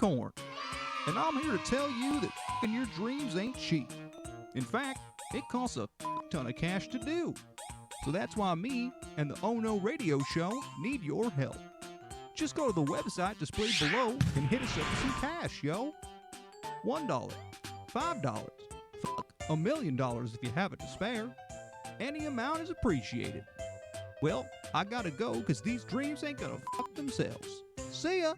unicorn. And I'm here to tell you that your dreams ain't cheap. In fact, it costs a ton of cash to do. So that's why me and the Oh No Radio Show need your help. Just go to the website displayed below and hit us up with some cash, yo. $1, $5, $1 million if you have it to spare. Any amount is appreciated. Well, I gotta go because these dreams ain't gonna fuck themselves. See ya!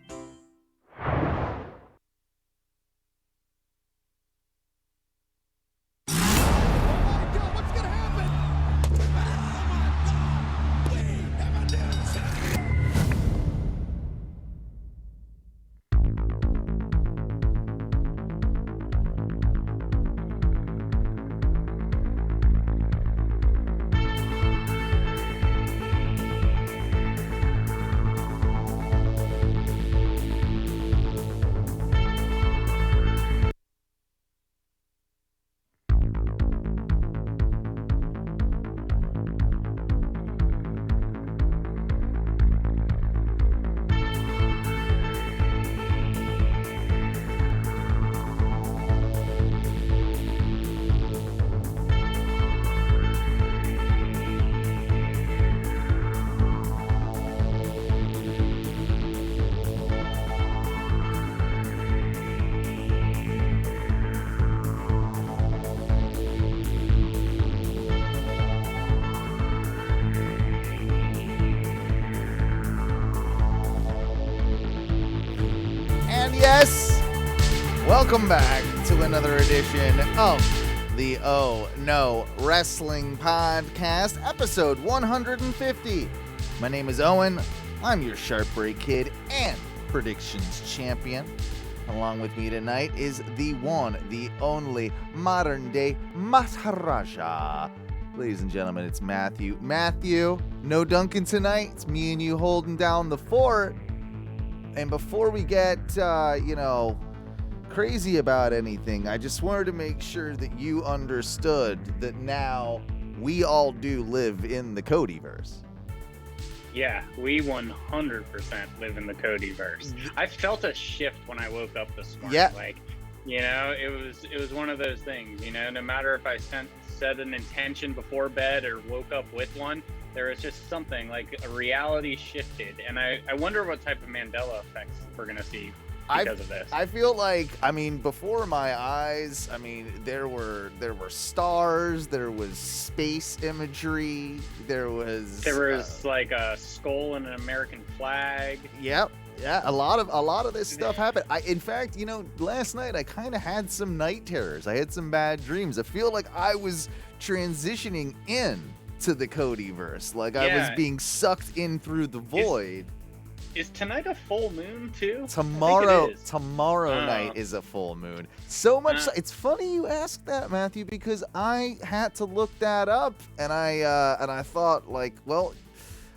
Yes, welcome back to another edition of the Oh No Wrestling Podcast, episode 150. My name is Owen. I'm your Sharp Break Kid and Predictions Champion. Along with me tonight is the one, the only modern day Maharaja. Ladies and gentlemen, it's Matthew. Matthew, no Duncan tonight. It's me and you holding down the fort. And before we get, crazy about anything, I just wanted to make sure that you understood that now we all do live in the CodyVerse. Yeah, we 100% live in the CodyVerse. I felt a shift when I woke up this morning. Yeah. It was one of those things, no matter if I set an intention before bed or woke up with one, there was just something like a reality shifted. And I wonder what type of Mandela effects we're going to see because of this. I feel like, before my eyes, there were stars, there was space imagery, there was like a skull and an American flag. Yep. Yeah, a lot of this stuff happened. In fact, last night I kind of had some night terrors. I had some bad dreams. I feel like I was transitioning in to the CodyVerse, like I was being sucked in through the void. Is tonight a full moon too? Tomorrow night is a full moon. So much. It's funny you asked that, Matthew, because I had to look that up, and I thought, like, well,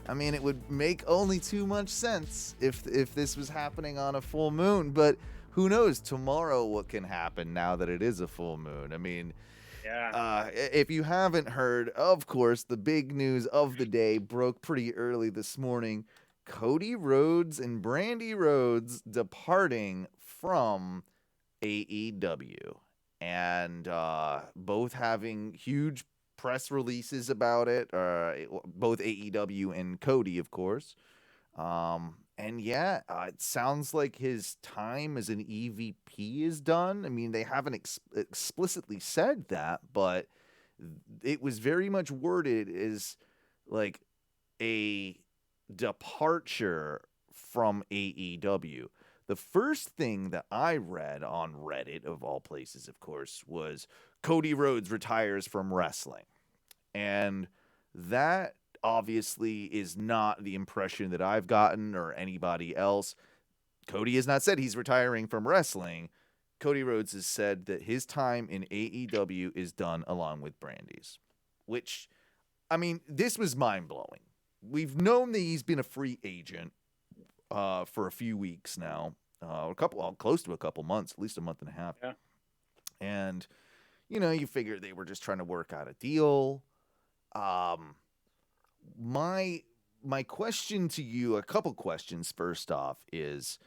it would make only too much sense if this was happening on a full moon. But who knows tomorrow what can happen now that it is a full moon? Yeah. If you haven't heard, of course, the big news of the day broke pretty early this morning. Cody Rhodes and Brandy Rhodes departing from AEW. And both having huge press releases about it. Both AEW and Cody, of course. It sounds like his time as an EVP is done. They haven't explicitly said that, but it was very much worded as like a departure from AEW. The first thing that I read on Reddit, of all places, of course, was Cody Rhodes retires from wrestling. And that obviously is not the impression that I've gotten or anybody else. Cody has not said he's retiring from wrestling. Cody Rhodes has said that his time in AEW is done along with Brandy's, which, this was mind-blowing. We've known that he's been a free agent for a few weeks now, close to a couple months, at least a month and a half. Yeah. And, you figure they were just trying to work out a deal. My question to you, a couple questions first off, is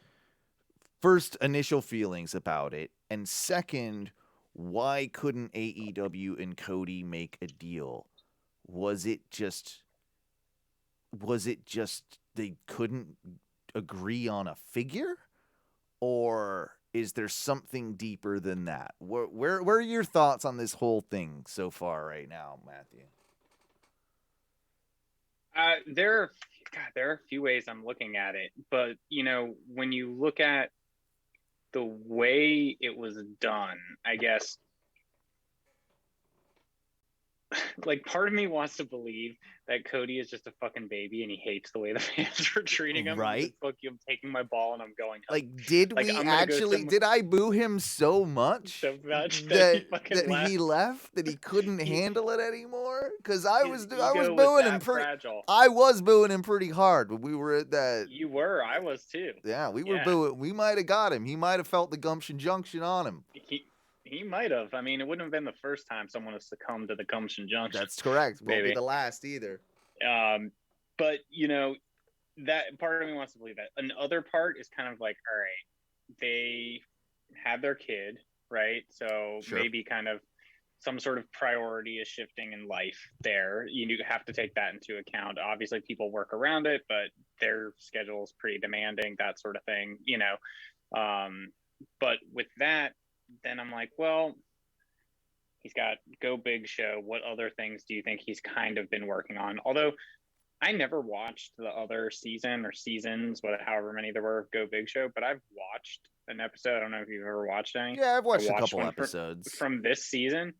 first, initial feelings about it, and second, why couldn't AEW and Cody make a deal? Was it just they couldn't agree on a figure, or is there something deeper than that? Where are your thoughts on this whole thing so far right now, Matthew? There are a few ways I'm looking at it, but when you look at the way it was done, I guess, like, part of me wants to believe that Cody is just a fucking baby and he hates the way the fans are treating him. Right? It's like, I'm taking my ball and I'm going home. Like, did I boo him so much that he left, that he couldn't handle it anymore? Because I was booing him pretty hard when we were at that. You were, I was too. Yeah, we were booing. We might have got him. He might have felt the gumption junction on him. He might have. I mean, it wouldn't have been the first time someone has succumbed to the gumption junction. That's correct. Won't be the last either. But that part of me wants to believe that. Another part is kind of like, all right, they had their kid, right? So maybe kind of some sort of priority is shifting in life there. You have to take that into account. Obviously, people work around it, but their schedule is pretty demanding, that sort of thing, But with that, then I'm like, well, he's got Go Big Show. What other things do you think he's kind of been working on? Although I never watched the other season or seasons, however many there were of Go Big Show, but I've watched an episode. I don't know if you've ever watched any. Yeah, I've watched a couple episodes from this season.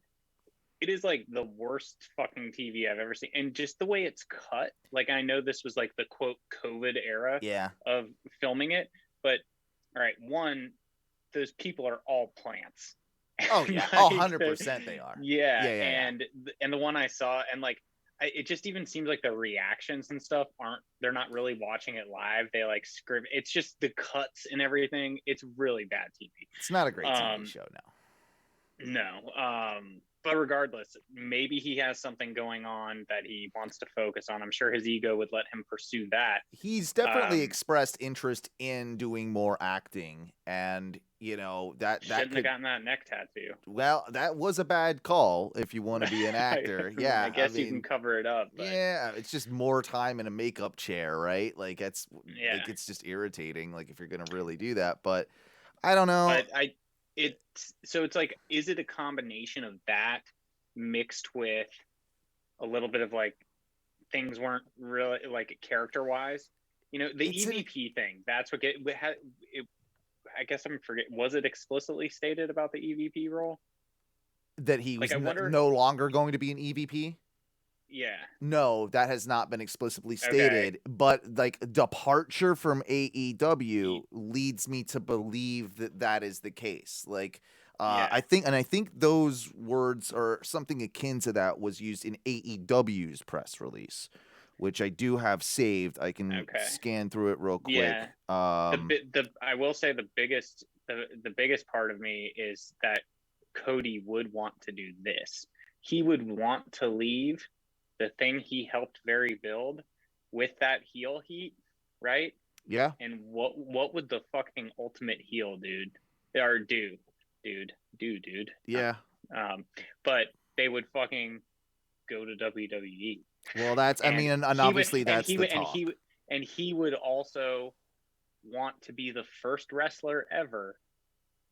It is like the worst fucking TV I've ever seen. And just the way it's cut, like, I know this was like the quote COVID era of filming it, but all right, one, those people are all plants. Oh yeah, 100% they are. Yeah. And the one I saw, and like, it just even seems like the reactions and stuff they're not really watching it live. They like script. It's just the cuts and everything. It's really bad TV. It's not a great TV show now. No. But regardless, maybe he has something going on that he wants to focus on. I'm sure his ego would let him pursue that. He's definitely expressed interest in doing more acting, and that shouldn't have gotten that neck tattoo. Well, that was a bad call if you want to be an actor. I guess you can cover it up. But... Yeah, it's just more time in a makeup chair, right? Like it's just irritating. Like if you're gonna really do that, but I don't know. But it's like, is it a combination of that mixed with a little bit of like things weren't really like character wise, the EVP thing? That's what I guess I'm forgetting. Was it explicitly stated about the EVP role that he was no longer going to be an EVP? Yeah. No, that has not been explicitly stated, but like departure from AEW leads me to believe that is the case. Like, I think those words or something akin to that was used in AEW's press release, which I do have saved. I can scan through it real quick. Yeah. I will say the biggest part of me is that Cody would want to do this. He would want to leave the thing he helped very build with that heel heat, right? Yeah. And what would the fucking ultimate heel dude? Yeah. But they would fucking go to WWE. Well, that's and obviously that's the talk. And he would also want to be the first wrestler ever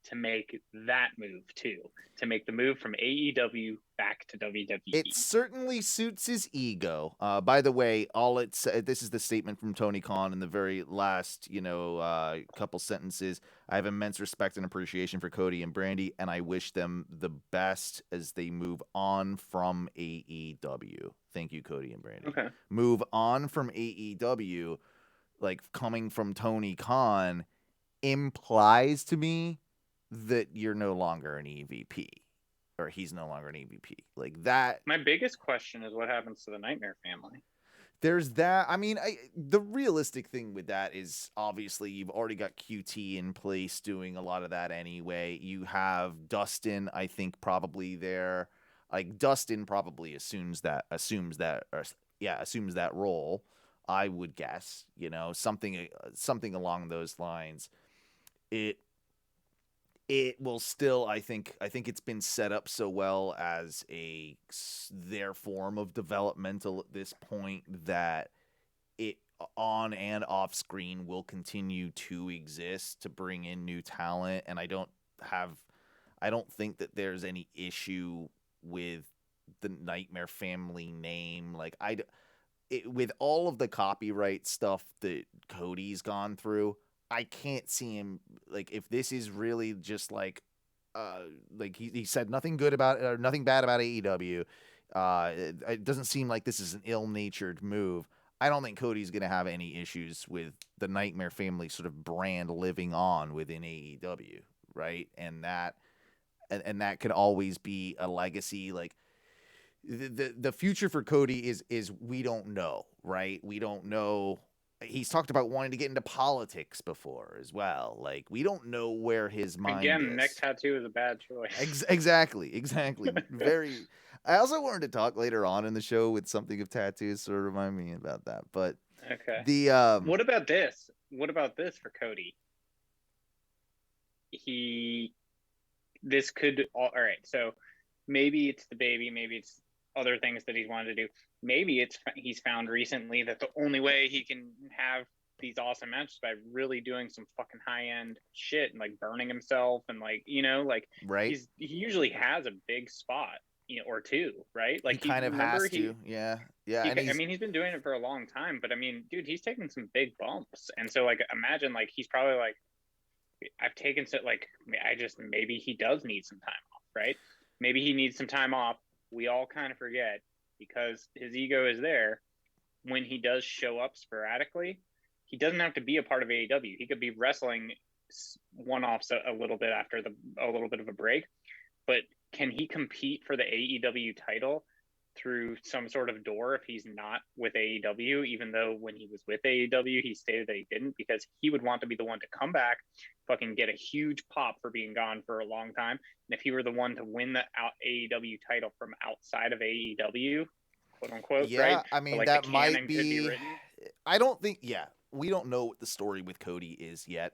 to make that move too, to make the move from AEW back to WWE. It certainly suits his ego. By the way, this is the statement from Tony Khan in the very last, couple sentences. I have immense respect and appreciation for Cody and Brandy, and I wish them the best as they move on from AEW. Thank you, Cody and Brandy. Okay. Move on from AEW, like coming from Tony Khan, implies to me that you're no longer an EVP, or he's no longer an EVP. Like that. My biggest question is what happens to the Nightmare family. There's that. I mean, the realistic thing with that is obviously you've already got QT in place doing a lot of that anyway. You have Dustin, I think, probably there. Like Dustin probably assumes that role. I would guess, something along those lines. it will still, I think it's been set up so well as their form of developmental at this point that it on and off screen will continue to exist to bring in new talent. And I don't think that there's any issue with the Nightmare Family name. Like with all of the copyright stuff that Cody's gone through, I can't see him, like, if this is really just like he said nothing good about or nothing bad about AEW. It doesn't seem like this is an ill-natured move. I don't think Cody's going to have any issues with the Nightmare Family sort of brand living on within AEW, right? And that could always be a legacy. Like the future for Cody is we don't know, right? We don't know. He's talked about wanting to get into politics before as well. Like, we don't know where his mind is. Again, neck tattoo is a bad choice. Exactly. Very. I also wanted to talk later on in the show with something of tattoos, so remind me about that. But okay. What about this? What about this for Cody? This could all right. So maybe it's the baby, maybe it's other things that he's wanted to do. Maybe he's found recently that the only way he can have these awesome matches by really doing some fucking high end shit and like burning himself and like, you know, like right. He usually has a big spot, you know, or two, right? Like he kind of has to. Yeah. I mean, he's been doing it for a long time, but I mean, dude, he's taken some big bumps, and so like imagine like he's probably like, I've taken so like maybe he does need some time off, right? Maybe he needs some time off. We all kind of forget because his ego is there. When he does show up sporadically, he doesn't have to be a part of AEW. He could be wrestling one-offs a little bit after a little bit of a break. But can he compete for the AEW title through some sort of door if he's not with AEW, even though when he was with AEW, he stated that he didn't, because he would want to be the one to come back, fucking get a huge pop for being gone for a long time. And if he were the one to win the AEW title from outside of AEW, quote unquote, yeah, right? I mean, like, that might be I don't think, we don't know what the story with Cody is yet.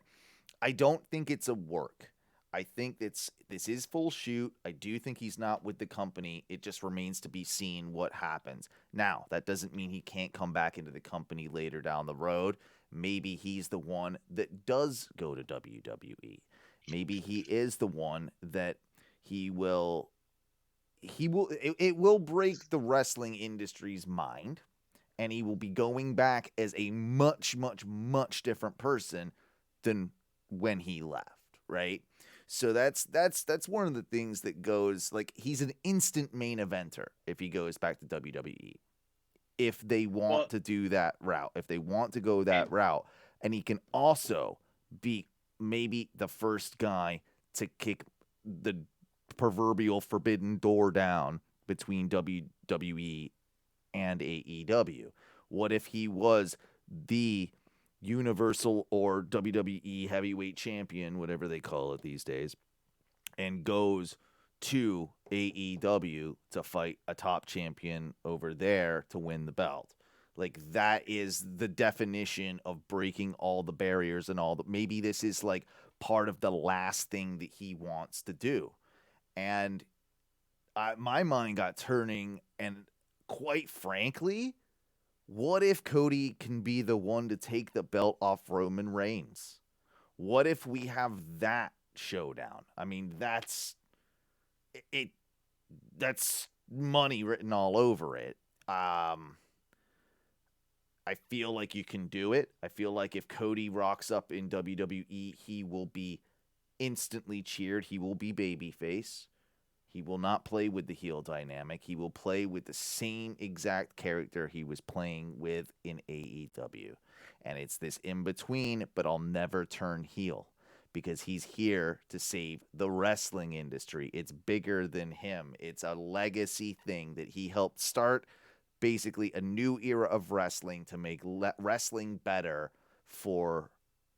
I don't think it's a work. I think this is full shoot. I do think he's not with the company. It just remains to be seen what happens. Now, that doesn't mean he can't come back into the company later down the road. Maybe he's the one that does go to WWE. Maybe he is the one that it will break the wrestling industry's mind, and he will be going back as a much, much, much different person than when he left, right? So that's one of the things that goes, like, he's an instant main eventer if he goes back to WWE. If they want to do that route, if they want to go that route, and he can also be maybe the first guy to kick the proverbial forbidden door down between WWE and AEW. What if he was the Universal or WWE heavyweight champion, whatever they call it these days, and goes to AEW to fight a top champion over there to win the belt? Like, that is the definition of breaking all the barriers and maybe this is like part of the last thing that he wants to do. And my mind got turning, and quite frankly, what if Cody can be the one to take the belt off Roman Reigns? What if we have that showdown? I mean, that's money written all over it. I feel like you can do it. I feel like if Cody rocks up in WWE, he will be instantly cheered. He will be babyface. He will not play with the heel dynamic. He will play with the same exact character he was playing with in AEW. And it's this in-between, but I'll never turn heel because he's here to save the wrestling industry. It's bigger than him. It's a legacy thing that he helped start, basically a new era of wrestling to make wrestling better for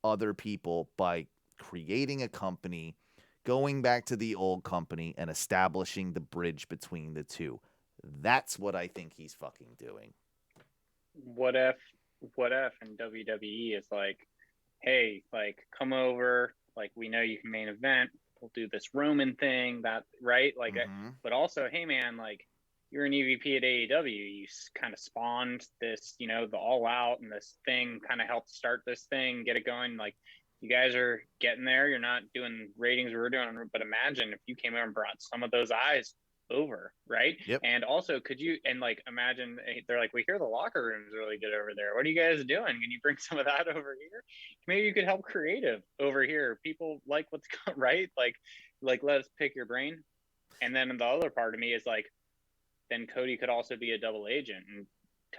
other people by creating a company, going back to the old company, and establishing the bridge between the two. That's what I think he's fucking doing. What if in WWE is like, hey, like, come over, like we know you can main event. We'll do this Roman thing, that right? Like, but also, hey man, like you're an EVP at AEW. You kind of spawned this, you know, the All Out, and this thing kind of helped start this thing, get it going. Like, you guys are getting there. You're not doing ratings we're doing, but imagine if you came over and brought some of those eyes over, right? Yep. And also, could you, and like, imagine they're like, we hear the locker room's really good over there. What are you guys doing? Can you bring some of that over here? Maybe you could help creative over here. People like what's going, right? Like let us pick your brain. And then the other part of me is like, then Cody could also be a double agent. And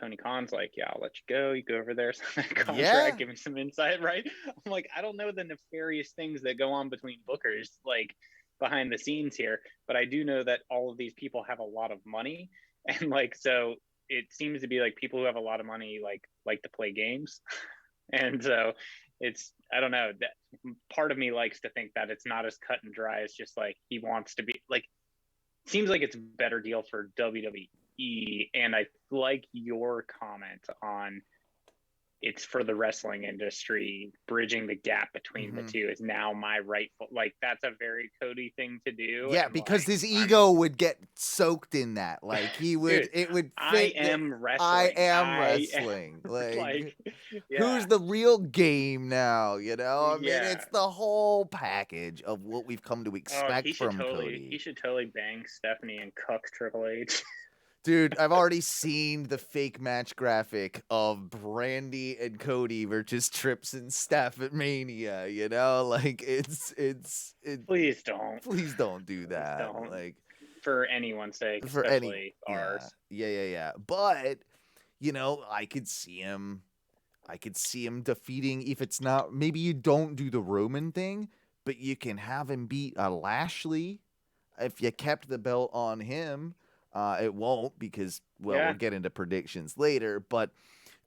Tony Khan's like, yeah, I'll let you go. You go over there, sign that contract, give me some insight, right? I'm like, I don't know the nefarious things that go on between bookers, like behind the scenes here, but I do know that all of these people have a lot of money, and like, so it seems to be like people who have a lot of money like to play games, and so it's, I don't know, that part of me likes to think that it's not as cut and dry as just like he wants to be. Like, seems like it's a better deal for WWE, and I like your comment on it's for the wrestling industry. Bridging the gap between the two is now my rightful. Like, that's a very Cody thing to do. Yeah, because like, his ego would get soaked in that. Like, he would, dude, it would fit. I am wrestling. Like yeah. Who's the real game now? You know, I mean, it's the whole package of what we've come to expect from Cody. He should totally bang Stephanie and cuck Triple H. Dude, I've already seen the fake match graphic of Brandy and Cody versus Trips and Steph at Mania, you know? Like, it's please don't. Please don't do that. Don't. Like, for anyone's sake, especially ours. Yeah. But, you know, I could see him defeating, if it's not, maybe you don't do the Roman thing, but you can have him beat a Lashley if you kept the belt on him. It won't, because, well, we'll get into predictions later, but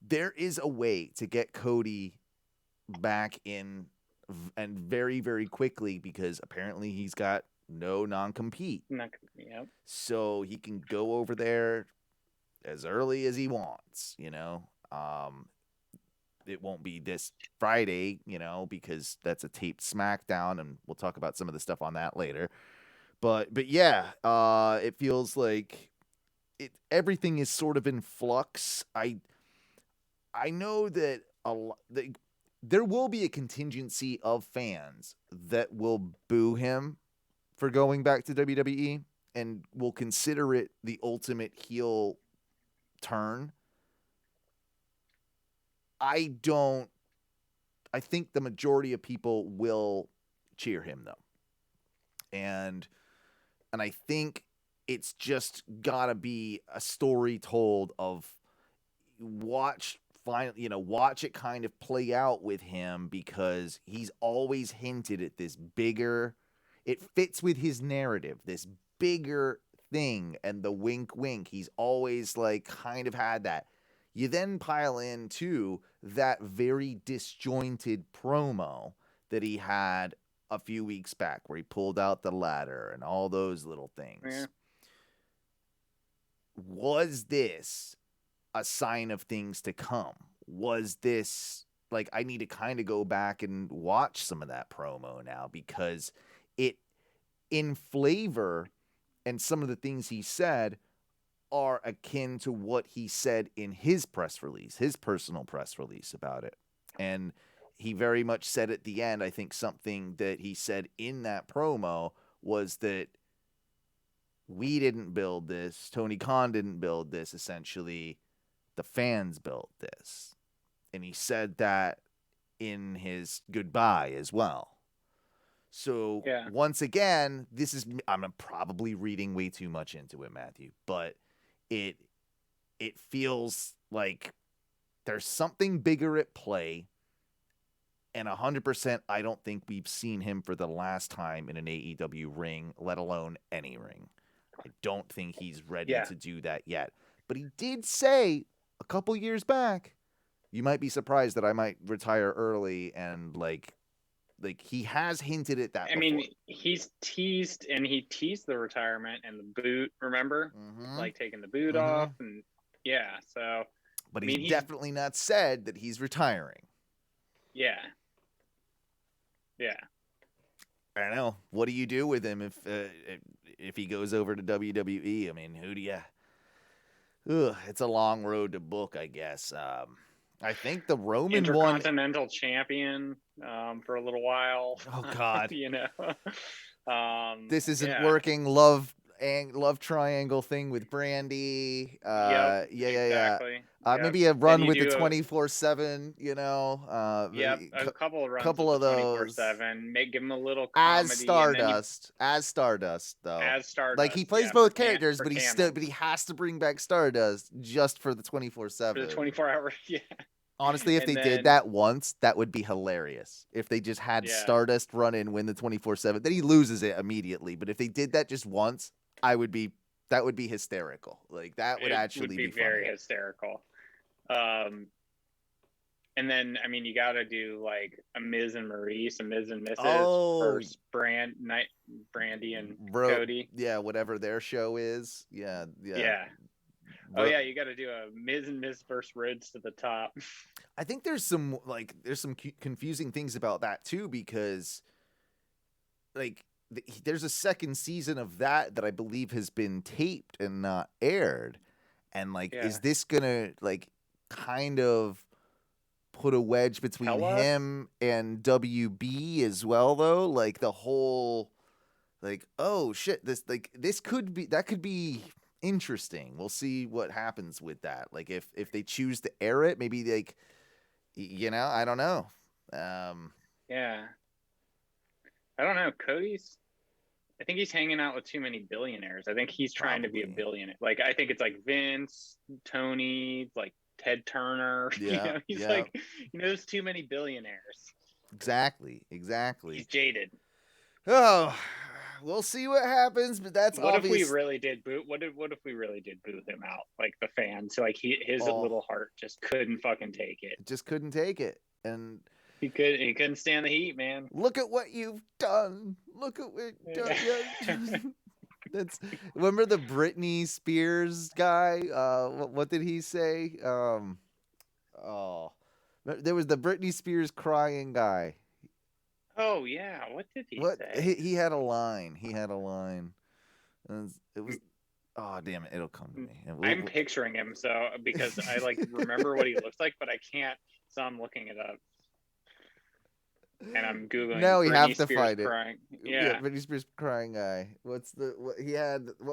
there is a way to get Cody back in, and very, very quickly, because apparently he's got no non-compete. Yep. So he can go over there as early as he wants, you know. It won't be this Friday, you know, because that's a taped SmackDown, and we'll talk about some of the stuff on that later. But yeah, it feels like everything is sort of in flux. I know that there will be a contingency of fans that will boo him for going back to WWE and will consider it the ultimate heel turn. I think the majority of people will cheer him, though. And I think it's just gotta be a story told of watch it kind of play out with him, because he's always hinted at this bigger, it fits with his narrative, this bigger thing, and the wink wink. He's always like kind of had that. You then pile in too that very disjointed promo that he had a few weeks back, where he pulled out the ladder and all those little things. Yeah. Was this a sign of things to come? Was this, like, I need to kind of go back and watch some of that promo now, because it, in flavor, and some of the things he said are akin to what he said in his press release, his personal press release about it. And he very much said at the end, I think something that he said in that promo was that we didn't build this. Tony Khan didn't build this. Essentially, the fans built this. And he said that in his goodbye as well. So once again, I'm probably reading way too much into it, Matthew, but it feels like there's something bigger at play. And 100%, I don't think we've seen him for the last time in an AEW ring, let alone any ring. I don't think he's ready to do that yet. But he did say a couple years back, you might be surprised that I might retire early, and like he has hinted at that. I mean, he's teased the retirement and the boot, remember? Mm-hmm. Like taking the boot off, and so. But he's definitely not said that he's retiring. Yeah. Yeah. I don't know. What do you do with him if he goes over to WWE? I mean, who do you? It's a long road to book, I guess. I think the Roman one. Intercontinental champion for a little while. Oh God, you know. this isn't yeah. working. Love triangle thing with Brandy. Yep, Yeah. exactly. Yep. Maybe a Then run you with the do 24/7. You know. Yep, Maybe a couple of runs couple with of the those 24/7. Give him a little as comedy. Stardust. As Stardust, though. As Stardust. Like he plays yeah, both characters, but Camel. but he has to bring back Stardust just for the 24/7. For the 24 hours. Yeah. Honestly, if And they did that once, that would be hilarious. If they just had Stardust run in, win the 24/7, then he loses it immediately. But if they did that just once, that would be hysterical. Like that would actually be very funny. hysterical. And then I mean, you got to do like a Miz and Maurice, a Miz and Mrs. First Brandy and Cody. Yeah, whatever their show is. Yeah. Oh yeah, you got to do a Miz and Miz versus Rhodes to the top. I think there's some confusing things about that too, because like there's a second season of that I believe has been taped and not aired, and is this gonna kind of put a wedge between him and WB as well, though? Like the whole oh shit, this could be interesting. We'll see what happens with that. Like if they choose to air it, maybe I don't know. Yeah. I don't know. I think he's hanging out with too many billionaires. I think he's trying to be a billionaire. Like, I think it's like Vince, Tony, like Ted Turner. Yeah. He's like, he knows too many billionaires. Exactly. He's jaded. Oh, we'll see what happens, but that's what obvious. If we really did boot? What if we really did boot him out? Like the fans, like his little heart just couldn't fucking take it. Just couldn't take it, and he couldn't stand the heat, man. Look at what you've done. Look at what you've done. Remember the Britney Spears guy? What did he say? There was the Britney Spears crying guy. Oh yeah, what did he say? He had a line. It was oh damn it! It'll come to me. I'm picturing him because I remember what he looks like, but I can't. So I'm looking it up, and I'm googling. Now we have to Spears find crying. it. Yeah, Britney Spears crying guy. What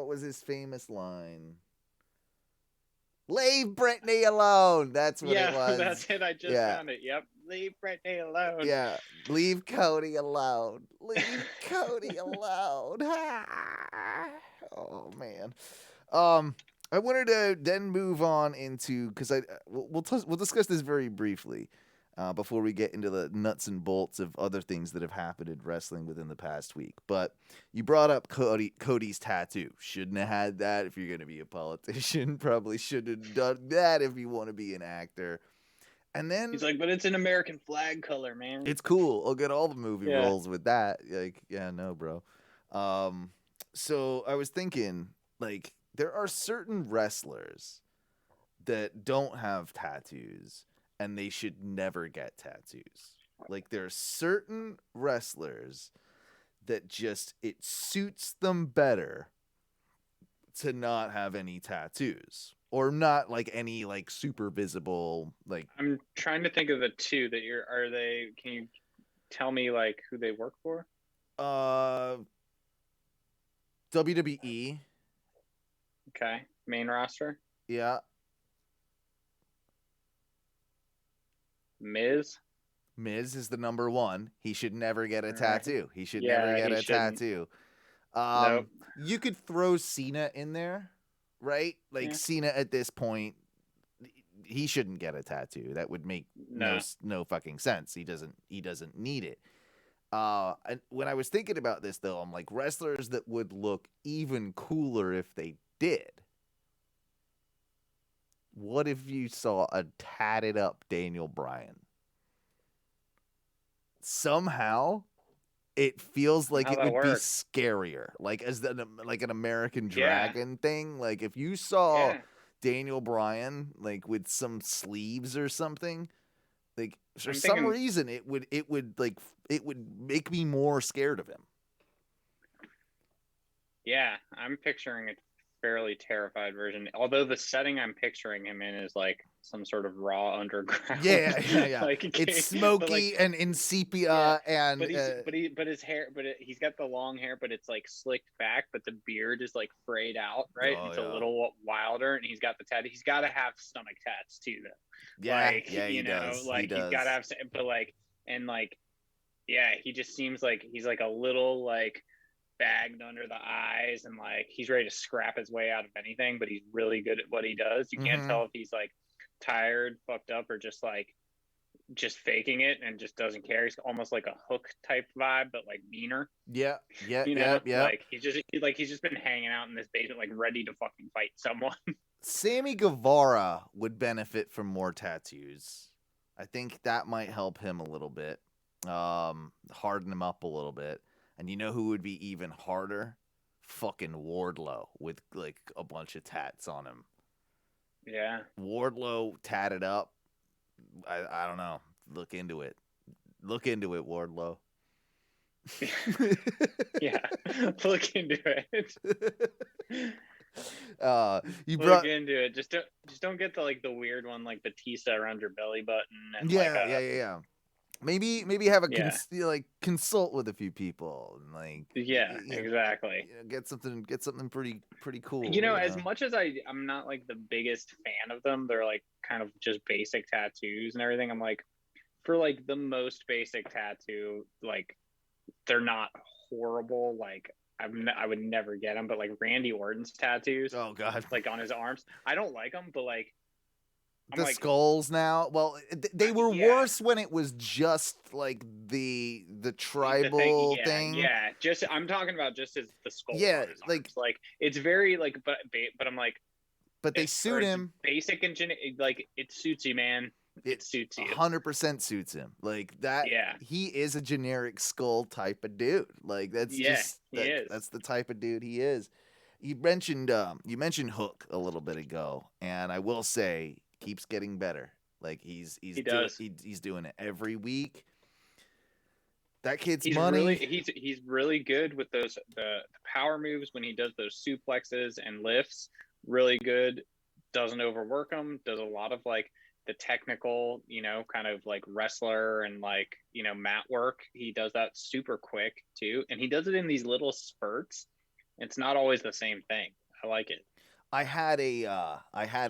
was his famous line? Leave Britney alone. That's what it was. Yeah, that's it. I just found it. Yep. Leave Britney alone. Yeah. Leave Cody alone. Leave Cody alone. Oh man. I wanted to then move on into because we'll discuss this very briefly before we get into the nuts and bolts of other things that have happened in wrestling within the past week. But you brought up Cody's tattoo. Shouldn't have had that if you're going to be a politician. Probably should have done that if you want to be an actor. And then he's like, but it's an American flag color, man. It's cool. I'll get all the movie roles with that. No, bro. So I was thinking, there are certain wrestlers that don't have tattoos and they should never get tattoos. There are certain wrestlers that it suits them better to not have any tattoos. Or not any super visible I'm trying to think of the two that can you tell me who they work for? WWE. Okay. Main roster? Yeah. Miz is the number one. He should never get a tattoo. He should never get a tattoo. Nope. You could throw Cena in there. Right? Cena at this point, he shouldn't get a tattoo. That would make no fucking sense. He doesn't need it. And when I was thinking about this though, I'm like, wrestlers that would look even cooler if they did. What if you saw a tatted up Daniel Bryan? Somehow it feels like it would be scarier, as an American Dragon thing. If you saw Daniel Bryan with some sleeves or something, for some reason it would make me more scared of him. Yeah, I'm picturing a fairly terrified version. Although the setting I'm picturing him in is like some sort of raw underground. Yeah. Like It's smoky and in sepia and but his hair, he's got the long hair, but it's like slicked back, but the beard is like frayed out, right? Oh, It's yeah. a little wilder, and he's got the tattoo. He's got to have stomach tats too, though. Yeah, Like, yeah, he you know, does. like He he's got to does. have, but like, and like, yeah, he just seems like he's like a little like bagged under the eyes, and like he's ready to scrap his way out of anything, but he's really good at what he does. You can't tell if he's like tired, fucked up, or just faking it and just doesn't care. He's almost like a Hook type vibe, but like meaner. Yeah, You know, yeah. like he's just been hanging out in this basement, like ready to fucking fight someone. Sammy Guevara would benefit from more tattoos. I think that might help him a little bit. Harden him up a little bit. And you know who would be even harder? Fucking Wardlow with like a bunch of tats on him. Yeah. Wardlow tatted up. I don't know. Look into it. Look into it, Wardlow. Yeah. Look into it. You Look brought into it. Just don't get the weird one like Batista around your belly button and yeah. Maybe have a Yeah. consult with a few people and like exactly. Get something pretty cool. You know, as much as I'm not like the biggest fan of them, they're like kind of just basic tattoos and everything. I'm like, for like the most basic tattoo, like they're not horrible. Like I would never get them, but like Randy Orton's tattoos, oh god, like on his arms, I don't like them, but like the skulls now. Well, they were worse when it was just like the tribal thing. Yeah, just I'm talking about just as the skull. Yeah, on his arms. Like it's very like, but I'm like, but they suit him. Basic and like it suits you, man. It suits you. 100% suits him. Like that. Yeah, he is a generic skull type of dude. Like that's that's the type of dude he is. You mentioned Hook a little bit ago, and I will say keeps getting better. Like he's doing it every week. That kid's money. He's really good with those the power moves when he does those suplexes and lifts. Really good. Doesn't overwork them. Does a lot of like the technical, you know, kind of like wrestler and like, you know, mat work. He does that super quick too, and he does it in these little spurts. It's not always the same thing. I like it. I had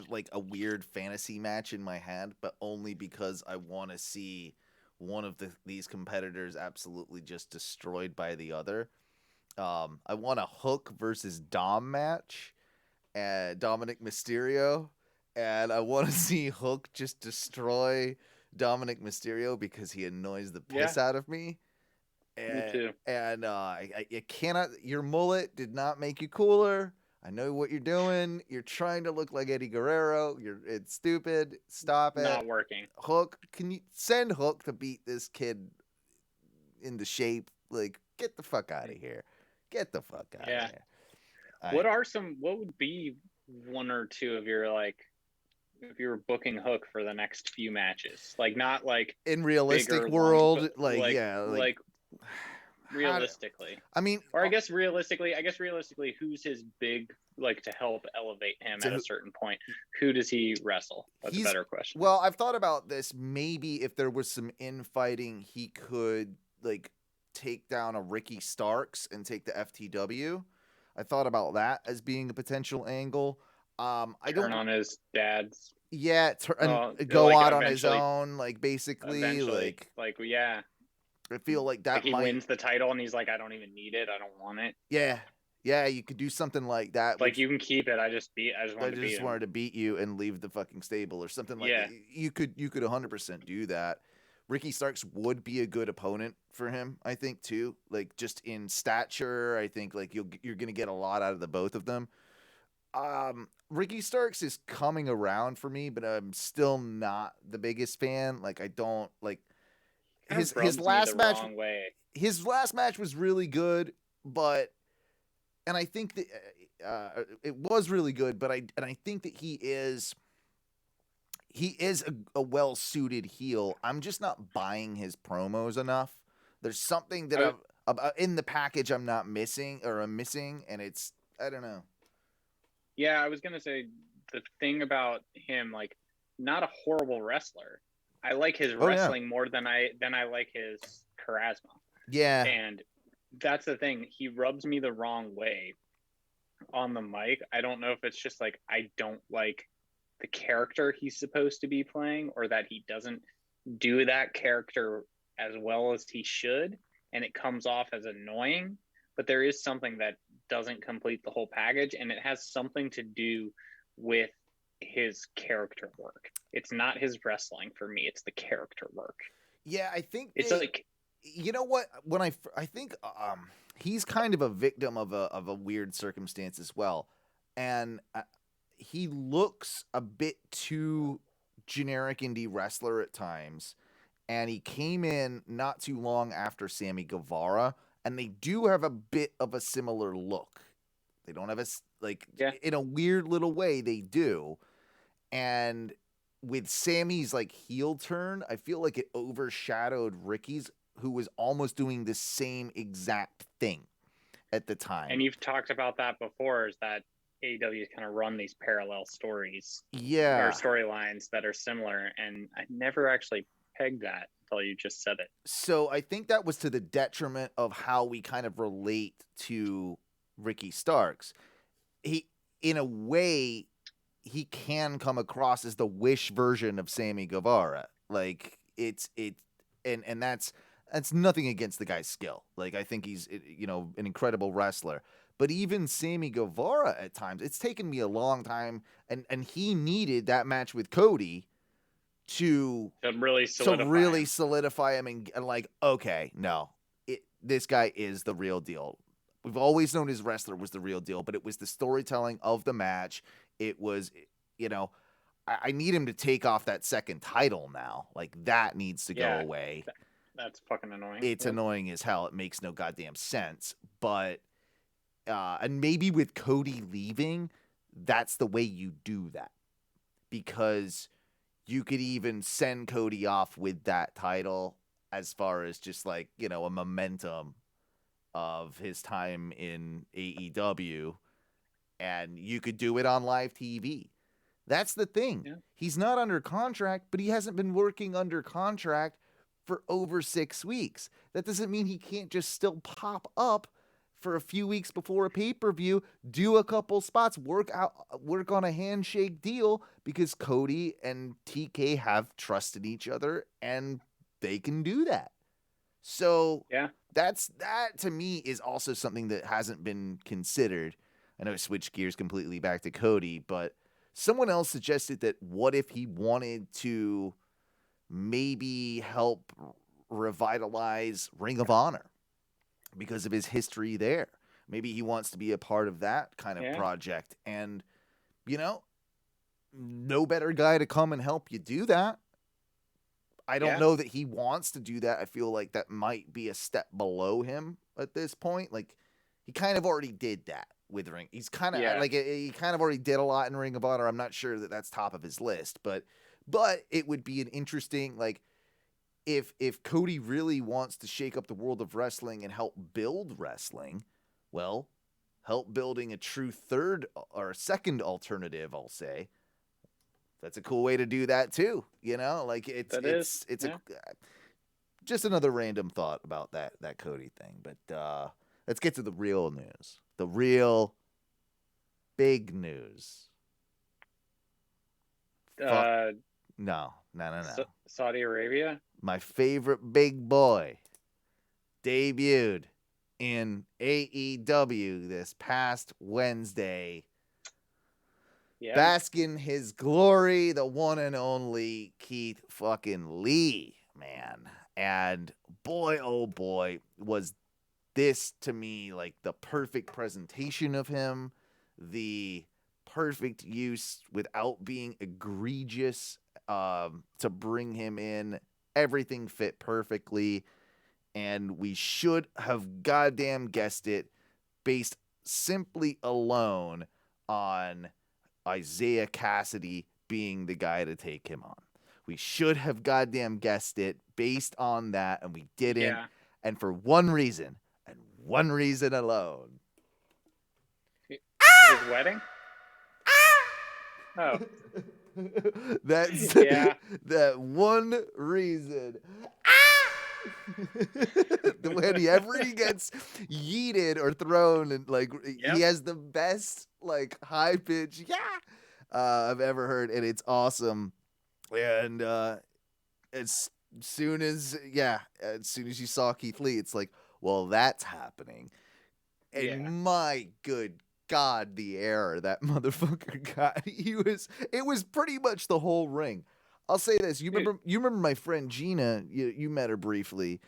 like a weird fantasy match in my head, but only because I want to see one of these competitors absolutely just destroyed by the other. I want a Hook versus Dom match, Dominic Mysterio, and I want to see Hook just destroy Dominic Mysterio because he annoys the piss out of me. Me too. And you cannot. Your mullet did not make you cooler. I know what you're doing. You're trying to look like Eddie Guerrero. It's stupid. Stop it. Not working. Hook, can you send Hook to beat this kid into shape? Like, get the fuck out of here. Get the fuck out of here. What would be one or two of your like, if you were booking Hook for the next few matches? Like not like in realistic world, like realistically. I guess realistically, who's his big, like, to help elevate him at a certain point? Who does he wrestle? That's a better question. Well, I've thought about this. Maybe if there was some infighting, he could like take down a Ricky Starks and take the FTW. I thought about that as being a potential angle. Turn on his dad's. Yeah, go out on his own, like basically, yeah. I feel like that he wins the title and he's like, I don't even need it. I don't want it. Yeah, you could do something like that. Like, you can keep it. I just wanted to beat you and leave the fucking stable or something like that. You could 100% do that. Ricky Starks would be a good opponent for him, I think, too. Like, just in stature, I think like you're going to get a lot out of the both of them. Ricky Starks is coming around for me, but I'm still not the biggest fan. Like, I don't like his last match. His last match was really good, and I think that it was really good. But I think that he is a well suited heel. I'm just not buying his promos enough. There's something that in the package I'm not missing, or I'm missing, and it's, I don't know. Yeah, I was gonna say the thing about him, like, not a horrible wrestler. I like his wrestling more than I like his charisma. Yeah. And that's the thing. He rubs me the wrong way on the mic. I don't know if it's just like I don't like the character he's supposed to be playing, or that he doesn't do that character as well as he should, and it comes off as annoying. But there is something that doesn't complete the whole package, and it has something to do with his character work. It's not his wrestling for me, it's the character work. Yeah, I think it's like, you know what, when I think he's kind of a victim of a weird circumstance as well, and he looks a bit too generic indie wrestler at times, and he came in not too long after Sammy Guevara, and they do have a bit of a similar look. They don't have a, like, in a weird little way they do. And with Sammy's like heel turn, I feel like it overshadowed Ricky's, who was almost doing the same exact thing at the time. And you've talked about that before, is that AEW's kind of run these parallel stories, or storylines that are similar, and I never actually pegged that until you just said it. So I think that was to the detriment of how we kind of relate to Ricky Starks. He, in a way, he can come across as the Wish version of Sammy Guevara. Like, and that's nothing against the guy's skill. Like, I think he's, you know, an incredible wrestler. But even Sammy Guevara at times, it's taken me a long time, and he needed that match with Cody to really solidify him and like, okay, no, this guy is the real deal. We've always known his wrestler was the real deal, but it was the storytelling of the match. It was, you know, I need him to take off that second title now. Like, that needs to go away. That's fucking annoying. It's annoying as hell. It makes no goddamn sense. But, and maybe with Cody leaving, that's the way you do that. Because you could even send Cody off with that title as far as just like, you know, a momentum of his time in AEW, and you could do it on live TV. That's the thing. Yeah. He's not under contract, but he hasn't been working under contract for over 6 weeks. That doesn't mean he can't just still pop up for a few weeks before a pay-per-view, do a couple spots, work on a handshake deal, because Cody and TK have trusted each other and they can do that. So that to me is also something that hasn't been considered. I know I switched gears completely back to Cody, but someone else suggested that what if he wanted to maybe help revitalize Ring of Honor because of his history there. Maybe he wants to be a part of that kind of project. And, you know, no better guy to come and help you do that. I don't know that he wants to do that. I feel like that might be a step below him at this point. Like, he kind of already did that with Ring. He's kind of like, he kind of already did a lot in Ring of Honor. I'm not sure that that's top of his list, but it would be an interesting, like, if Cody really wants to shake up the world of wrestling and help build wrestling, well, help building a true third or second alternative, I'll say. That's a cool way to do that too, you know? Like, it's just another random thought about that Cody thing. But let's get to the real news. The real big news. No. Saudi Arabia? My favorite big boy debuted in AEW this past Wednesday. Yeah. Bask in his glory, the one and only Keith fucking Lee, man. And boy, oh boy, was this to me like the perfect presentation of him, the perfect use without being egregious to bring him in. Everything fit perfectly, and we should have goddamn guessed it based simply alone on Isaiah Cassidy being the guy to take him on. We should have goddamn guessed it based on that, and we didn't. Yeah. And for one reason, one reason alone. His wedding? Oh. That's Yeah. that one reason. Whenever he gets yeeted or thrown, and like Yep. he has the best like high pitch I've ever heard, and it's awesome. And as soon as you saw Keith Lee, it's like, well, that's happening. And Yeah. my good God, the error that motherfucker got. It was pretty much the whole ring. I'll say this. You remember my friend Gina, you met her briefly.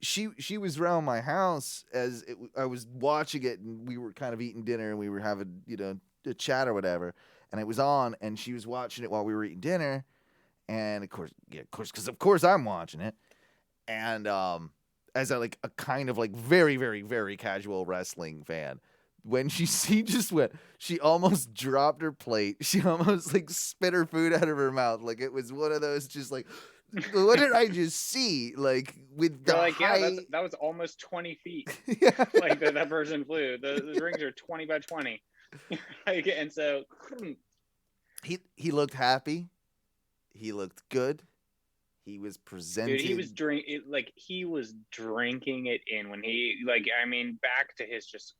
She was around my house I was watching it, and we were kind of eating dinner, and we were having, a chat or whatever, and it was on, and she was watching it while we were eating dinner, and of course, because of course I'm watching it, and as a kind of very, very, very casual wrestling fan, when she almost dropped her plate. She almost spit her food out of her mouth. Like it was one of those just like, what did I just see? Like with the yeah, that was almost 20 feet. Yeah. Like that version flew. The rings are 20 by 20. And so he looked happy. He looked good. He was presented. Dude, he was drinking it in when he back to his just.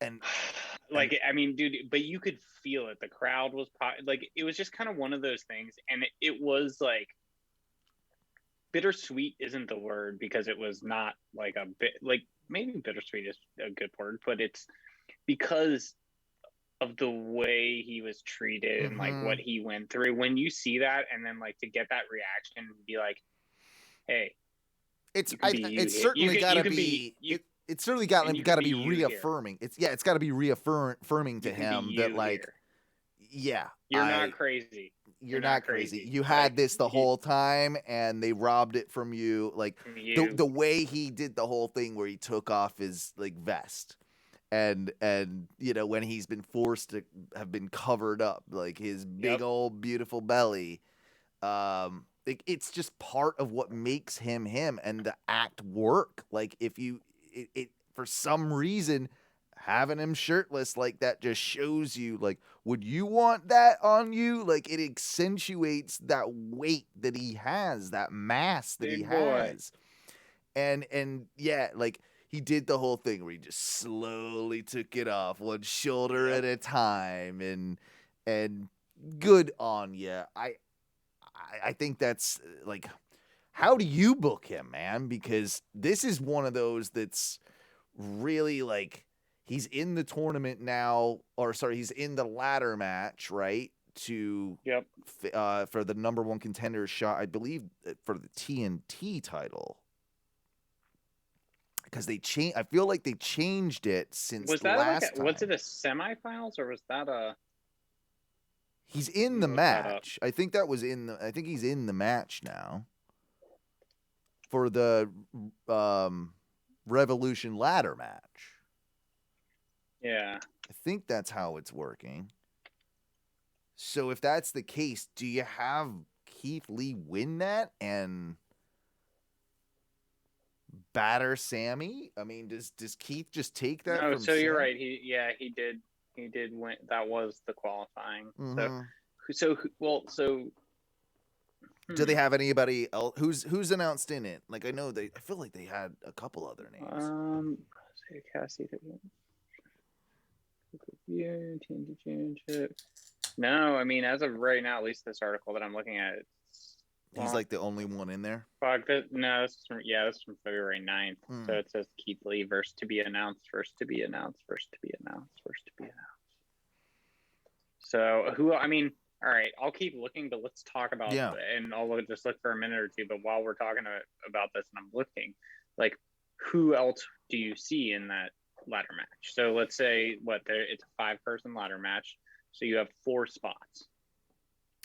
And dude, but you could feel it. The crowd was it was just kind of one of those things, and it was like bittersweet isn't the word, because it was not like a bit maybe bittersweet is a good word, but it's because of the way he was treated and what he went through. When you see that, and then to get that reaction and be like, hey, it's certainly gotta be. It's certainly got to be reaffirming. It's got to be reaffirming to him that you're not crazy. You're not crazy. You had this the whole time, and they robbed it from you. The way he did the whole thing where he took off his vest, and when he's been forced to have been covered up, his big old beautiful belly. It's just part of what makes him, and the act work. If you. It for some reason, having him shirtless like that just shows you would you want that on you? It accentuates that weight that he has, that mass that he has. And he did the whole thing where he just slowly took it off one shoulder at a time, and good on you. I think that's how do you book him, man? Because this is one of those that's really he's in the tournament now, he's in the ladder match, right? For the number one contender shot, I believe, for the TNT title. Because I feel like they changed it since last time. Was it a semifinals, or was that a? He's in the match. I think he's in the match now. For the Revolution ladder match. Yeah. I think that's how it's working. So if that's the case, do you have Keith Lee win that and batter Sami? I mean, does Keith just take that? No, from so you're Sami? right. He did win. That was the qualifying. Mm-hmm. So do they have anybody else who's announced in it? I know I feel like they had a couple other names. Cassie. No, I mean, as of right now, at least this article that I'm looking at, he's the only one in there. Fuck that! No, this is from February 9th. So it says Keith Lee verse to be announced, first to be announced, first to be announced, first to be announced. So who? I mean. All right, I'll keep looking, but let's talk about and I'll just look for a minute or two. But while we're talking about this and I'm looking, who else do you see in that ladder match? So let's say it's a 5-person ladder match. So you have 4 spots.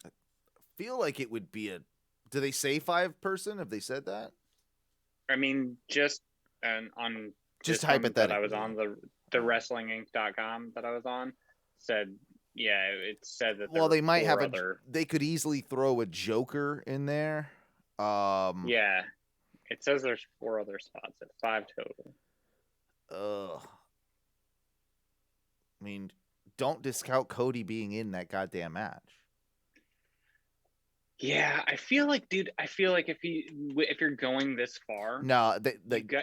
I feel like it would be do they say 5-person? Have they said that? I mean, just on just hypothetically. I was on the wrestlinginc.com that I was on said. Yeah, it said that. Well, they might have they could easily throw a Joker in there. Yeah, It says there's 4 other spots at 5 total. I mean, don't discount Cody being in that goddamn match. Yeah, I feel like, dude. I feel like if you're going this far, No,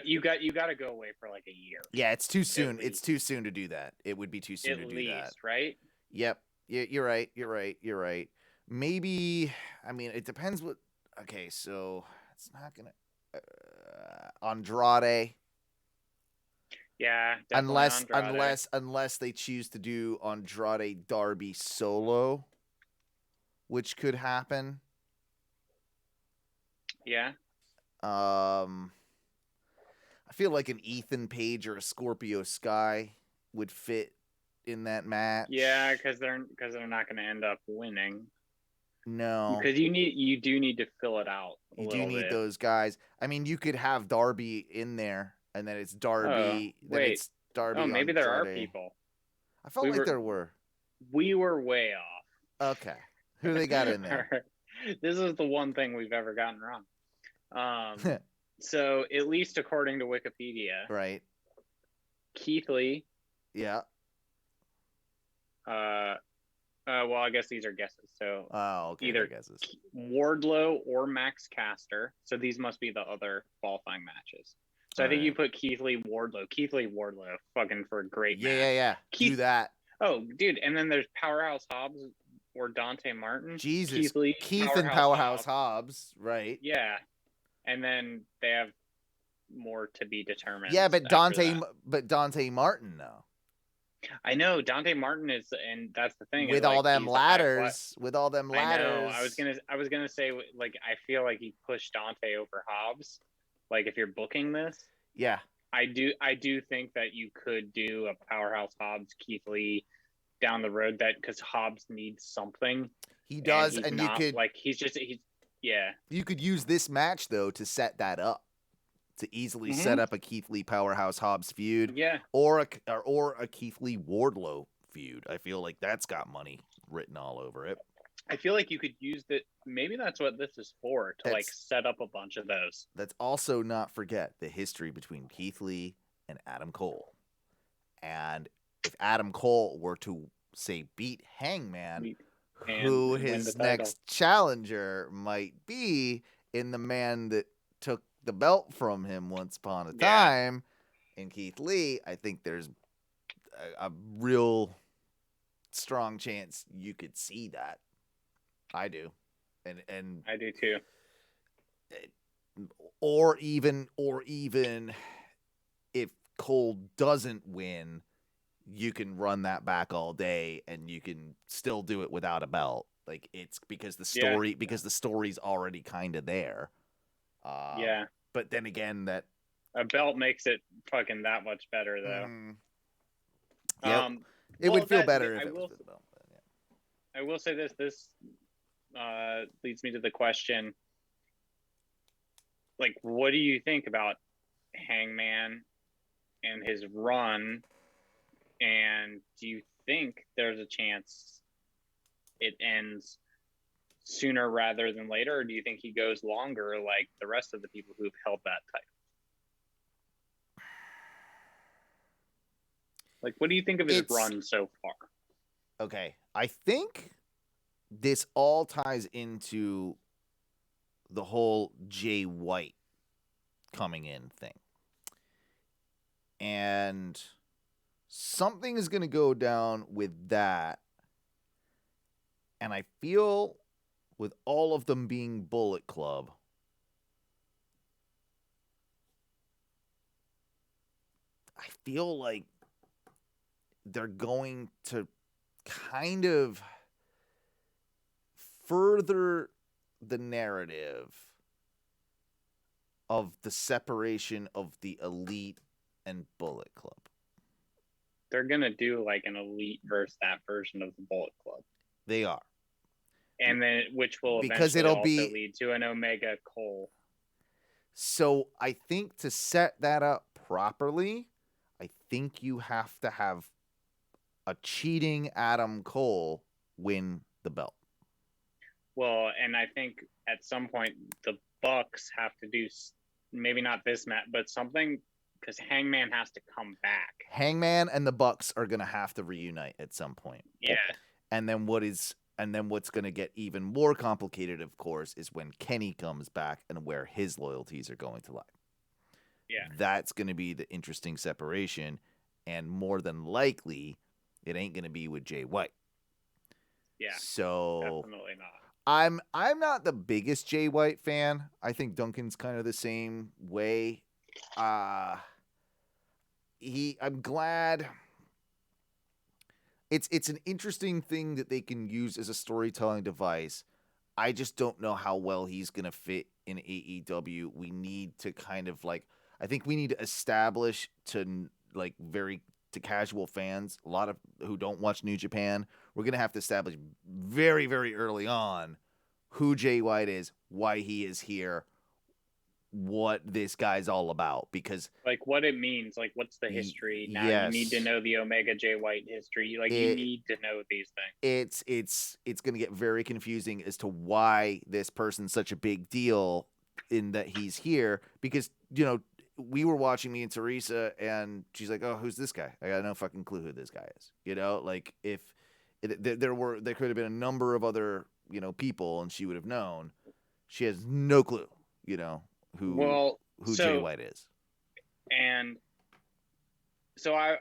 you got to go away for like a year. Yeah, it's too soon. It's too soon to do that. It would be too soon to do that. Right? Yep. You're right. You're right. Maybe. I mean, it depends. What? Okay, so it's not gonna. Andrade. Yeah, definitely Unless they choose to do Andrade Darby solo, which could happen. Yeah. I feel like an Ethan Page or a Scorpio Sky would fit in that match. Yeah, because they're not going to end up winning. No, because you do need to fill it out. You do need those guys. I mean, you could have Darby in there, and then it's Darby. Oh, wait. It's Darby. Oh, maybe there are Andrade. people. I felt like there were. We were way off. Okay, who they got in there? This is the one thing we've ever gotten wrong. So at least according to Wikipedia, right? Keith Lee. Yeah. Well, I guess these are guesses. So okay, either guesses. Wardlow or Max Caster. So these must be the other qualifying matches. So I think you put Keith Lee Wardlow. Keith Lee Wardlow, fucking for a great match. Yeah. Do that. Oh, dude, and then there's Powerhouse Hobbs or Dante Martin. Jesus, Keith and Powerhouse Hobbs, right? Yeah, and then they have more to be determined. Yeah, but Dante Martin though. I know Dante Martin is, and that's the thing. With all them ladders, I know. I was gonna say, like, I feel like he pushed Dante over Hobbs. Like, if you're booking this, yeah, I do think that you could do a Powerhouse Hobbs, Keith Lee down the road, that because Hobbs needs something. He does, and not, you could You could use this match though to set that up. To easily set up a Keith Lee Powerhouse Hobbs feud, or a Keith Lee Wardlow feud. I feel like that's got money written all over it. I feel like you could use that. Maybe that's what this is for, to like set up a bunch of those. Let's also not forget the history between Keith Lee and Adam Cole. And if Adam Cole were to say beat Hangman, who his next challenger might be in the man that took the belt from him once upon a time, in Keith Lee, I think there's a real strong chance you could see that. I do, and I do too. Or even if Cole doesn't win, you can run that back all day, and you can still do it without a belt. Like, it's because the story's already kind of there. But then again, that a belt makes it fucking that much better, though. It would feel better if it was the belt. I will say this. This leads me to the question: like, what do you think about Hangman and his run? And do you think there's a chance it ends sooner rather than later, or do you think he goes longer like the rest of the people who've held that title? Like, what do you think of his run so far? Okay, I think this all ties into the whole Jay White coming in thing. And something is going to go down with that. And I feel with all of them being Bullet Club, I feel like they're going to kind of further the narrative of the separation of the Elite and Bullet Club. They're going to do like an Elite versus that version of the Bullet Club. They are. And then, which will because eventually also lead to an Omega Cole. So I think to set that up properly, I think you have to have a cheating Adam Cole win the belt. Well, and I think at some point the Bucks have to do maybe not this match, but something, because Hangman has to come back. Hangman and the Bucks are gonna have to reunite at some point. Yeah. And then what's gonna get even more complicated, of course, is when Kenny comes back and where his loyalties are going to lie. Yeah. That's gonna be the interesting separation, and more than likely, it ain't gonna be with Jay White. Yeah. So definitely not. I'm not the biggest Jay White fan. I think Duncan's kind of the same way. I'm glad. It's an interesting thing that they can use as a storytelling device. I just don't know how well he's gonna fit in AEW. We need to kind of like, I think we need to establish to casual fans, a lot of who don't watch New Japan, we're gonna have to establish very, very early on who Jay White is, why he is here, what this guy's all about, because like what it means, like what's the history. Now yes. You need to know the Omega Jay White history. Like you need to know these things. It's going to get very confusing as to why this person's such a big deal in that he's here, because we were watching, me and Teresa, and she's like, "Oh, who's this guy? I got no fucking clue who this guy is." Like if there could have been a number of other people and she would have known. She has no clue, who Jay White is. And so I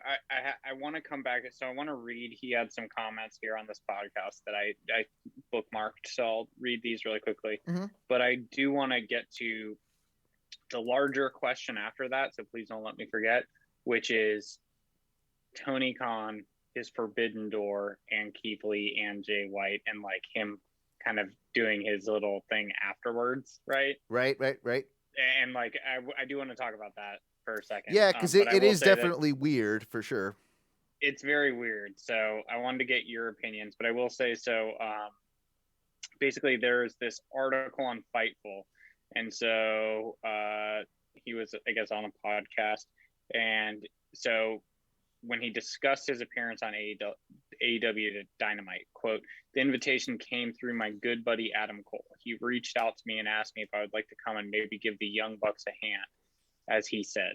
want to come back. So I want to read. He had some comments here on this podcast that I bookmarked. So I'll read these really quickly. Mm-hmm. But I do want to get to the larger question after that. So please don't let me forget, which is Tony Khan, his Forbidden Door, and Keith Lee and Jay White, and like him kind of doing his little thing afterwards, right? Right. And like I do want to talk about that for a second. Yeah, because it is definitely weird, for sure. It's very weird. So I wanted to get your opinions, but I will say so. Basically, there's this article on Fightful, and so he was, I guess, on a podcast, and so when he discussed his appearance on AEW Dynamite, quote, "The invitation came through my good buddy Adam Cole. He reached out to me and asked me if I would like to come and maybe give the Young Bucks a hand, as he said.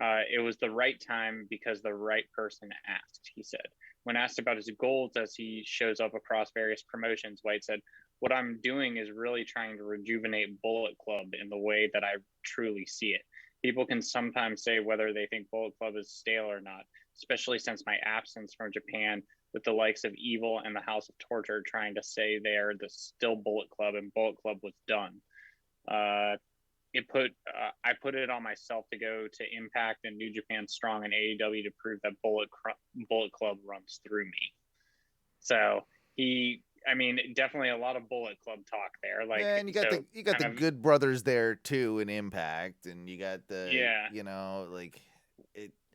It was the right time because the right person asked," he said. When asked about his goals as he shows up across various promotions, White said, "What I'm doing is really trying to rejuvenate Bullet Club in the way that I truly see it. People can sometimes say whether they think Bullet Club is stale or not, especially since my absence from Japan, with the likes of Evil and the House of Torture trying to say they are the still Bullet Club and Bullet Club was done. I put it on myself to go to Impact and New Japan Strong and AEW to prove that Bullet Club runs through me." So definitely a lot of Bullet Club talk there. Like, yeah, and you got the Good Brothers there too in Impact, and you got the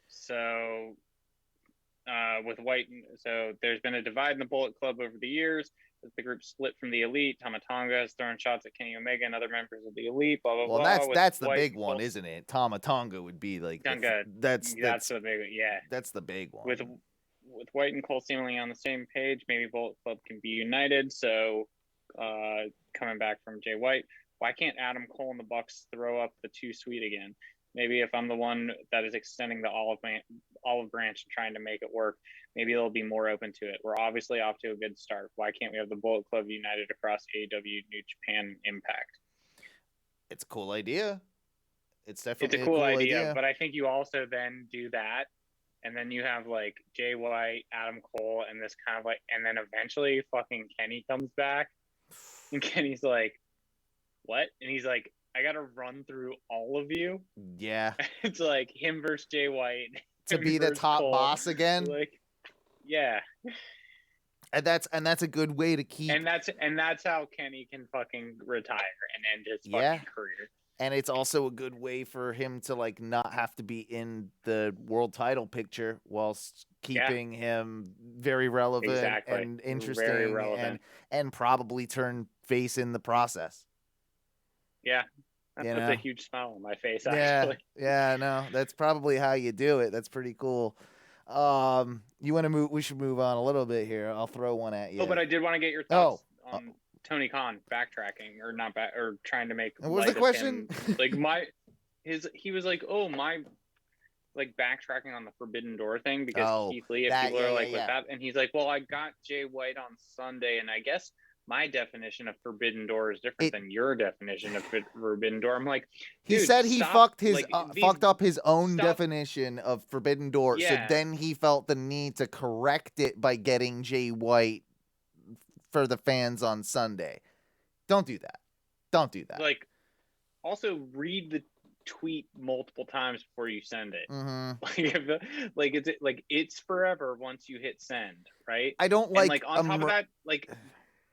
So with White, so there's been a divide in the Bullet Club over the years. As the group split from the Elite, Tama Tonga has thrown shots at Kenny Omega and other members of the Elite. Blah blah blah. Well, that's the big one, isn't it? Tama Tonga would be like that's the big, yeah. That's the big one. With White and Cole seemingly on the same page, maybe Bullet Club can be united. So, coming back from Jay White, why can't Adam Cole and the Bucks throw up the Too Sweet again? Maybe if I'm the one that is extending the olive branch and trying to make it work, maybe they'll be more open to it. We're obviously off to a good start. Why can't we have the Bullet Club united across AEW, New Japan, Impact? It's a cool idea. It's definitely a cool idea. But I think you also then do that, and then you have like Jay White, Adam Cole, and this kind of like, and then eventually fucking Kenny comes back, and Kenny's like, "What?" And he's like, "I gotta run through all of you." Yeah. It's like him versus Jay White. To be the top Cole. boss again. Like, yeah. And that's a good way to keep. And that's how Kenny can fucking retire and end his fucking career. And it's also a good way for him to like not have to be in the world title whilst keeping him very relevant and interesting, very relevant. and probably turn face in the process. Yeah. That puts a huge smile on my face, actually. Yeah, no, that's probably how you do it. That's pretty cool. You want to move? We should move on a little bit here. I'll throw one at you. Oh, but I did want to get your thoughts on Tony Khan backtracking or trying to make. What was the question? Like he was like, oh my, like backtracking on the Forbidden Door thing because Keith Lee, if that, people are like, yeah. what's that? And he's like, well, I got Jay White on Sunday, and I guess my definition of Forbidden Door is different than your definition of Forbidden Door. I'm like, he dude, said he stop, fucked up his own definition of Forbidden Door, so Yeah. then he felt the need to correct it by getting Jay White for the fans on Sunday. Don't do that. Don't do that. Like, also read the tweet multiple times before you send it. It's forever once you hit send, right? I don't and like on top of that, like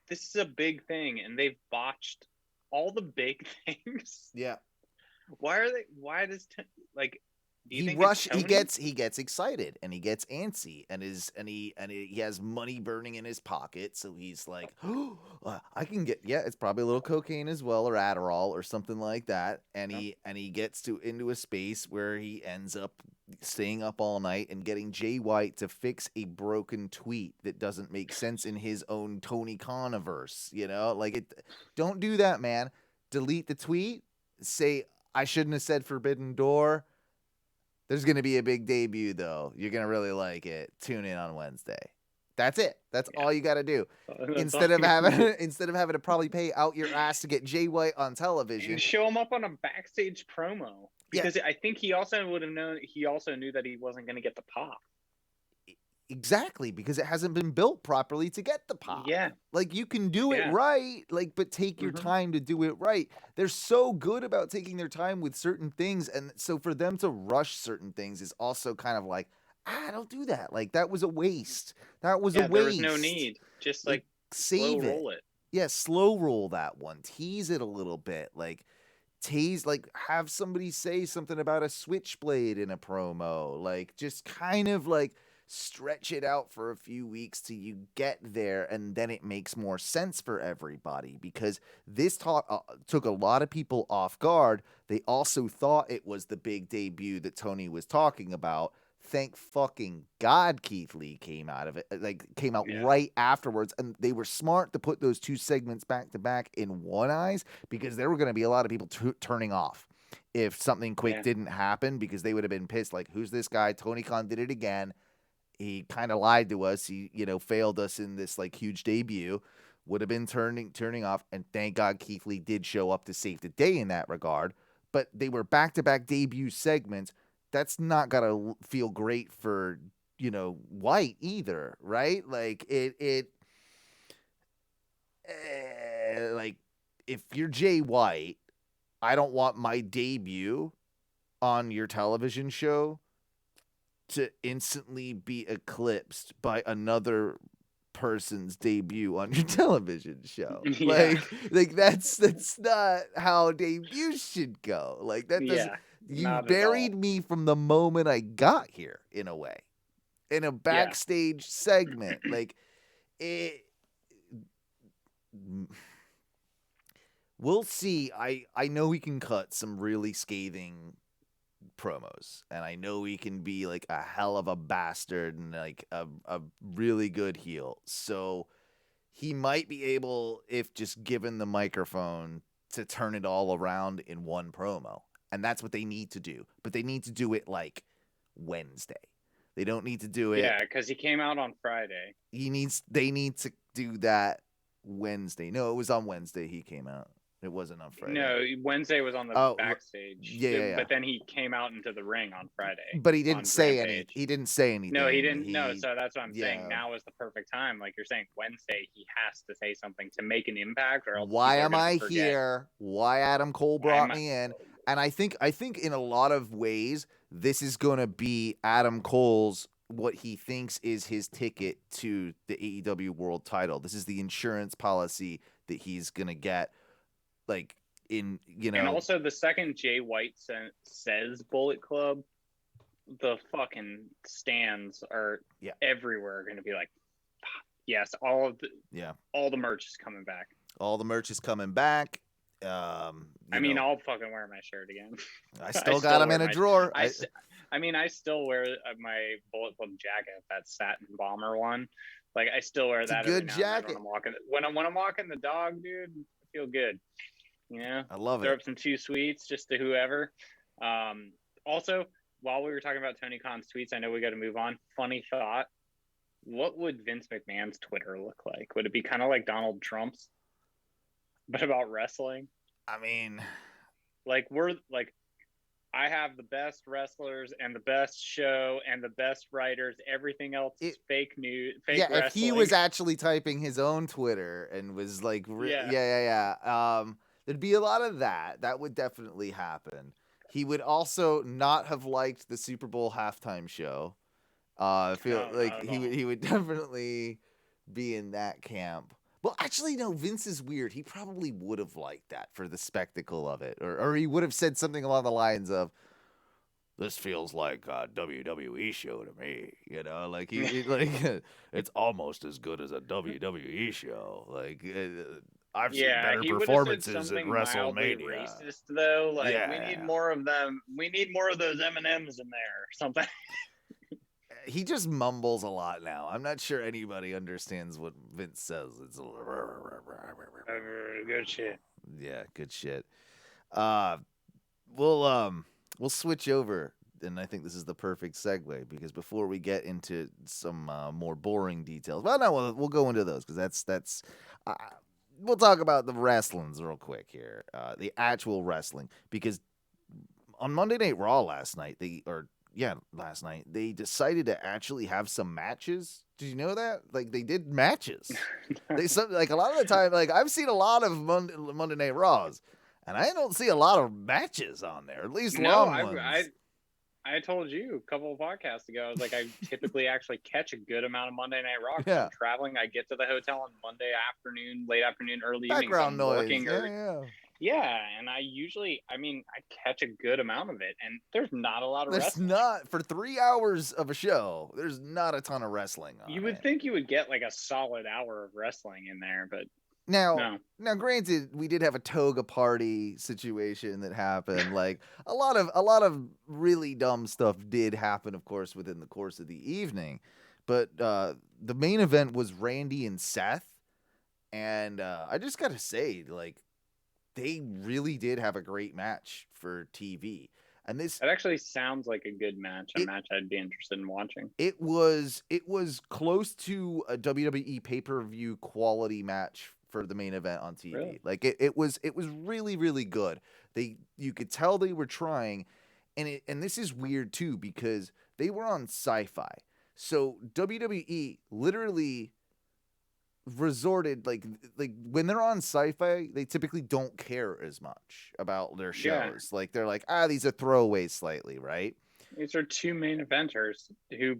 this is a big thing, and they've botched all the big things. Yeah. Why does like do you think he gets excited and he gets antsy and he has money burning in his pocket, so he's like, oh, I can get, it's probably a little cocaine as well, or Adderall or something like that, and he gets into a space where he ends up staying up all night and getting Jay White to fix a broken tweet that doesn't make sense in his own Tony CodyVerse, don't do that, man. Delete the tweet, say I shouldn't have said Forbidden Door. There's going to be a big debut, though. You're going to really like it. Tune in on Wednesday. That's it. That's all you got to do. Instead of having to probably pay out your ass to get Jay White on television, and show him up on a backstage promo. Because I think he also would have known. He also knew that he wasn't going to get the pop. Exactly, because it hasn't been built properly to get the pop. Yeah. Like, you can do it right, but take your time to do it right. They're so good about taking their time with certain things, and so for them to rush certain things is also kind of like, don't do that. Like, that was a waste. That was a waste. There was no need. Just, save slow roll it. Yeah, slow roll that one. Tease it a little bit. Have somebody say something about a switchblade in a promo. Just kind of, stretch it out for a few weeks till you get there, and then it makes more sense for everybody, because this took a lot of people off guard. They also thought it was the big debut that Tony was talking about. Thank fucking God Keith Lee came out of it, right afterwards, and they were smart to put those two segments back to back in one eyes, because there were going to be a lot of people turning off if something quick didn't happen, because they would have been pissed, who's this guy? Tony Khan did it again. He kind of lied to us. He, failed us in this huge debut. Would have been turning off. And thank God Keith Lee did show up to save the day in that regard. But they were back-to-back debut segments. That's not gonna feel great for, White either, right? If you're Jay White, I don't want my debut on your television show to instantly be eclipsed by another person's debut on your television show. That's not how debuts should go. That doesn't. You buried me from the moment I got here, in a way, in a backstage segment. We'll see. I know we can cut some really scathing promos, and I know he can be a hell of a bastard and a really good heel, so he might be able, if just given the microphone, to turn it all around in one promo, and that's what they need to do. But they need to do it Wednesday. They don't need to do it because he came out on Friday. They need to do that Wednesday. No, it was on Wednesday he came out. It wasn't on Friday. No, Wednesday was on the backstage. Yeah. But then he came out into the ring on Friday. But he didn't say anything. He didn't say anything. No, he didn't. So that's what I'm saying. Now is the perfect time. Like you're saying, Wednesday, he has to say something to make an impact, or else why am I here? Why Adam Cole brought me in? And I think in a lot of ways, this is going to be Adam Cole's, what he thinks is his ticket to the AEW World Title. This is the insurance policy that he's going to get. And also the second Jay White says Bullet Club, the fucking stands are everywhere going to be yes, all the merch is coming back. All the merch is coming back. I'll fucking wear my shirt again. I still got them in a drawer. I still wear my Bullet Club jacket, that satin bomber one. I still wear that. It's a good jacket. When I'm walking the dog, dude, I feel good. I love it. Throw up some 2 sweets just to whoever. Also, while we were talking about Tony Khan's tweets, I know we got to move on. Funny thought. What would Vince McMahon's Twitter look like? Would it be kind of like Donald Trump's, but about wrestling? I mean, Like, I have the best wrestlers and the best show and the best writers. Everything else is fake news, fake wrestling. If he was actually typing his own Twitter and was like, there'd be a lot of that. That would definitely happen. He would also not have liked the Super Bowl halftime show. I feel he would definitely be in that camp. Well, actually, no, Vince is weird. He probably would have liked that for the spectacle of it. Or he would have said something along the lines of, this feels like a WWE show to me. You know, like, it's almost as good as a WWE show. Like, I've seen better performances in WrestleMania. Racist, though. Like, we need more of them. We need more of those M&Ms in there or something. He just mumbles a lot now. I'm not sure anybody understands what Vince says. It's good shit. Yeah, good shit. We'll switch over, and I think this is the perfect segue because before we get into some more boring details, well, no, we'll go into those because that's. We'll talk about the wrestlings real quick here, the actual wrestling, because on Monday Night Raw last night they decided to actually have some matches. Did you know that? Like, they did matches. Like, a lot of the time, like, I've seen a lot of Monday Night Raws, and I don't see a lot of matches on there, at least long ones. I told you a couple of podcasts ago, I was like, I typically actually catch a good amount of Monday Night Raw. Yeah. I'm traveling. I get to the hotel on Monday afternoon, late afternoon, early evening. Background noise. Yeah, and I catch a good amount of it, and there's not a lot of wrestling. For 3 hours of a show, there's not a ton of wrestling on You would think you would get like a solid hour of wrestling in there, but now, granted, we did have a toga party situation that happened. Like, a lot of really dumb stuff did happen, of course, within the course of the evening. But the main event was Randy and Seth, and I just gotta say, like, they really did have a great match for TV. And it actually sounds like a good match, match I'd be interested in watching. It was close to a WWE pay-per-view quality match for the main event on TV. Really? Like, it was really, really good. You could tell they were trying, and this is weird too because they were on Sci-Fi. So WWE literally resorted, like when they're on Sci-Fi, they typically don't care as much about their shows. Like, they're like, these are throwaways slightly, right? These are two main eventers who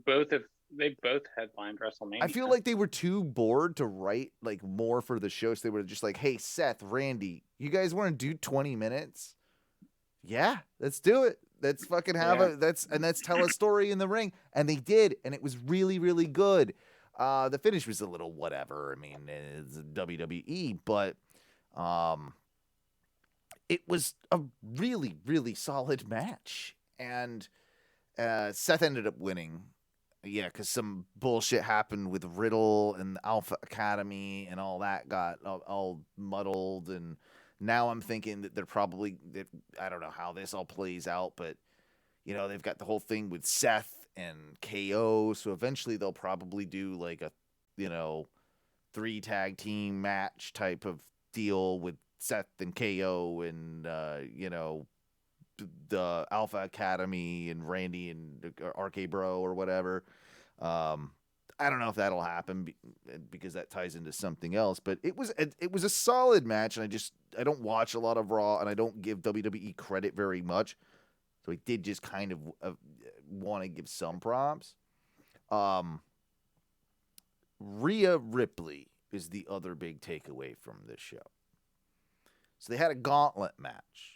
they both headlined WrestleMania. I feel like they were too bored to write like more for the show, so they were just like, hey, Seth, Randy, you guys want to do 20 minutes? Yeah, let's do it. Let's fucking have let's tell a story in the ring. And they did, and it was really, really good. The finish was a little whatever. I mean, it's WWE, but it was a really, really solid match. And Seth ended up winning. Yeah, because some bullshit happened with Riddle and the Alpha Academy and all that got all muddled. And now I'm thinking that I don't know how this all plays out, but, you know, they've got the whole thing with Seth and KO. So eventually they'll probably do like a, 3 tag team match type of deal with Seth and KO and, the Alpha Academy and Randy and RK Bro or whatever. I don't know if that'll happen because that ties into something else, but it was a solid match. And I don't watch a lot of Raw and I don't give WWE credit very much. So I did just kind of want to give some props. Rhea Ripley is the other big takeaway from this show. So they had a gauntlet match.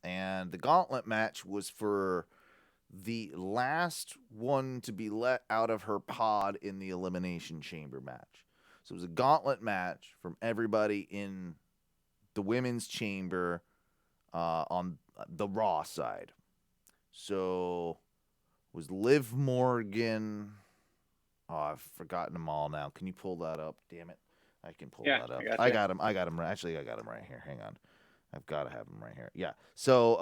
And the gauntlet match was for the last one to be let out of her pod in the Elimination Chamber match. So it was a gauntlet match from everybody in the women's chamber on the Raw side. So it was Liv Morgan. Oh, I've forgotten them all now. Can you pull that up? Damn it. I can pull that up. I got him. Actually, I got him right here. Hang on. I've got to have them right here. Yeah. So,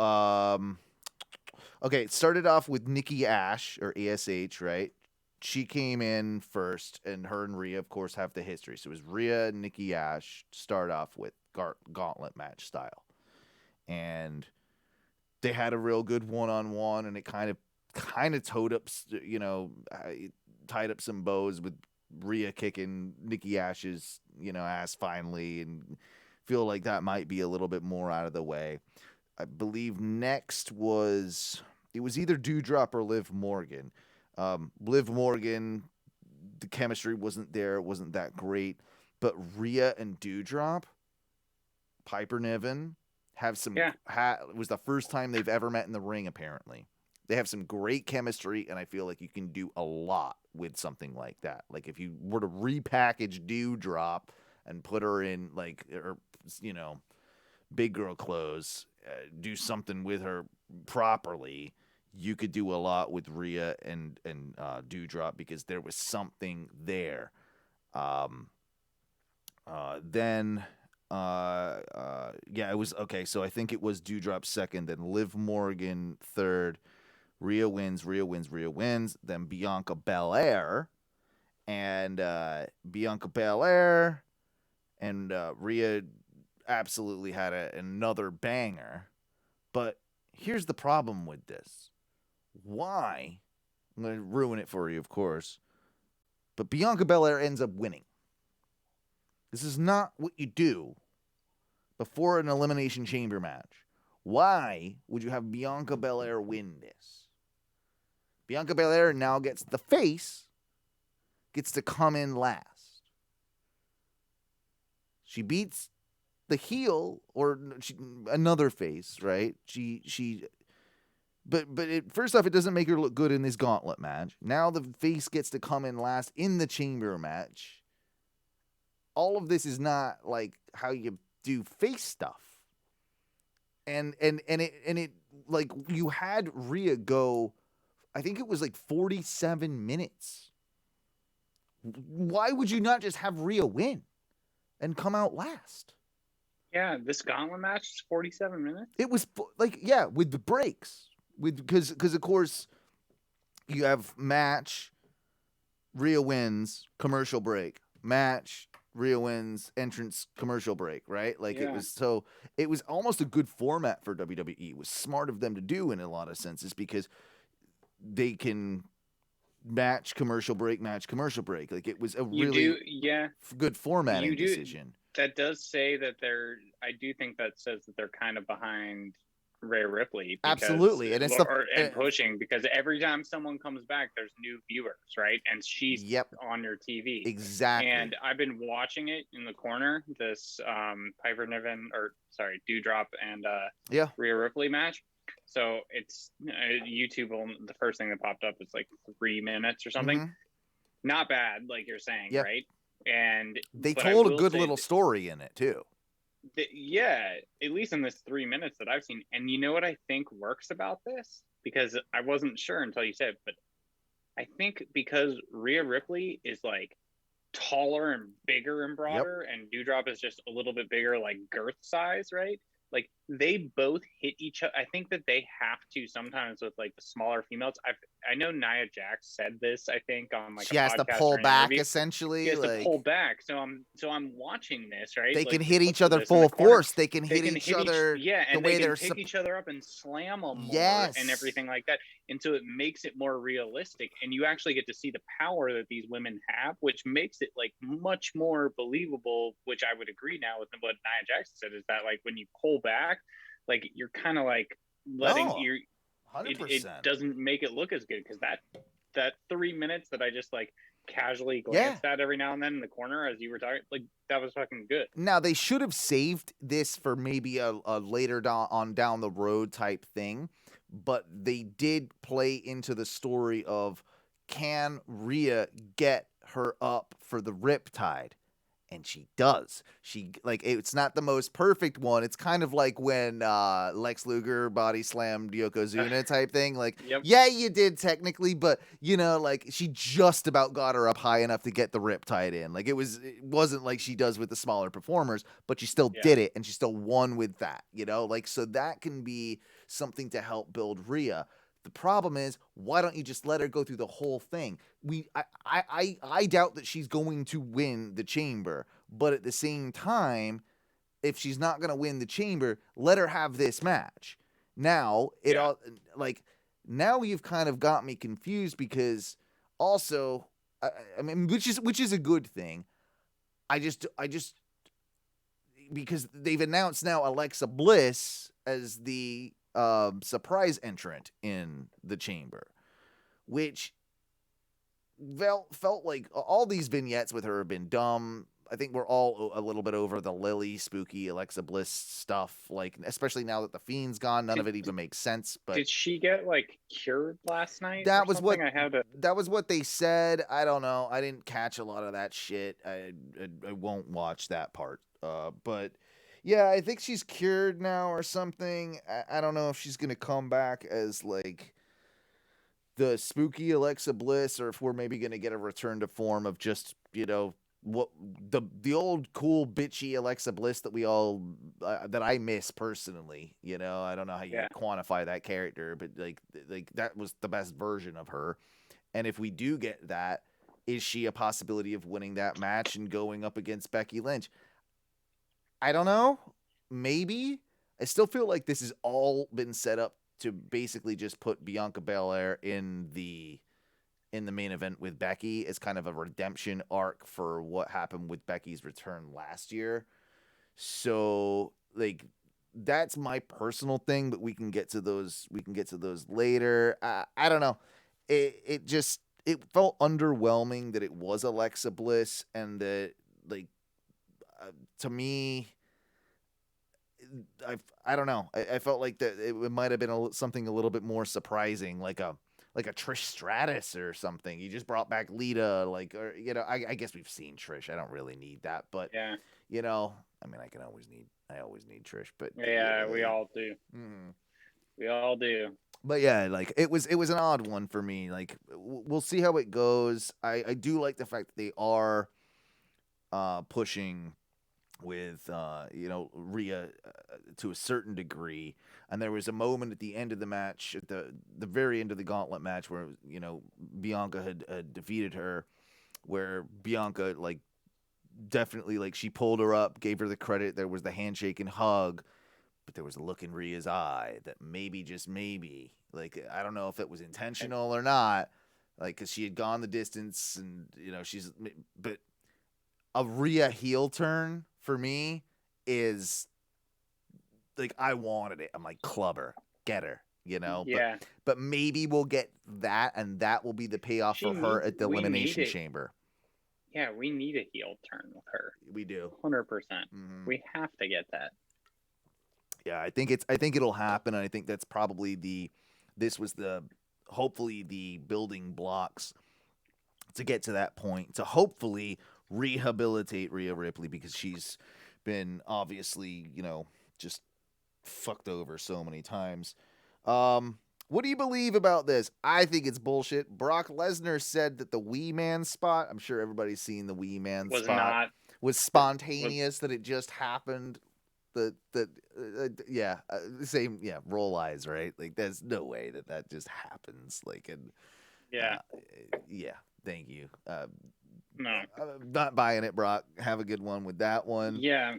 okay, it started off with Nikki Ash, or ASH, right? She came in first, and her and Rhea, of course, have the history. So it was Rhea and Nikki Ash start off with gauntlet match style. And they had a real good one-on-one, and it kind of tied up some bows with Rhea kicking Nikki Ash's, ass finally, and feel like that might be a little bit more out of the way. I believe next it was either Dewdrop or Liv Morgan. Liv Morgan, the chemistry wasn't there, it wasn't that great, but Rhea and Dewdrop, Piper Niven, have some. Yeah. It was the first time they've ever met in the ring. Apparently, they have some great chemistry, and I feel like you can do a lot with something like that. Like if you were to repackage Dewdrop and put her in big girl clothes, do something with her properly, you could do a lot with Rhea and Dewdrop, because there was something there. It was okay. So I think it was Dewdrop second, then Liv Morgan third, Rhea wins, then Bianca Belair, and Rhea absolutely had another banger. But here's the problem with this. Why? I'm going to ruin it for you, of course. But Bianca Belair ends up winning. This is not what you do before an Elimination Chamber match. Why would you have Bianca Belair win this? Bianca Belair now gets to come in last. She beats the heel, or another face, right? First off, it doesn't make her look good in this gauntlet match. Now the face gets to come in last in the chamber match. All of this is not like how you do face stuff. And it like, you had Rhea go, I think it was like 47 minutes. Why would you not just have Rhea win and come out last? Yeah, this gauntlet match is 47 minutes. It was with the breaks, because of course you have match, Rhea wins, commercial break, match, Rhea wins, entrance, commercial break, right? It was almost a good format for WWE. It was smart of them to do in a lot of senses, because they can match, commercial break, match, commercial break. Like, it was a good formatting decision. That does say that I do think that says that they're kind of behind Rhea Ripley. Absolutely. And pushing, because every time someone comes back, there's new viewers, right? And she's on your TV. Exactly. And I've been watching it in the corner, this Piper Niven, Dewdrop and Rhea Ripley match. So it's YouTube. The first thing that popped up is like 3 minutes or something. Mm-hmm. Not bad, like you're saying, right? And they told a good little story in it too. At least in this 3 minutes that I've seen. And you know what I think works about this? Because I wasn't sure until you said it, but I think because Rhea Ripley is like taller and bigger and broader, and Dewdrop is just a little bit bigger, like girth size, right? Like, they both hit each other. I think that they have to sometimes with like the smaller females. I know Nia Jax said this, I think, on like she has to pull back, essentially. She has to pull back. So I'm watching this, right? They can hit each other full force. They can hit each other and the way they can they're pick each other up and slam them more and everything like that. And so it makes it more realistic, and you actually get to see the power that these women have, which makes it like much more believable, which I would agree now with what Nia Jax said, is that like when you pull back, like you're kind of like letting it doesn't make it look as good, because that 3 minutes that I just like casually glanced at every now and then in the corner as you were talking, like, that was fucking good. Now, they should have saved this for maybe a later down the road type thing, but they did play into the story of, can Rhea get her up for the Riptide? And she does. She like it's not the most perfect one. It's kind of like when Lex Luger body slammed Yokozuna type thing. Like, Yep. yeah, you did technically, but like she just about got her up high enough to get the riptide in. Like it wasn't like she does with the smaller performers, but she still did it, and she still won with that. Like so that can be something to help build Rhea. The problem is, why don't you just let her go through the whole thing? I doubt that she's going to win the chamber, but at the same time, if she's not going to win the chamber, let her have this match. Now now you've kind of got me confused because also, I mean, which is a good thing. I just because they've announced now Alexa Bliss as the surprise entrant in the chamber, which felt like all these vignettes with her have been dumb. I think we're all a little bit over the Lily, spooky Alexa Bliss stuff, like especially now that the Fiend's gone, none of it even makes sense. But did she get like cured last night? That was what that was what they said. I don't know. I didn't catch a lot of that shit. I won't watch that part. But yeah, I think she's cured now or something. I don't know if she's gonna come back as like the spooky Alexa Bliss, or if we're maybe gonna get a return to form of just what the old cool bitchy Alexa Bliss that we all that I miss personally. I don't know how you quantify that character, but like that was the best version of her. And if we do get that, is she a possibility of winning that match and going up against Becky Lynch? I don't know. Maybe. I still feel like this has all been set up to basically just put Bianca Belair in the main event with Becky as kind of a redemption arc for what happened with Becky's return last year. So, like, that's my personal thing, but we can get to those later. I don't know. It felt underwhelming that it was Alexa Bliss, and that like to me, I don't know. I felt like that it might have been something a little bit more surprising, like a Trish Stratus or something. You just brought back Lita, or I guess we've seen Trish. I don't really need that, but I mean, I always need Trish, but we all do. We all do. But yeah, like it was an odd one for me. Like we'll see how it goes. I do like the fact that they are pushing with Rhea to a certain degree, and there was a moment at the end of the match, at the very end of the gauntlet match, where Bianca had defeated her, where Bianca definitely she pulled her up, gave her the credit. There was the handshake and hug, but there was a look in Rhea's eye that maybe, just maybe, I don't know if it was intentional or not, because she had gone the distance, and but a Rhea heel turn for me is I wanted it. I'm like, club her, get her, Yeah. But maybe we'll get that, and that will be the payoff for her at the Elimination Chamber. Yeah, we need a heel turn with her. We do. 100%. Mm-hmm. We have to get that. Yeah, I think it'll happen, and I think that's probably hopefully the building blocks to get to that point, to hopefully rehabilitate Rhea Ripley, because she's been obviously, just fucked over so many times. What do you believe about this? I think it's bullshit. Brock Lesnar said that the Wee Man spot, I'm sure everybody's seen the Wee Man spot, was spontaneous, that it just happened. Same, roll eyes, right? There's no way that just happens. Thank you. No, I'm not buying it, Brock. Have a good one with that one. Yeah.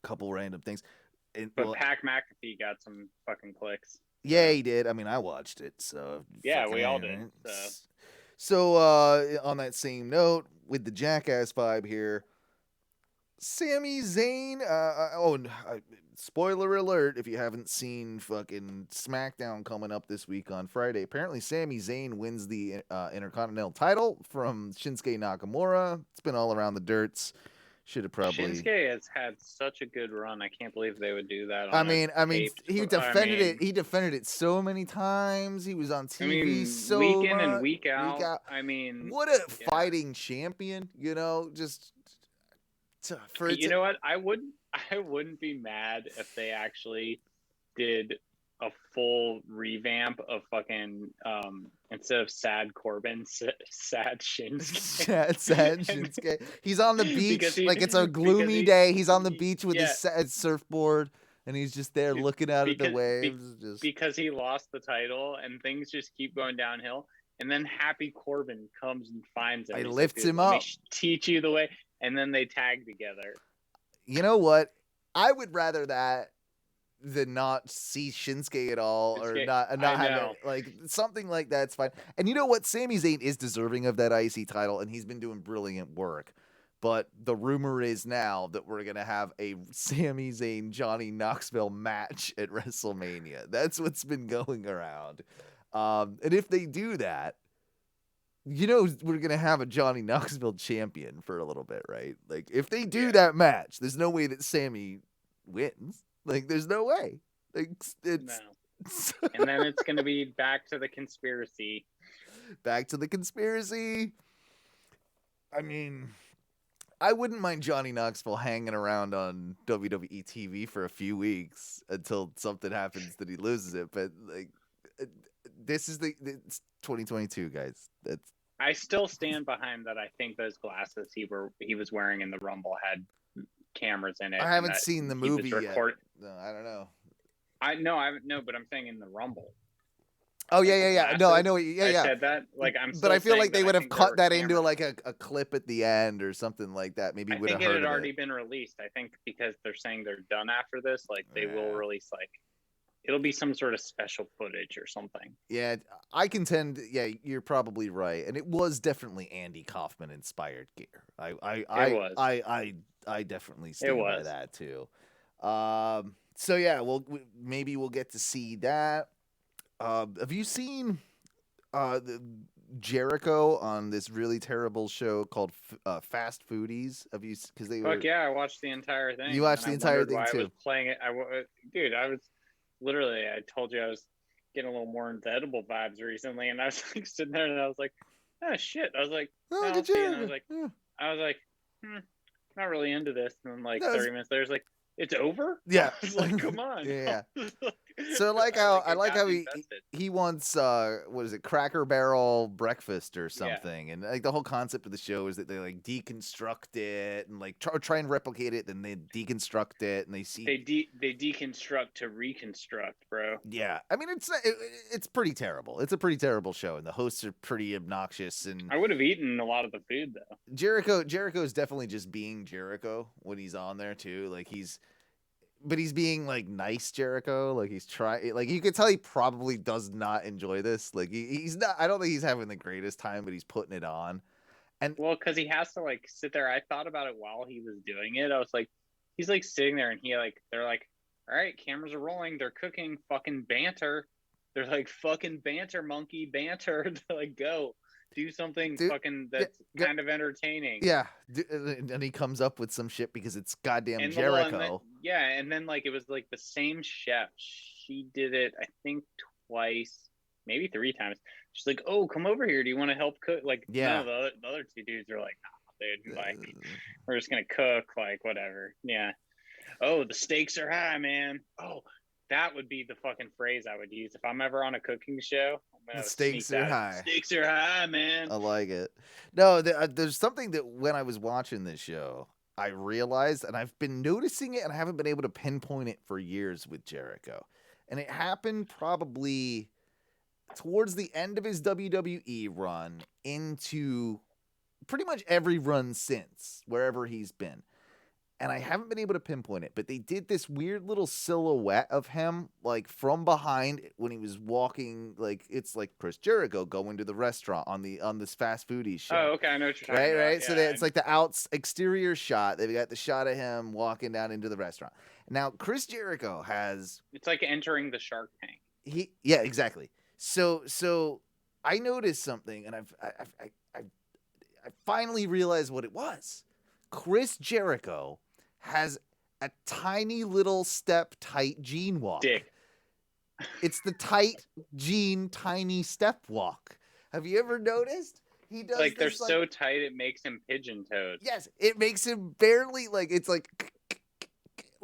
Couple random things. But Pac McAfee got some fucking clicks. Yeah, he did. I mean, I watched it, so yeah, we all did. So on that same note, with the Jackass vibe here, Sami Zayn. Spoiler alert! If you haven't seen fucking SmackDown coming up this week on Friday, apparently Sami Zayn wins the Intercontinental title from Shinsuke Nakamura. It's been all around the dirts. Should have probably. Shinsuke has had such a good run. I can't believe they would do that. I On mean, he defended it. mean, He defended it so many times. He was on TV so week in and much. week out. I mean, what a fighting champion! You know, just for you know what? I wouldn't be mad if they actually did a full revamp of fucking instead of sad Corbin, sad Shinsuke. sad Shinsuke. He's on the beach like it's a gloomy day. He's on the beach with his surfboard, and he's just there looking out at the waves. Because he lost the title, and things just keep going downhill. And then Happy Corbin comes and finds him. He lifts him up. Teach you the way, and then they tag together. You know what? I would rather that than not see Shinsuke at all, or not have it, like something like that's fine. And you know what? Sami Zayn is deserving of that IC title, and he's been doing brilliant work. But the rumor is now that we're gonna have a Sami Zayn Johnny Knoxville match at WrestleMania. That's what's been going around. And if they do that, you know, we're gonna have a Johnny Knoxville champion for a little bit, right? Like if they do that match, there's no way that Sami wins. Like, there's no way. Like, it's no. And then it's going to be back to the conspiracy. Back to the conspiracy. I mean, I wouldn't mind Johnny Knoxville hanging around on WWE TV for a few weeks until something happens that he loses it. But, like, it's 2022, guys. I still stand behind that. I think those glasses he was wearing in the Rumble had cameras in it. I haven't seen the movie yet. No, I don't know. I haven't. No, but I'm saying in the Rumble. Oh yeah. No, I know. Yeah. I said that. Like but I feel like they would have cut that into like a clip at the end or something like that. Maybe I think it had already been released. I think because they're saying they're done after this. Like they will release it'll be some sort of special footage or something. Yeah, I contend. Yeah, you're probably right, and it was definitely Andy Kaufman inspired gear. I definitely stand by that too. So yeah, maybe we'll get to see that. Have you seen Jericho on this really terrible show called Fast Foodies? Have you? Because they Fuck yeah, I watched the entire thing. You watched the entire thing too. I was playing it. Dude, I was literally. I told you I was getting a little more into edible vibes recently, and I was like sitting there, and I was like, oh shit. I was like, I was like, not really into this. And then 30 minutes later, it's like, it's over? Yeah. I was like, come on. Yeah. So I like how he wants what is it, Cracker Barrel breakfast or something, and like the whole concept of the show is that they like deconstruct it and like try and replicate it, then they deconstruct it and they deconstruct to reconstruct, bro. Yeah, I mean it's pretty terrible. It's a pretty terrible show, and the hosts are pretty obnoxious. And I would have eaten a lot of the food though. Jericho is definitely just being Jericho when he's on there too. Like But he's being like nice Jericho. Like he's trying, like you could tell he probably does not enjoy this. Like he's not, I don't think he's having the greatest time, but he's putting it on. And well, cause he has to like sit there. I thought about it while he was doing it. I was like, he's like sitting there and they're like, all right, cameras are rolling. They're cooking fucking banter. They're like fucking banter, monkey banter. They're like, go. Do something fucking that's kind of entertaining. Yeah, and he comes up with some shit because it's goddamn Jericho. And then like it was like the same chef. She did it, I think, twice, maybe 3 times. She's like, "Oh, come over here. Do you want to help cook?" Like, no, the other 2 dudes are like, "Nah, dude. Like, we're just gonna cook. Like, whatever." Yeah. Oh, the stakes are high, man. Oh. That would be the fucking phrase I would use if I'm ever on a cooking show. The stakes are high. Stakes are high, man. I like it. No, there's something that when I was watching this show, I realized, and I've been noticing it, and I haven't been able to pinpoint it for years with Jericho. And it happened probably towards the end of his WWE run into pretty much every run since, wherever he's been. And I haven't been able to pinpoint it, but they did this weird little silhouette of him, like from behind when he was walking, like it's like Chris Jericho going to the restaurant on this Fast Foodies show. Oh, okay, I know what you're talking about. Right. Yeah, So it's like the exterior shot. They've got the shot of him walking down into the restaurant. Now, Chris Jericho it's like entering the Shark Tank. Yeah, exactly. So I noticed something, and I finally realized what it was. Chris Jericho has a tiny little step tight jean walk. Dick. It's the tight jean tiny step walk. Have you ever noticed? He does Like, they're this, so tight it makes him pigeon-toed. Yes, it makes him barely it's like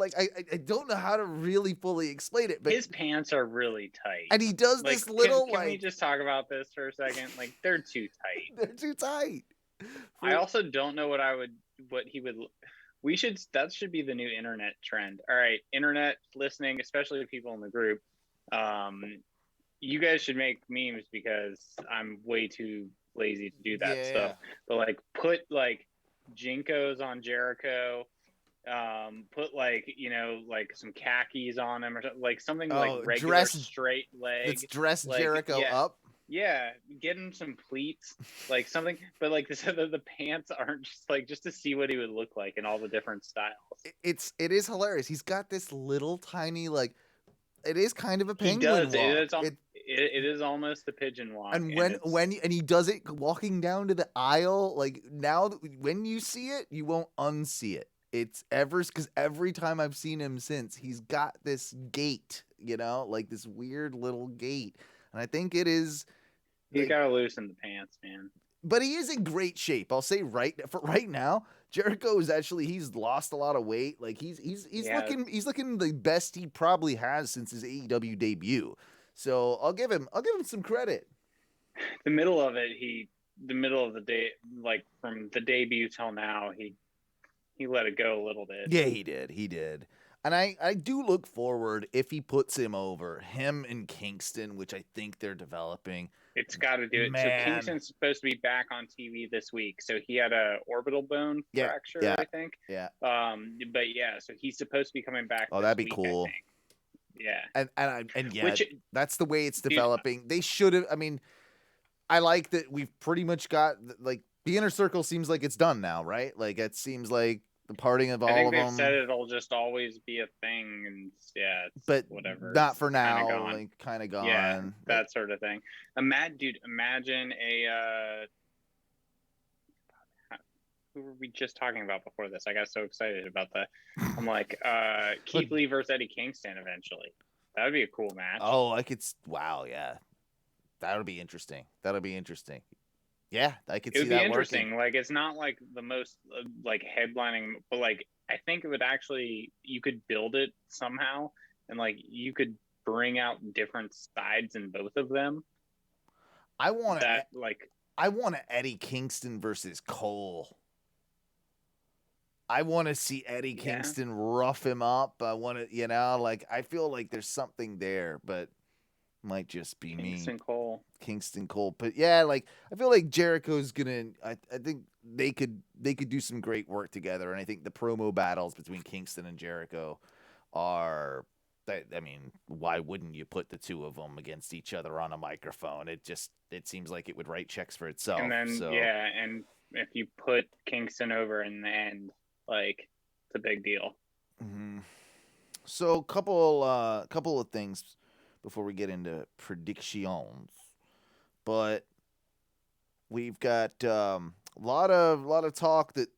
I don't know how to really fully explain it, but his pants are really tight. and he does Like, this little can we just talk about this for a second? Like, they're too tight. They're too tight. I also don't know what he would. That should be the new internet trend. All right, internet listening, especially people in the group. You guys should make memes because I'm way too lazy to do that stuff. But like, put like Jinkos on Jericho. Put like some khakis on him or something, like something like regular straight leg. Let's dress Jericho up. Yeah, get him some pleats, like something, but like the pants aren't just to see what he would look like in all the different styles. It is hilarious. He's got this little tiny it is kind of a penguin walk. It is almost a pigeon walk. And when he does it walking down to the aisle, like now when you see it, you won't unsee it. It's because every time I've seen him since, he's got this gait, like this weird little gait. And I think it is. You gotta loosen the pants, man. But he is in great shape. I'll say right now, Jericho is he's lost a lot of weight. Like he's looking the best he probably has since his AEW debut. So I'll give him some credit. The middle of the day, like from the debut till now, he let it go a little bit. Yeah, he did. And I do look forward if he puts him and Kingston, which I think they're developing. It's got to do it. Man. So Kingston's supposed to be back on TV this week. So he had a orbital bone fracture, I think. Yeah. But yeah, so he's supposed to be coming back. Oh, that'd be cool. I think. Yeah. And yeah, that's the way it's developing. They should have. I mean, I like that we've pretty much got like the inner circle seems like it's done now, right? Like it seems like the parting of all of them. I think they've said it'll just always be a thing, and but whatever. Not for now. Like kind of gone. Yeah, that sort of thing. Imagine a. Who were we just talking about before this? I got so excited about that. I'm like, Keith Lee versus Eddie Kingston eventually. That would be a cool match. Oh, wow, yeah. That would be interesting. Yeah, I could see that working. It would be interesting. Like, it's not like the most like headlining, but like I think it would actually, you could build it somehow, and like you could bring out different sides in both of them. I want Eddie Kingston versus Cole. I want to see Eddie Kingston rough him up. I want to, I feel like there's something there, but might just be Kingston Cole. But yeah, I feel like Jericho's gonna. I think they could do some great work together, and I think the promo battles between Kingston and Jericho are. I mean, why wouldn't you put the two of them against each other on a microphone? It seems like it would write checks for itself. And then and if you put Kingston over in the end, it's a big deal. Mm-hmm. So couple of things before we get into predictions, but we've got a lot of talk that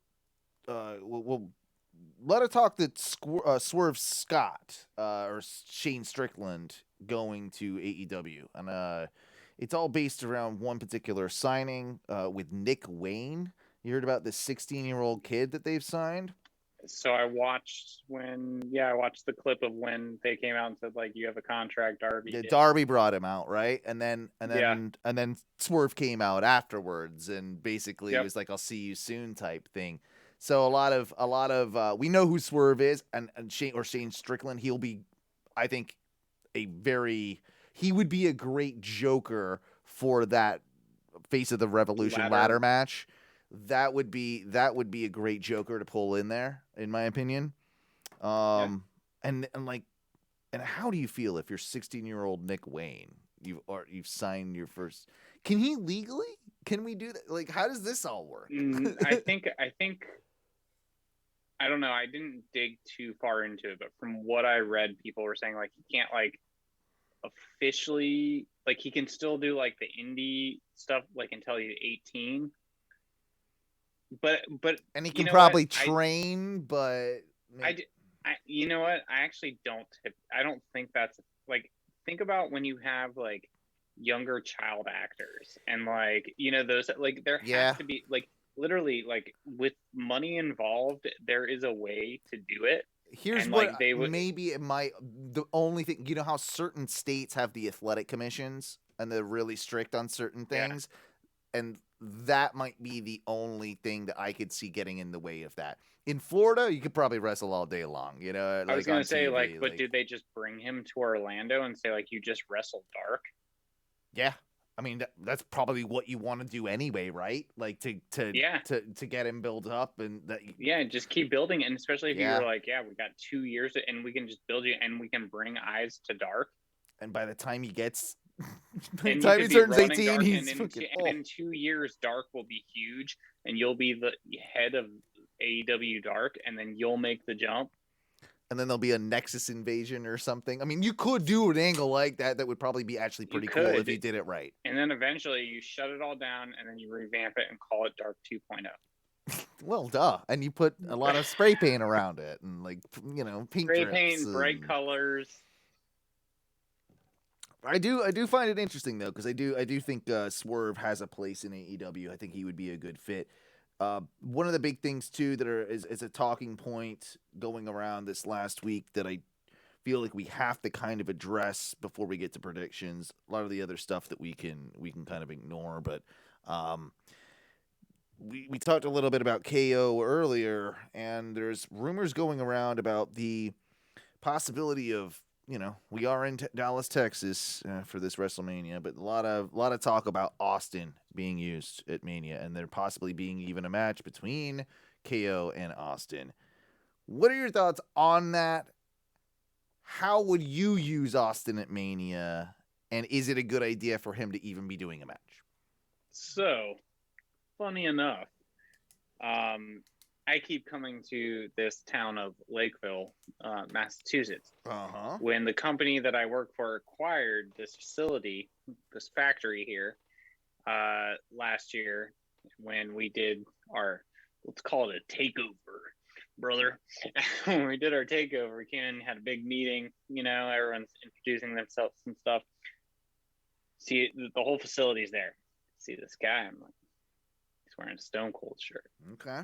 Swerve Scott or Shane Strickland going to AEW, and it's all based around one particular signing with Nick Wayne. You heard about this 16-year-old kid that they've signed? So I watched the clip of when they came out and said, you have a contract, Darby. Yeah, Darby brought him out, right? And then Swerve came out afterwards and basically it was like, I'll see you soon type thing. So a lot of we know who Swerve is and Shane Strickland. He'll be, I think, he would be a great Joker for that Face of the Revolution ladder match. That would be a great Joker to pull in there, in my opinion. And how do you feel if you're 16-year-old Nick Wayne? You've signed your first. Can he legally? Can we do that? How does this all work? I think. I don't know. I didn't dig too far into it, but from what I read, people were saying he can't officially he can still do the indie stuff until he's 18. but And he you can know probably what? train, but You know what? I actually don't. I don't think that's like. Think about when you have like younger child actors and like those like there has yeah. to be like literally like with money involved there is a way to do it Here's and what like they would maybe it might. The only thing, you know how certain states have the athletic commissions and they're really strict on certain yeah. things, and that might be the only thing that I could see getting in the way of that. In Florida, you could probably wrestle all day long, I was like gonna on say like, TV. but did they just bring him to Orlando and say like you just wrestle dark? Yeah, I mean that's probably what you want to do anyway, right? Like Yeah, to get him built up and that. yeah, just keep building, and especially if you Yeah, were like, yeah, we got 2 years and we can just build you, and we can bring eyes to dark, and by the time he gets, by the and you time he could be turns running 18, dark, he's fucking. and in 2 years, dark will be huge, and you'll be the head of AEW Dark, and then you'll make the jump. And then there'll be a Nexus invasion or something. I mean, you could do an angle like that. That would probably be actually pretty cool if you did it right. And then eventually you shut it all down, and then you revamp it and call it Dark 2.0. Well, duh. And you put a lot of spray paint around it and like paint Spray drips paint, and... bright colors. I do find it interesting though, because I do think Swerve has a place in AEW. I think he would be a good fit. One of the big things too that is a talking point going around this last week that I feel like we have to kind of address before we get to predictions. A lot of the other stuff that we can kind of ignore, but we talked a little bit about KO earlier, and there's rumors going around about the possibility of, we are in Dallas, Texas for this WrestleMania, but a lot of talk about Austin being used at Mania, and there possibly being even a match between KO and Austin. What are your thoughts on that? How would you use Austin at Mania, and is it a good idea for him to even be doing a match? So, funny enough, I keep coming to this town of Lakeville, Massachusetts. Uh-huh. When the company that I work for acquired this facility, this factory here, last year, when we did our, let's call it a takeover, brother. When we did our takeover, we came in, had a big meeting, everyone's introducing themselves and stuff. See, the whole facility's there. See this guy, I'm like, he's wearing a Stone Cold shirt. Okay.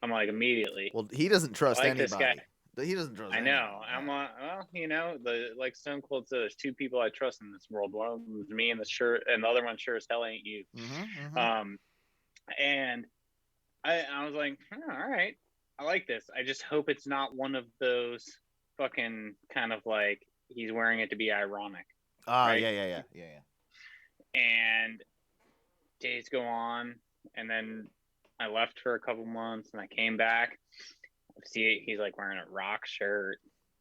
I'm like immediately. Well, he doesn't trust like anybody. This guy. He doesn't trust. I know. I'm on. Well, like Stone Cold said, there's two people I trust in this world. One of them is me, and the other one sure as hell ain't you. Mm-hmm. And I was like, all right, I like this. I just hope it's not one of those fucking kind of like he's wearing it to be ironic. Right? Yeah. And days go on, and then I left for a couple months, and I came back. See, he's like wearing a Rock shirt.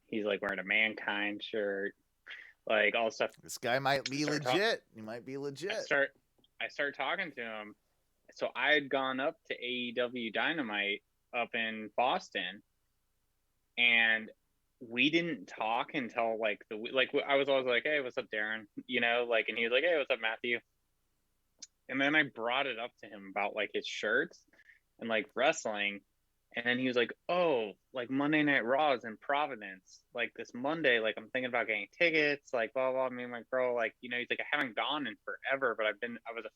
He's like wearing a Mankind shirt. Like all stuff. This guy might be legit. He might be legit. I start talking to him. So I had gone up to AEW Dynamite up in Boston, and we didn't talk until like I was always like, hey, what's up, Darren? And he was like, hey, what's up, Matthew? And then I brought it up to him about like his shirts and like wrestling. And then he was like, oh, like Monday Night Raw is in Providence. Like this Monday, like I'm thinking about getting tickets, like blah, blah. Me and my girl, like, he's like, I haven't gone in forever, but I was a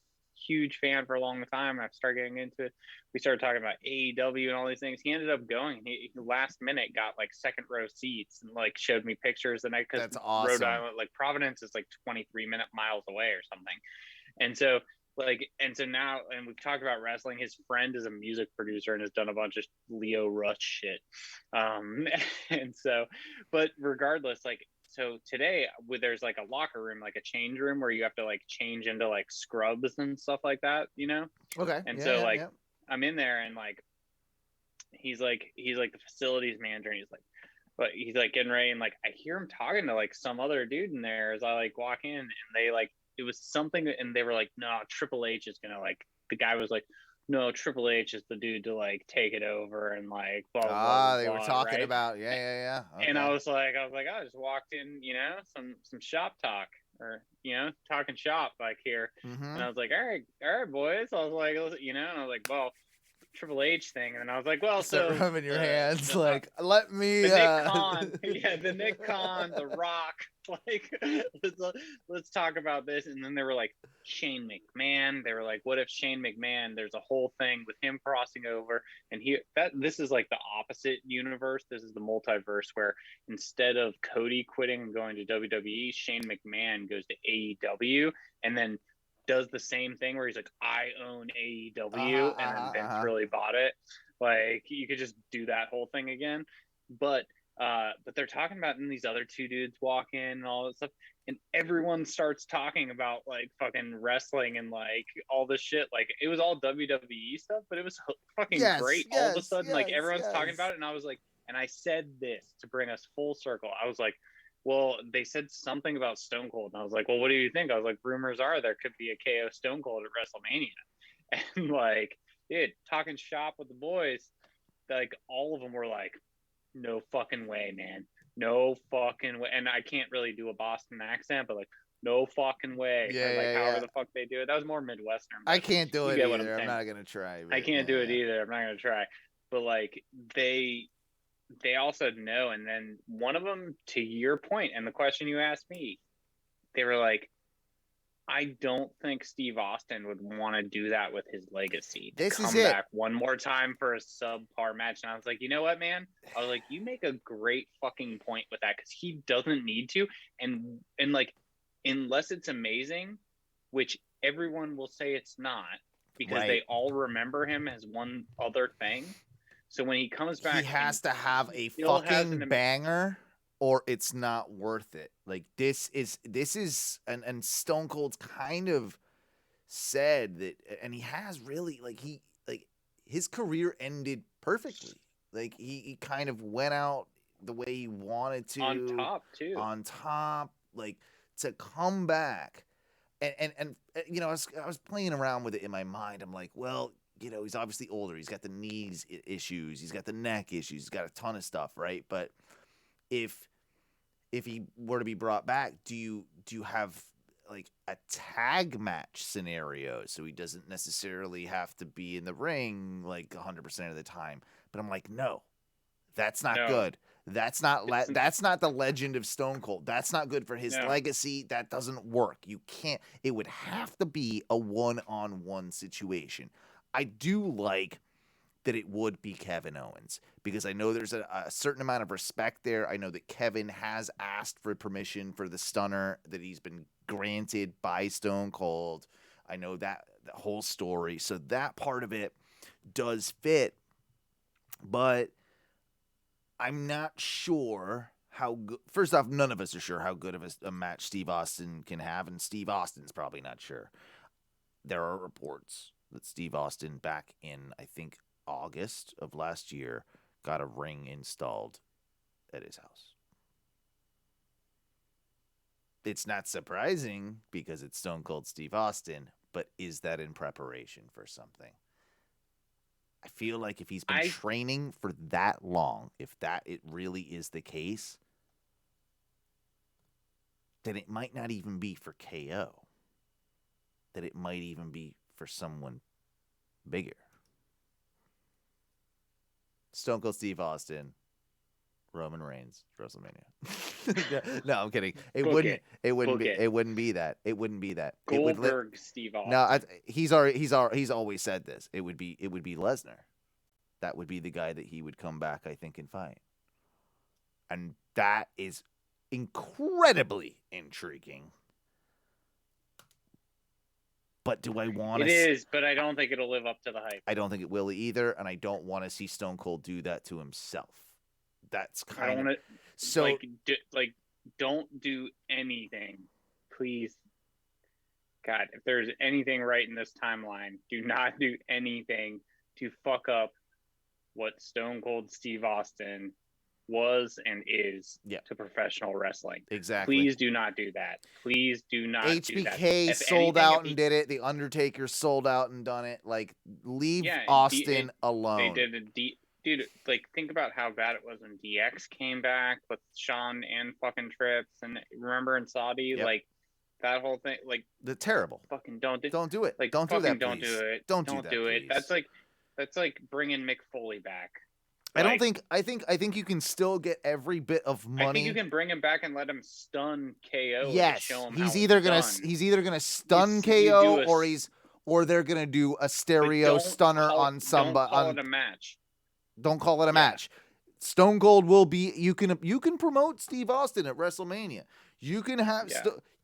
huge fan for a long time. I've started getting into it. We started talking about AEW and all these things. He ended up going. He last minute got like second row seats and like showed me pictures. And because awesome. Rhode Island, like Providence is like 23 miles away or something. And so now, and we've talked about wrestling. His friend is a music producer and has done a bunch of Leo Rush shit. And so, but regardless, like, so today there's like a locker room, like a change room where you have to like change into like scrubs and stuff like that, Okay. And I'm in there, and like, he's like the facilities manager, and he's like getting ready, and like I hear him talking to like some other dude in there as I like walk in, and they like, it was something, and they were like, no, Triple H is gonna, like, the guy was like, no, Triple H is the dude to like take it over, and like blah blah blah. They were talking right? about yeah. Okay. And I was like, I just walked in, some shop talk, or talking shop like here, Mm-hmm. and I was like, all right, boys. I was like, and I was like, well, Triple H thing, and then I was like, well, Start so rubbing your hands the, like, let me. the Nick Khan, the Nick Khan, The Rock, like let's talk about this. And then they were like, Shane McMahon. They were like, what if Shane McMahon? There's a whole thing with him crossing over, and this is like the opposite universe. This is the multiverse where instead of Cody quitting and going to WWE, Shane McMahon goes to AEW, and then does the same thing where he's like, I own AEW, and then Vince really bought it. Like, you could just do that whole thing again. But they're talking about, and these other two dudes walk in and all that stuff, and everyone starts talking about like fucking wrestling and like all this shit. Like, it was all WWE stuff, but it was fucking great. All of a sudden, like, everyone's talking about it, and I was like, and I said this to bring us full circle. I was like, well, they said something about Stone Cold, and I was like, well, what do you think? I was like, rumors are there could be a KO Stone Cold at WrestleMania. And like, dude, talking shop with the boys, like, all of them were like, no fucking way, man. No fucking way. And I can't really do a Boston accent, but like, no fucking way. However the fuck they do it. That was more Midwestern. I can't do it either. I'm not going to try. I can't do it either. I'm not going to try. But like, they all said no, and then one of them, to your point and the question you asked me, they were like, I don't think Steve Austin would want to do that with his legacy. This is come back one more time for a subpar match. And I was like, you know what, man? I was like, you make a great fucking point with that, because he doesn't need to. And like, unless it's amazing, which everyone will say it's not, because they all remember him as one other thing. So when he comes back, he has to have a fucking banger, or it's not worth it. Like, this is and Stone Cold's kind of said that, and he has really, like, his career ended perfectly. Like, he kind of went out the way he wanted to, on top, like, to come back, and you know, I was playing around with it in my mind. I'm like, well, you know, he's obviously older. He's got the knees issues. He's got the neck issues. He's got a ton of stuff, right? But if he were to be brought back, do you have like a tag match scenario so he doesn't necessarily have to be in the ring like 100% of the time? But I'm like, no, that's not good. That's not the legend of Stone Cold. That's not good for his legacy. That doesn't work. You can't. It would have to be a one-on-one situation. I do like that it would be Kevin Owens, because I know there's a certain amount of respect there. I know that Kevin has asked for permission for the stunner that he's been granted by Stone Cold. I know that the whole story. So that part of it does fit, but I'm not sure how good. First off, none of us are sure how good of a match Steve Austin can have, and Steve Austin's probably not sure. There are reports that Steve Austin, back in, I think, August of last year, got a ring installed at his house. It's not surprising because it's Stone Cold Steve Austin, but is that in preparation for something? I feel like if he's been training for that long, if it really is the case, then it might not even be for KO. That it might even be for someone bigger. Stone Cold Steve Austin, Roman Reigns, WrestleMania. No, I'm kidding. It wouldn't be that. It wouldn't be that. Goldberg, Steve Austin. No, he's always said this. It would be Lesnar. That would be the guy that he would come back, I think, and fight. And that is incredibly intriguing. But do I want to? It is, but I don't think it'll live up to the hype. I don't think it will either, and I don't want to see Stone Cold do that to himself. That's kind of so. Don't do anything, please. God, if there's anything right in this timeline, do not do anything to fuck up what Stone Cold Steve Austin was and is to professional wrestling. Exactly. Please do not do that. Please do not do that. HBK sold out and did it. The Undertaker sold out and done it. Like, leave Austin alone. They did dude, like, think about how bad it was when DX came back with Shawn and fucking Trips, and remember in Saudi, like, that whole thing, like, the terrible. Fucking don't do it. Like, don't do that. Don't please. do it. Don't do that, it. please. That's like, That's like bringing Mick Foley back. I don't think. I think you can still get every bit of money. I think you can bring him back and let him stun KO. Yes, to show him he's how either it's gonna stun You KO do or they're gonna do a stereo stunner on somebody. Don't call it a match. Don't call it a match. Stone Cold will be. You can promote Steve Austin at WrestleMania. You can have.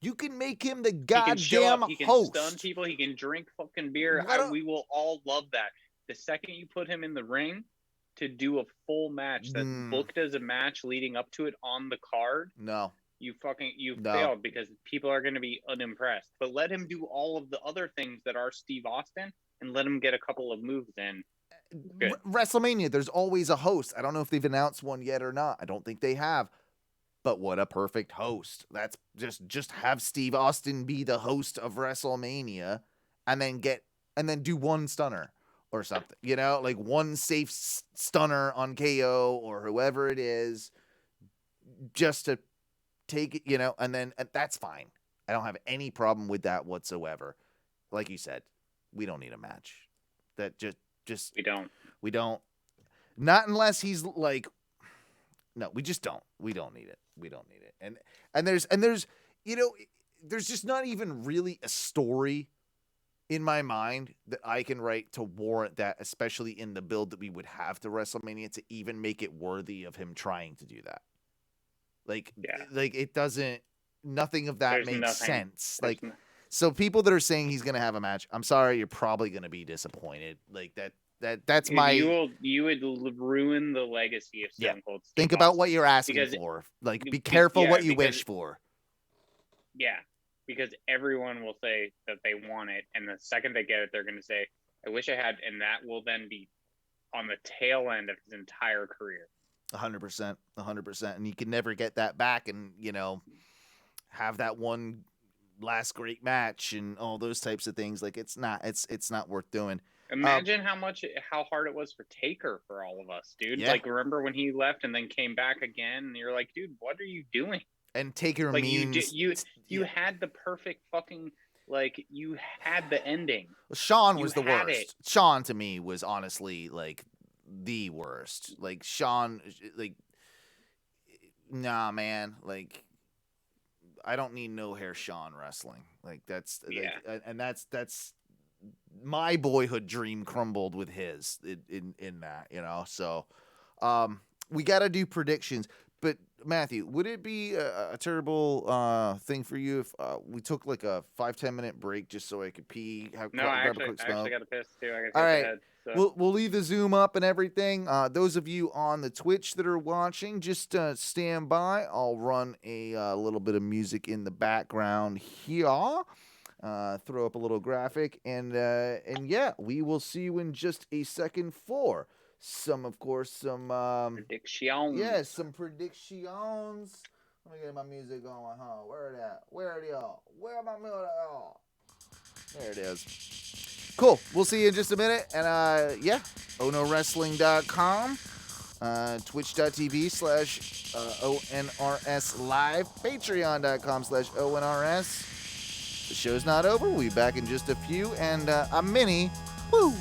You can make him the goddamn host. He can stun people. He can drink fucking beer. We will all love that. The second you put him in the ring to do a full match that's booked as a match leading up to it on the card, you failed, because people are going to be unimpressed. But let him do all of the other things that are Steve Austin and let him get a couple of moves in. WrestleMania, there's always a host. I don't know if they've announced one yet or not. I don't think they have. But what a perfect host. That's just have Steve Austin be the host of WrestleMania and then do one stunner or something. You know, like one safe stunner on KO or whoever it is, just to take it, you know, and that's fine. I don't have any problem with that whatsoever. Like you said, we don't need a match. That just we don't. Not unless he's like, no, we just don't. We don't need it. We don't need it. And there's you know, there's just not even really a story in my mind that I can write to warrant that, especially in the build that we would have to WrestleMania, to even make it worthy of him trying to do that. Like it doesn't. Nothing of that makes sense. So people that are saying he's gonna have a match, I'm sorry, you're probably gonna be disappointed. Like that's my. You would ruin the legacy of Stone Cold. Think about what you're asking for. Like, be careful what you wish for. Yeah, because everyone will say that they want it, and the second they get it, they're going to say, "I wish I had," and that will then be on the tail end of his entire career. 100%, 100%, and you can never get that back, and you know, have that one last great match and all those types of things. Like, it's not worth doing. Imagine how hard it was for Taker for all of us, dude. Yeah. Like, remember when he left and then came back again, and you're like, dude, what are you doing? And Taker like, means you had the perfect fucking, like, you had the ending. Shawn was the worst. Shawn to me was honestly like the worst. Like Shawn, like, nah, man. Like, I don't need no hair Shawn wrestling. Like that's and that's my boyhood dream crumbled with his in that, you know. So we got to do predictions. But Matthew, would it be a terrible thing for you if we took like a 5-10 minute break just so I could pee? I actually got to piss too. All right. We'll leave the Zoom up and everything. Those of you on the Twitch that are watching, just stand by. I'll run a little bit of music in the background here. Throw up a little graphic, and yeah, we will see you in just a second for some predictions. Yeah, some predictions. Let me get my music going, huh? Where it at? Where it all? Where my music at? There it is. Cool. We'll see you in just a minute. And yeah, onowrestling.com, twitch.tv/ONRS live, patreon.com/ONRS. The show's not over. We'll be back in just a few. And I'm Minnie. Woo!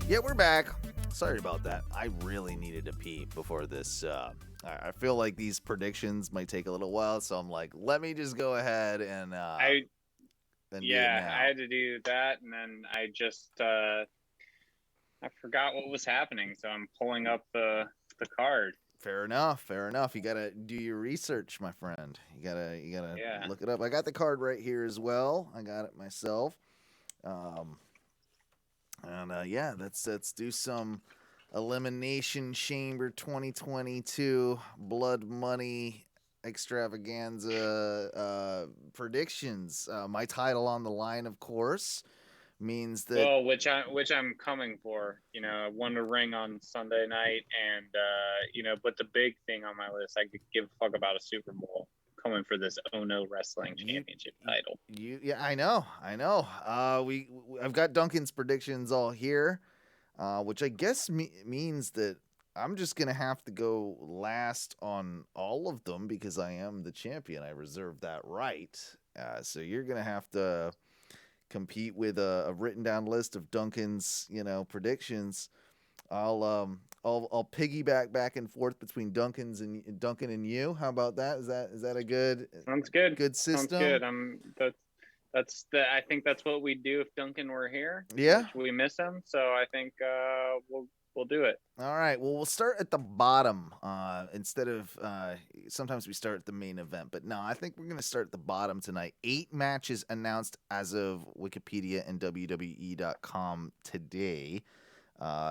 Yeah, we're back. Sorry about that. I really needed to pee before this. I feel like these predictions might take a little while, so I'm like, let me just go ahead and do it now. I had to do that, and then I just I forgot what was happening, so I'm pulling up the card. Fair enough. You gotta do your research, my friend. You gotta look it up. I got the card right here as well. I got it myself. Let's do some Elimination Chamber 2022 Blood Money Extravaganza predictions. My title on the line, of course, means that. Well, which I'm coming for. I won a ring on Sunday night, and but the big thing on my list, I could give a fuck about a Super Bowl. Coming for this ONW Wrestling Championship title. I know. I've got Duncan's predictions all here, which I guess means that I'm just gonna have to go last on all of them because I am the champion. I reserve that right. So you're gonna have to compete with a written down list of Duncan's, predictions. I'll piggyback back and forth between Duncan and you. How about that? Is that a good? Sounds good. Good system. Sounds good. I think that's what we'd do if Duncan were here. Yeah. We miss him, so I think we'll do it. All right. Well, we'll start at the bottom instead of sometimes we start at the main event, but no, I think we're gonna start at the bottom tonight. 8 matches announced as of Wikipedia and WWE.com today.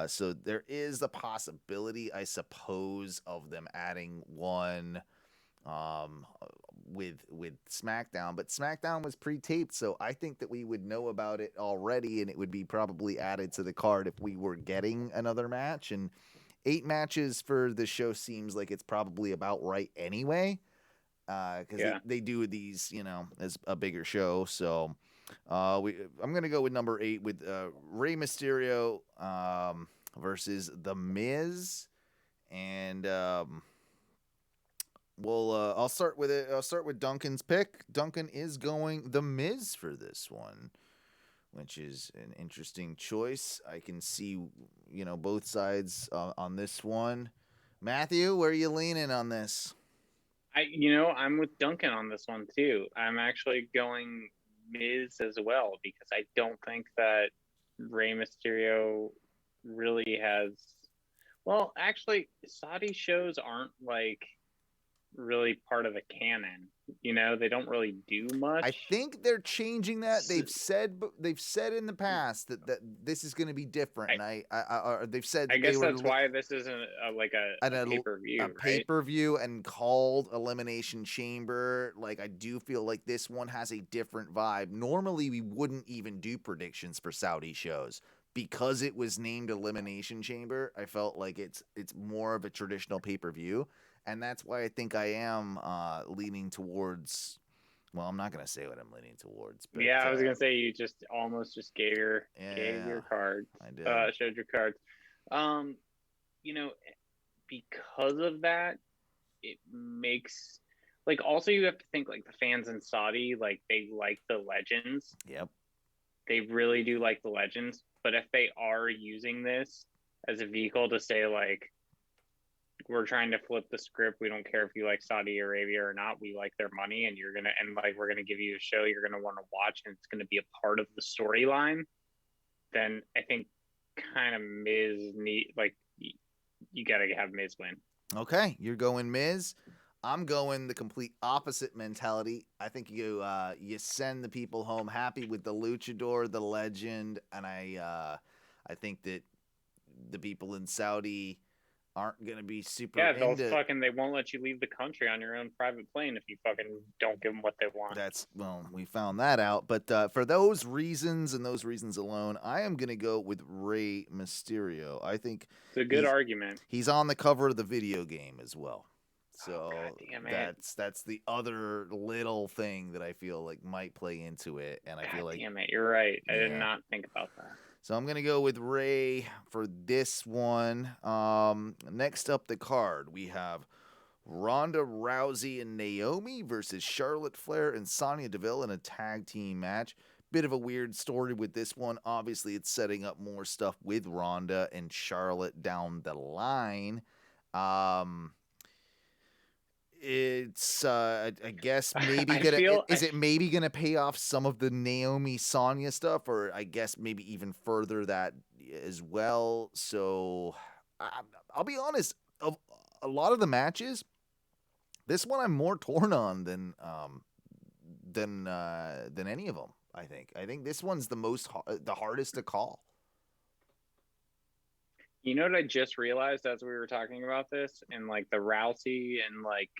So there is a possibility, I suppose, of them adding one with SmackDown, but SmackDown was pre-taped, so I think that we would know about it already, and it would be probably added to the card if we were getting another match. And 8 matches for the show seems like it's probably about right anyway, because they do these, as a bigger show. So I'm gonna go with number 8 with Rey Mysterio versus The Miz, and I'll start with it. I'll start with Duncan's pick. Duncan is going The Miz for this one, which is an interesting choice. I can see, both sides on this one. Matthew, where are you leaning on this? I'm with Duncan on this one too. I'm actually going Miz as well because I don't think that Rey Mysterio really has. Well, actually, Saudi shows aren't like really part of the canon. They don't really do much. I think they're changing that. They've said in the past that this is going to be different, and they've said. I guess that's why this isn't a pay-per-view. A pay-per-view and called Elimination Chamber. Like, I do feel like this one has a different vibe. Normally, we wouldn't even do predictions for Saudi shows. Because it was named Elimination Chamber, I felt like it's more of a traditional pay-per-view. And that's why I think I am leaning towards. Well, I'm not gonna say what I'm leaning towards. But, I was gonna say you just almost gave your cards. I did. Showed your cards. Because of that, it makes also you have to think the fans in Saudi they like the legends. Yep. They really do like the legends, but if they are using this as a vehicle to say we're trying to flip the script. We don't care if you like Saudi Arabia or not. We like their money, and we're gonna give you a show you're gonna want to watch, and it's gonna be a part of the storyline. Then I think kind of Miz you gotta have Miz win. Okay, you're going Miz. I'm going the complete opposite mentality. I think you send the people home happy with the luchador, the legend, and I think that the people in Saudi aren't going to be super into... they won't let you leave the country on your own private plane if you fucking don't give them what they want. We found that out. But for those reasons and those reasons alone, I am going to go with Rey Mysterio. I think it's a good argument. He's on the cover of the video game as well. So that's the other little thing that I feel like might play into it. And I feel like... Damn it, you're right. I did not think about that. So I'm going to go with Rey for this one. Next up the card, we have Ronda Rousey and Naomi versus Charlotte Flair and Sonya Deville in a tag team match. bit of a weird story with this one. Obviously, it's setting up more stuff with Ronda and Charlotte down the line. It's I guess maybe is it maybe gonna pay off some of the Naomi Sonya stuff, or I guess maybe even further that as well. So I'll be honest, of a lot of the matches, this one I'm more torn on than any of them. I think this one's the hardest to call. You know what I just realized as we were talking about this, and like the Rousey and like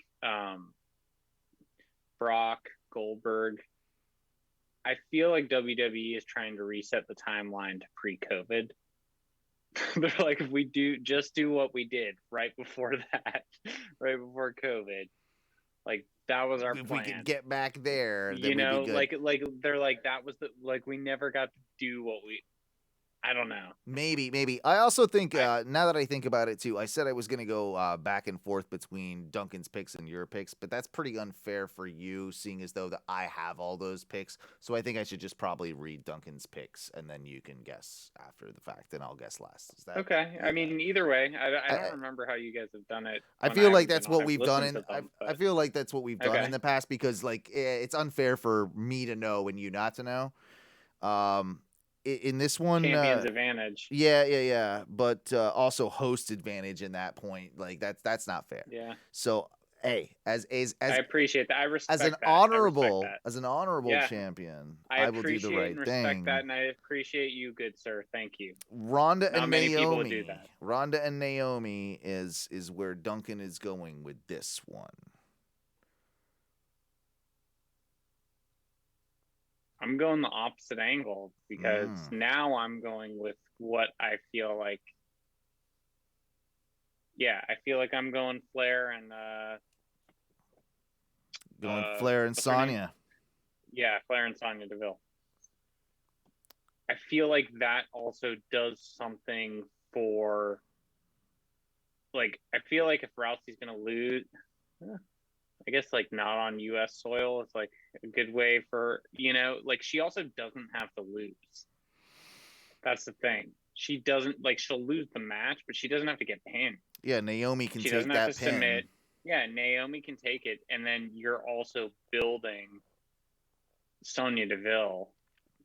Brock, Goldberg, I feel like WWE is trying to reset the timeline to pre-COVID. They're like, if we do what we did right before that, right before COVID, like that was our plan. If we could get back there, then you know, we'd be good. like they're like, that was we never got to do what I don't know. Maybe. I also think, now that I think about it too, I said I was going to go back and forth between Duncan's picks and your picks, but that's pretty unfair for you, seeing as though that I have all those picks. So I think I should just probably read Duncan's picks, and then you can guess after the fact, and I'll guess last. Is that okay? I mean, either way, I don't remember how you guys have done it. I feel like that's what we've done. I feel like that's what we've done in the past, because like it's unfair for me to know and you not to know. In this one, champion's advantage. Yeah. But also host advantage in that point. Like that's not fair. Yeah. So hey, as I appreciate that. I respect as an that. honorable champion, I will do the right and respect thing. that, and I appreciate you, good sir. Thank you. Ronda Not and many Naomi. people would do that. Ronda and Naomi is where Duncan is going with this one. I'm going the opposite angle, because now I'm going with what I feel like. Yeah, I feel like I'm going Flair and Flair and Sonya. Yeah, Flair and Sonya Deville. I feel like that also does something for, like, I feel like if Rousey's gonna lose, I guess like not on U.S. soil, it's like a good way for, you know, like she also doesn't have to lose. That's the thing. She doesn't, like, she'll lose the match, but she doesn't have to get pinned. Yeah, Naomi can she take doesn't that have to pin. Submit. Yeah, Naomi can take it, and then you're also building Sonya Deville,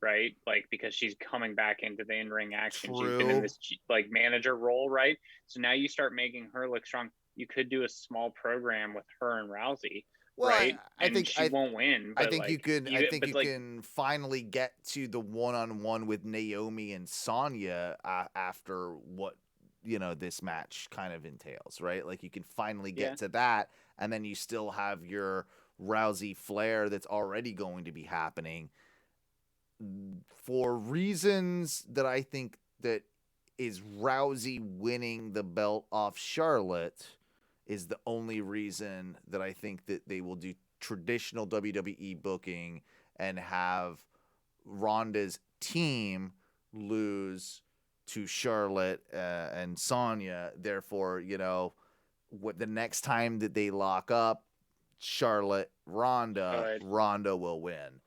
right? Like, because she's coming back into the in-ring action. True. She's been in this like manager role, right? So now you start making her look strong. You could do a small program with her and Rousey, right? I think she won't win. I think you can finally get to the one-on-one with Naomi and Sonya after what, you know, this match kind of entails, right? Like you can finally get to that, and then you still have your Rousey Flair that's already going to be happening. For reasons that I think that is Rousey winning the belt off Charlotte is the only reason that I think that they will do traditional WWE booking and have Ronda's team lose to Charlotte and Sonya. Therefore, you know, what the next time that they lock up, Charlotte, Ronda will win.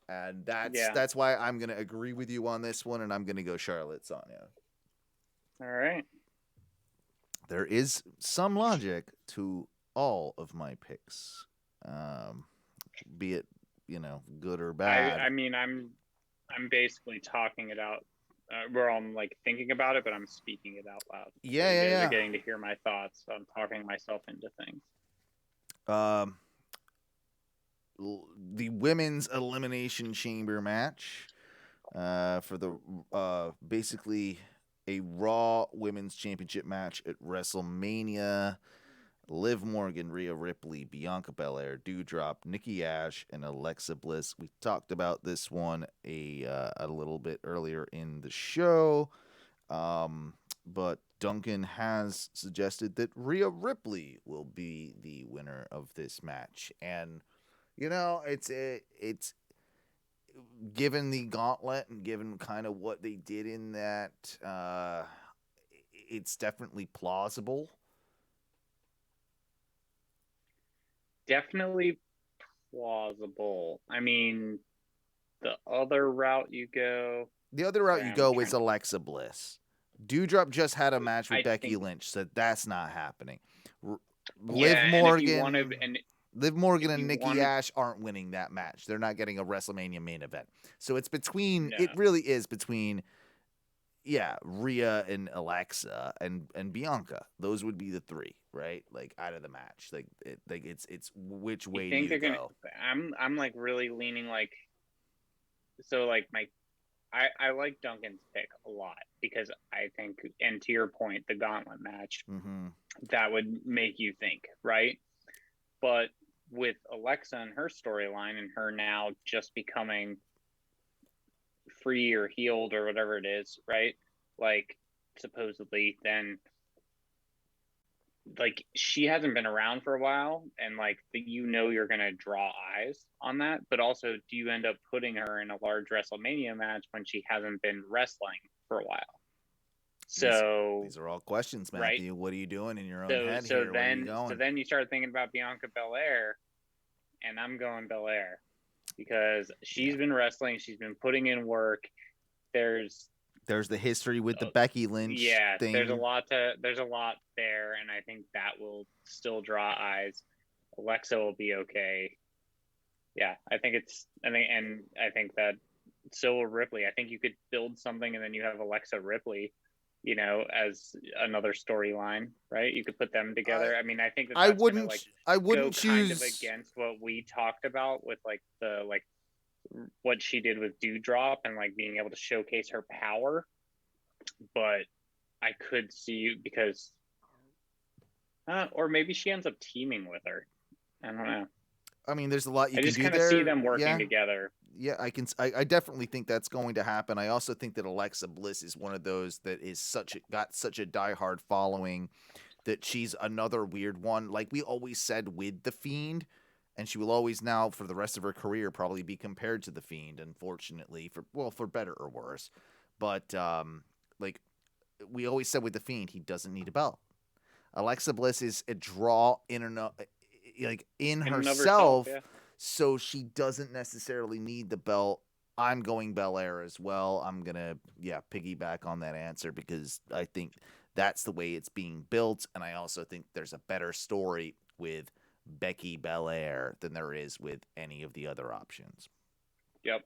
And that's why I'm going to agree with you on this one, and I'm going to go Charlotte, Sonya. All right. There is some logic to all of my picks, be it, you know, good or bad. I mean, I'm basically talking it out. Where I'm like thinking about it, but I'm speaking it out loud. Yeah. You're getting to hear my thoughts. So I'm talking myself into things. The women's elimination chamber match for the basically a Raw Women's Championship match at WrestleMania. Liv Morgan, Rhea Ripley, Bianca Belair, Doudrop, Nikki Ash, and Alexa Bliss. We talked about this one a little bit earlier in the show, but Duncan has suggested that Rhea Ripley will be the winner of this match. And, you know, it's given the gauntlet and given kind of what they did in that, it's definitely plausible. Definitely plausible. I mean, the other route you go. The other route Sorry, you I'm go trying is to- Alexa Bliss. Dewdrop just had a match with I Becky think- Lynch, so that's not happening. Yeah, Liv and if you Morgan, wanna- and Liv Morgan if and you Nikki wanna- Ash aren't winning that match. They're not getting a WrestleMania main event. So it's between. No. It really is between. Yeah, Rhea and Alexa and Bianca. Those would be the three, right? Like out of the match. It's which way I think do you they're go? I'm like really leaning like. So like I like Duncan's pick a lot because I think, and to your point, the gauntlet match, Mm-hmm. that would make you think, right? But with Alexa and her storyline and her now just becoming free or healed or whatever it is, right? Like supposedly, then like she hasn't been around for a while, and like you're gonna draw eyes on that. But also, do you end up putting her in a large WrestleMania match when she hasn't been wrestling for a while? So These are all questions, right? Matthew. What are you doing in your own head here? Where are you going? Then you start thinking about Bianca Belair, and I'm going Belair because she's been wrestling, she's been putting in work. There's the history with the Becky Lynch thing. there's a lot there, and I think that will still draw eyes. Alexa will be okay. Yeah, I think that so will Ripley. I think you could build something and then you have Alexa Ripley, as another storyline, right? You could put them together. I mean, I think that's I wouldn't go choose kind of against what we talked about with what she did with Dewdrop and like being able to showcase her power. But I could see because or maybe she ends up teaming with her. I don't know. I mean, there's a lot you I can just do kind there. of see them working together. Yeah, I definitely think that's going to happen. I also think that Alexa Bliss is one of those that is got such a diehard following that she's another weird one. Like we always said with The Fiend, and she will always now for the rest of her career probably be compared to The Fiend, unfortunately, for better or worse. But like we always said with The Fiend, he doesn't need a belt. Alexa Bliss is a draw in herself, yeah. So she doesn't necessarily need the belt. I'm going Belair as well. I'm gonna piggyback on that answer because I think that's the way it's being built, and I also think there's a better story with Becky Belair than there is with any of the other options. Yep,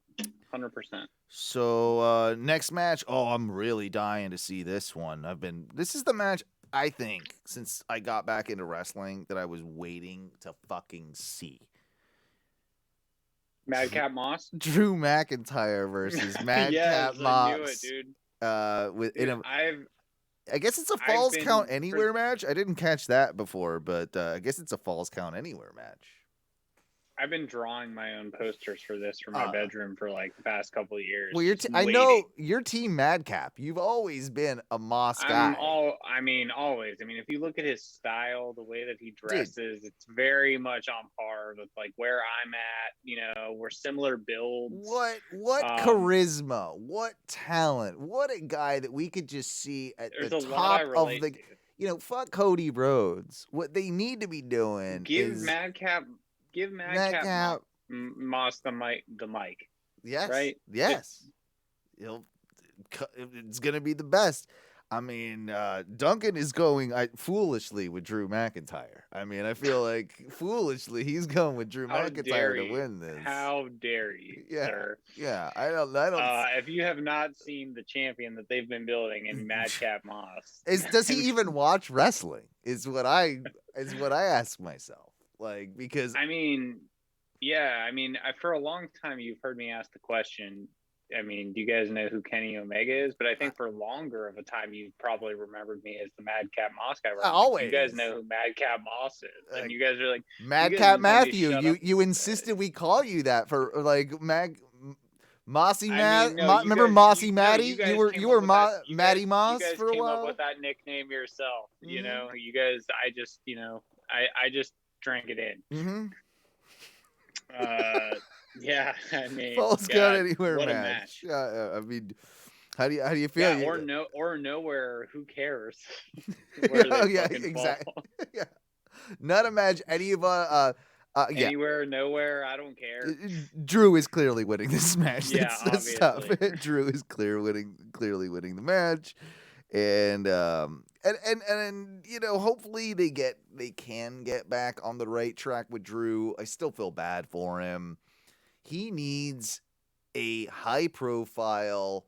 100%. So next match. Oh, I'm really dying to see this one. This is the match I think since I got back into wrestling that I was waiting to fucking see. Madcap Moss? Drew McIntyre versus Madcap yes, Moss. I knew it, dude. I guess it's a Falls Count Anywhere match. I didn't catch that before, but I guess it's a Falls Count Anywhere match. I've been drawing my own posters for this for my bedroom for like the past couple of years. Well, I know you're Team Madcap. You've always been a Moss guy. Always. I mean, if you look at his style, the way that he dresses, it's very much on par with like where I'm at. We're similar builds. What charisma, what talent, what a guy that we could just see at the top of the. Fuck Cody Rhodes. What they need to be doing is Give Madcap Moss the mic. Yes. Right? Yes. It's going to be the best. I mean, Duncan is going foolishly with Drew McIntyre. I mean, I feel like foolishly he's going with Drew McIntyre to win this. How dare you, sir? Yeah, I don't. If you have not seen the champion that they've been building in Madcap Moss, does he even watch wrestling? Is what I ask myself. Like, because for a long time you've heard me ask the question. I mean, do you guys know who Kenny Omega is? But I think for longer of a time you probably remembered me as the Madcap Moss guy. Always. You guys know who Madcap Moss is, and you guys are like Madcap Matthew. You insisted we call you that for like Mossy Matt. Remember Mossy Matty? You were Matty Moss for a while. You guys came up with that nickname yourself. Mm-hmm. You guys. I just drank it in. Mm-hmm. Yeah, I mean, Falls Count Anywhere what match. A match. I mean, how do you feel? Yeah, or nowhere. Who cares? Exactly. Yeah. Not a match any of Yeah. Anywhere, nowhere, I don't care. Drew is clearly winning this match. Yeah, That's tough. obviously. Drew is clearly winning the match, and hopefully they can get back on the right track with Drew. I still feel bad for him. He needs a high profile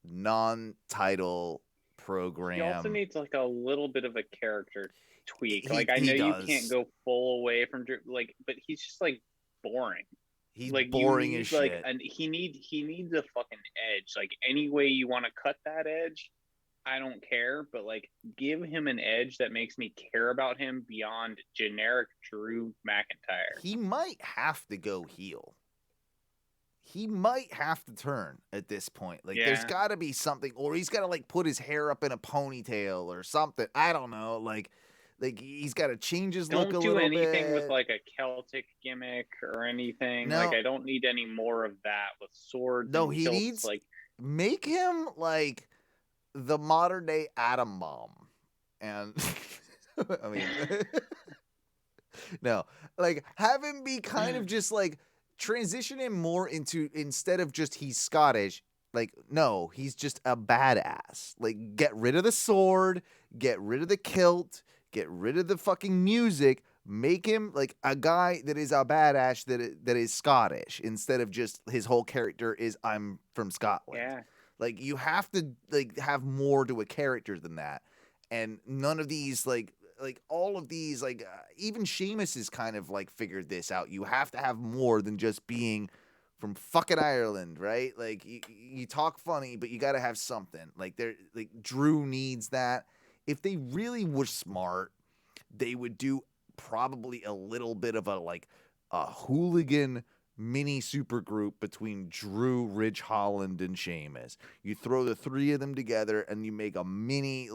non-title program. He also needs like a little bit of a character tweak. He I know does. you can't go full away from Drew, but he's just like boring. He's like boring as shit. And he needs a fucking edge. Like any way you want to cut that edge, I don't care. But like, give him an edge that makes me care about him beyond generic Drew McIntyre. He might have to go heel. He might have to turn at this point. Like, there's got to be something, or he's got to like put his hair up in a ponytail or something. I don't know. Like he's got to change his look a little bit. Don't do anything with like a Celtic gimmick or anything. No. Like, I don't need any more of that with swords. No, and he kilts. needs like make him like the modern day atom bomb, and I mean, no, like have him be kind of just like. Transition him more into, instead of just he's Scottish, like, no, he's just a badass. Like, get rid of the sword, get rid of the kilt, get rid of the fucking music, make him like a guy that is a badass that is Scottish, instead of just his whole character is I'm from Scotland. Yeah. Like, you have to like have more to a character than that. And none of these like all of these, like even Sheamus has kind of like figured this out. You have to have more than just being from fucking Ireland, right? Like you talk funny, but you got to have something. Like Drew needs that. If they really were smart, they would do probably a little bit of a hooligan mini super group between Drew, Ridge Holland, and Sheamus. You throw the three of them together and you make a mini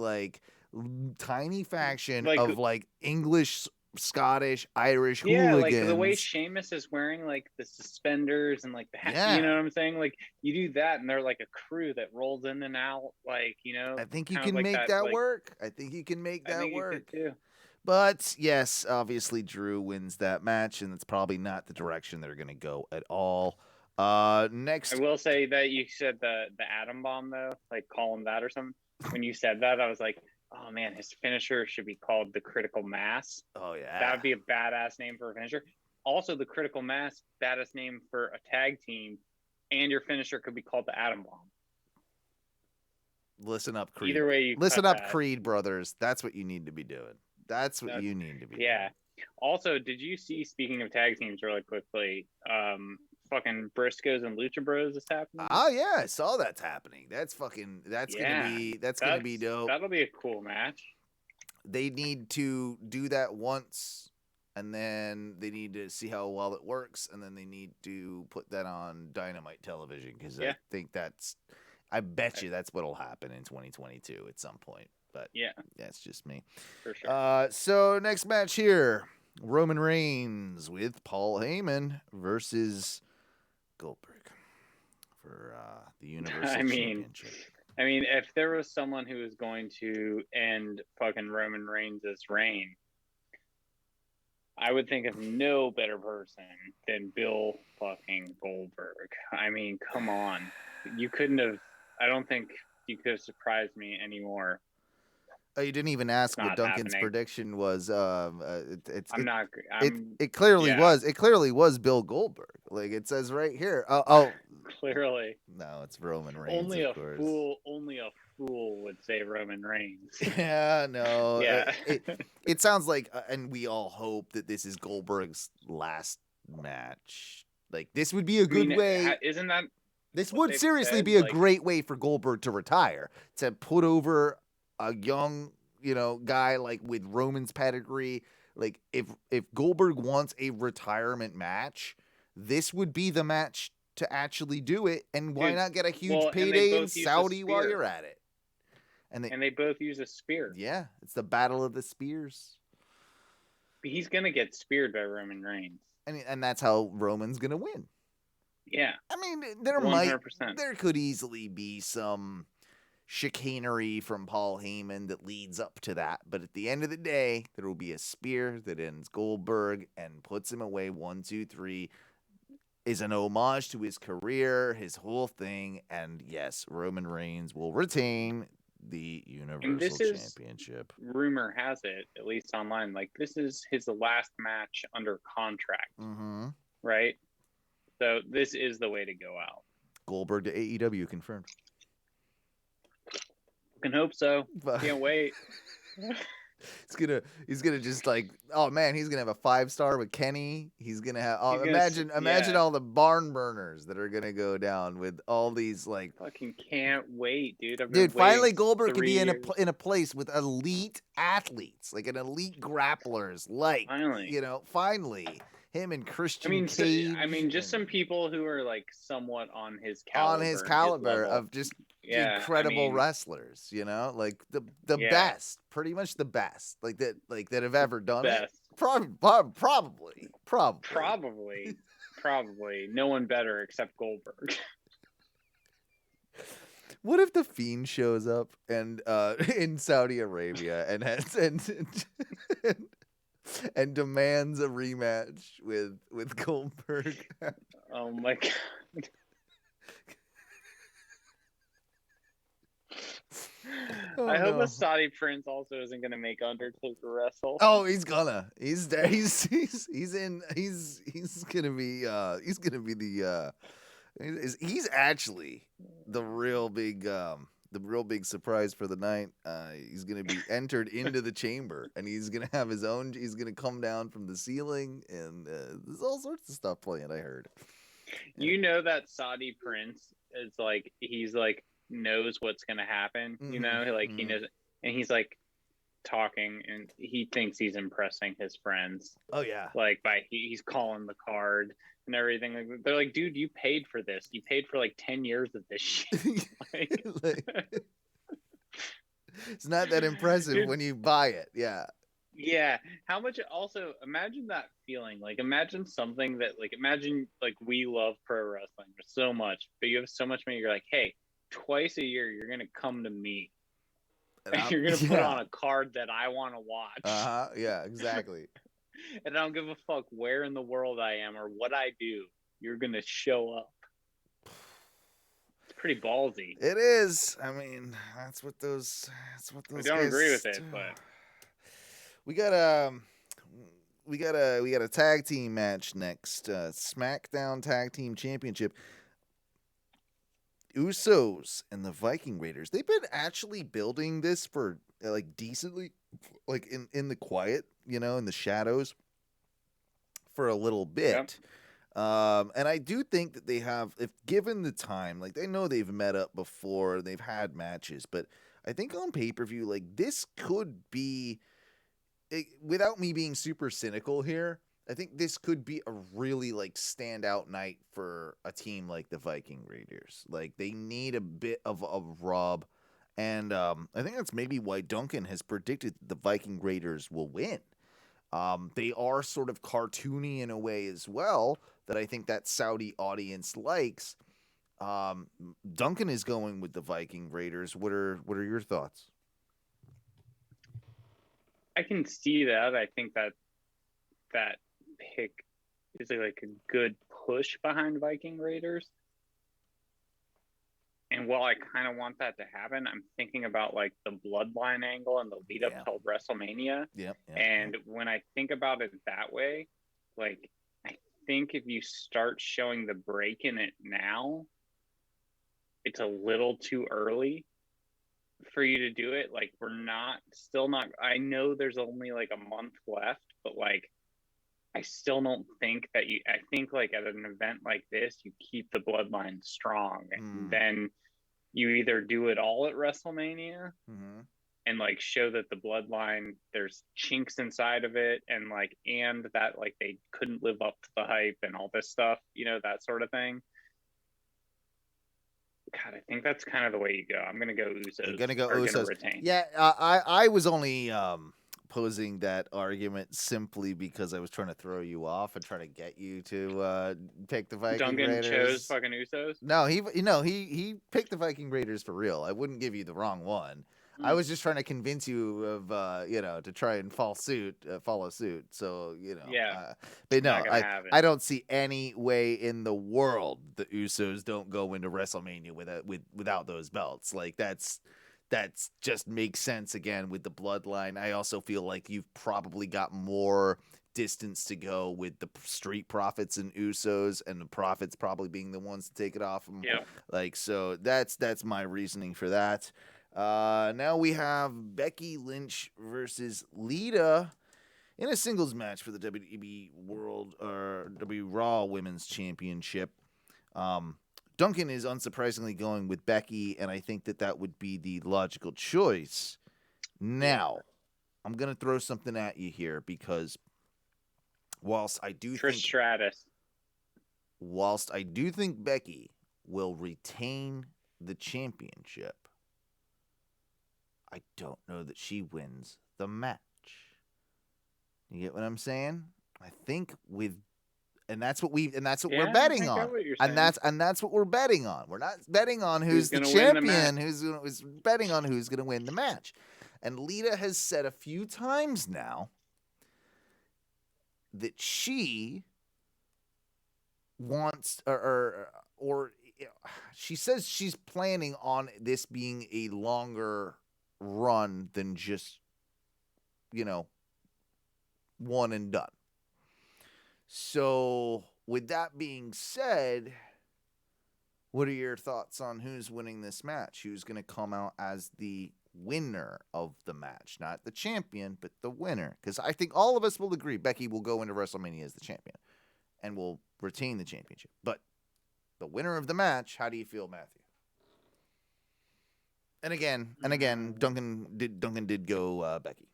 tiny faction of like English, Scottish, Irish hooligans. Like the way Sheamus is wearing like the suspenders and like the hat, you know what I'm saying? Like you do that and they're like a crew that rolls in and out, like, you know. I think you can make that work. I think you can make that work. But yes, obviously Drew wins that match, and it's probably not the direction they're going to go at all. Next, I will say that you said the atom bomb though, like call him that or something. When you said that, I was like, oh man, his finisher should be called the Critical Mass. Oh yeah, that would be a badass name for a finisher. Also, the Critical Mass, badass name for a tag team, and your finisher could be called the Atom Bomb. Listen up, Creed. Either way, listen up, Creed brothers. That's what you need to be doing. That's what you need to be. Yeah. Doing. Also, did you see? Speaking of tag teams, really quickly, fucking Briscoes and Lucha Bros is happening. Oh yeah, I saw that's happening. That's gonna be dope. That'll be a cool match. They need to do that once, and then they need to see how well it works, and then they need to put that on Dynamite television, because I think I bet you that's what'll happen in 2022 at some point. But yeah, that's just me. For sure. So next match here, Roman Reigns with Paul Heyman versus Goldberg for the Universal Championship. I mean, if there was someone who was going to end fucking Roman Reigns' reign, I would think of no better person than Bill fucking Goldberg. I mean, come on. You couldn't have, I don't think you could have surprised me anymore. Oh, you didn't even ask what Duncan's prediction was. It clearly was. It clearly was Bill Goldberg. Like it says right here. Clearly. No, it's Roman Reigns. Only a fool would say Roman Reigns. Yeah, no. Yeah. It sounds like, and we all hope that this is Goldberg's last match. Like this would be a good way. Isn't that? This would seriously be a great way for Goldberg to retire, to put over a young, guy like with Roman's pedigree. Like if Goldberg wants a retirement match, this would be the match to actually do it. And why not get a huge payday in Saudi while you're at it? And they both use a spear. Yeah, it's the battle of the spears. But he's gonna get speared by Roman Reigns, and that's how Roman's gonna win. Yeah, I mean, there could easily be some chicanery from Paul Heyman that leads up to that. But at the end of the day, there will be a spear that ends Goldberg and puts him away. 1, 2, 3 is an homage to his career, his whole thing. And yes, Roman Reigns will retain the Universal Championship. Rumor has it, at least online, like this is his last match under contract, right? So this is the way to go out. Goldberg to AEW confirmed. Can hope so. Can't wait. He's gonna just like, oh man, he's gonna have a 5-star with Kenny. He's gonna have imagine all the barn burners that are gonna go down with all these like. Fucking can't wait, dude. Dude, finally Goldberg can be in a place with elite athletes, like an elite grapplers, like finally. Finally. Him and Christian Cage. Just some people who are like somewhat on his caliber of just incredible wrestlers, like the best, pretty much the best, like that have ever done it. Probably. No one better except Goldberg. What if the Fiend shows up and in Saudi Arabia and has and demands a rematch with Goldberg? Oh my god. I hope a Saudi prince also isn't going to make Undertaker wrestle. Oh, he's gonna. He's there. He's gonna be he's actually the real big surprise for the night. He's going to be entered into the chamber, and he's going to have his own. He's going to come down from the ceiling, and there's all sorts of stuff playing. I heard. That Saudi prince is like he's like knows what's going to happen. He knows, and he's like talking, and he thinks he's impressing his friends. Oh yeah, like he's calling the card and everything. They're like, dude, you paid for this. You paid for like 10 years of this shit. It's not that impressive, dude, when you buy it. Yeah. How much? Also, imagine that feeling. Like, imagine something that, imagine we love pro wrestling so much, but you have so much money. You're like, hey, twice a year, you're gonna come to me. And you're gonna put on a card that I want to watch. Yeah, exactly. And I don't give a fuck where in the world I am or what I do. You're gonna show up. It's pretty ballsy. It is. I mean, that's what those. I don't agree with it, but we got a tag team match next. SmackDown Tag Team Championship. Usos and the Viking Raiders. They've been actually building this for decently, in the quiet, in the shadows for a little bit. Yep. And I do think that they have, if given the time, they know they've met up before, they've had matches, but I think on pay-per-view, this could be, without me being super cynical here, I think this could be a really standout night for a team like the Viking Raiders. They need a bit of a rub, and I think that's maybe why Duncan has predicted the Viking Raiders will win. They are sort of cartoony in a way as well that I think that Saudi audience likes. Duncan is going with the Viking Raiders. What are your thoughts? I can see that. I think that pick is a good push behind Viking Raiders. And while I kind of want that to happen, I'm thinking about the bloodline angle and the lead up till WrestleMania. And when I think about it that way, I think if you start showing the break in it now, it's a little too early for you to do it. We're still not, I know there's only a month left, but I still don't think that I think at an event like this, you keep the bloodline strong, and then you either do it all at WrestleMania and show that the bloodline, there's chinks inside of it, and and that they couldn't live up to the hype and all this stuff, that sort of thing. God, I think that's kind of the way you go. I'm gonna go Usos. You're gonna go Usos. Retain. Yeah, I was only posing that argument simply because I was trying to throw you off and try to get you to pick the Viking Duncan Raiders. chose fucking Usos. No, he picked the Viking Raiders for real. I wouldn't give you the wrong one. I was just trying to convince you of to try and follow suit. So Yeah. but no, Not gonna happen. I don't see any way in the world the Usos don't go into WrestleMania without those belts. Like that's just makes sense again with the bloodline. I also feel like you've probably got more distance to go with the Street Profits and Usos, and the Profits probably being the ones to take it off them. Yeah. Like, so that's my reasoning for that. Now we have Becky Lynch versus Lita in a singles match for the WWE World or WWE Raw Women's Championship. Duncan is unsurprisingly going with Becky, and I think that would be the logical choice. Now, I'm going to throw something at you here because whilst I do think Becky will retain the championship, I don't know that she wins the match. You get what I'm saying? I think that's what we're betting on. And that's what we're betting on. We're not betting on who's the champion, who's betting on who's going to win the match. And Lita has said a few times now that she wants or she says she's planning on this being a longer run than just one and done. So with that being said, what are your thoughts on who's winning this match? Who's going to come out as the winner of the match? Not the champion, but the winner. Because I think all of us will agree Becky will go into WrestleMania as the champion and will retain the championship. But the winner of the match, how do you feel, Matthew? And again, Duncan did go Becky.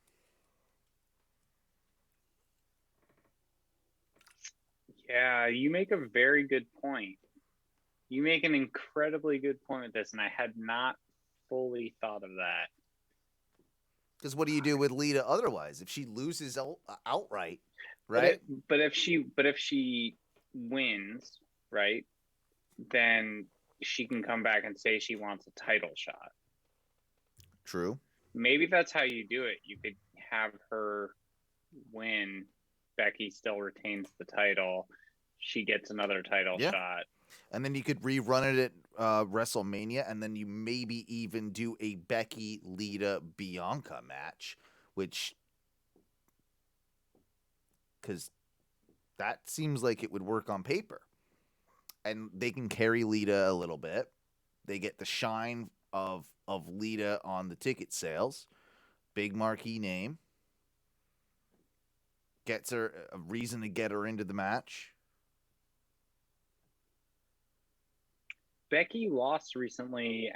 Yeah, you make a very good point. You make an incredibly good point with this, and I had not fully thought of that. Because what do you do with Lita otherwise? If she loses outright, right? But if she wins, right, then she can come back and say she wants a title shot. True. Maybe that's how you do it. You could have her win. Becky still retains the title. She gets another title shot. And then you could rerun it at WrestleMania, and then you maybe even do a Becky, Lita, Bianca match, because that seems like it would work on paper. And they can carry Lita a little bit. They get the shine of Lita on the ticket sales. Big marquee name. Gets her a reason to get her into the match. Becky lost recently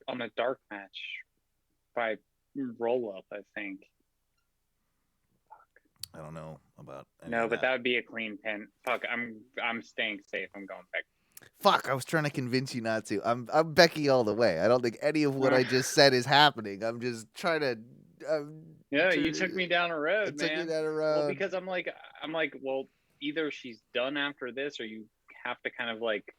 on a dark match by roll up, I think. I don't know about but that would be a clean pin. Fuck, I'm staying safe. I'm going Becky. Fuck, I was trying to convince you not to. I'm Becky all the way. I don't think any of what I just said is happening. I'm just trying to. You took me down a road, man. Took you down a road. Well, because I'm like, well, either she's done after this, or you have to kind of like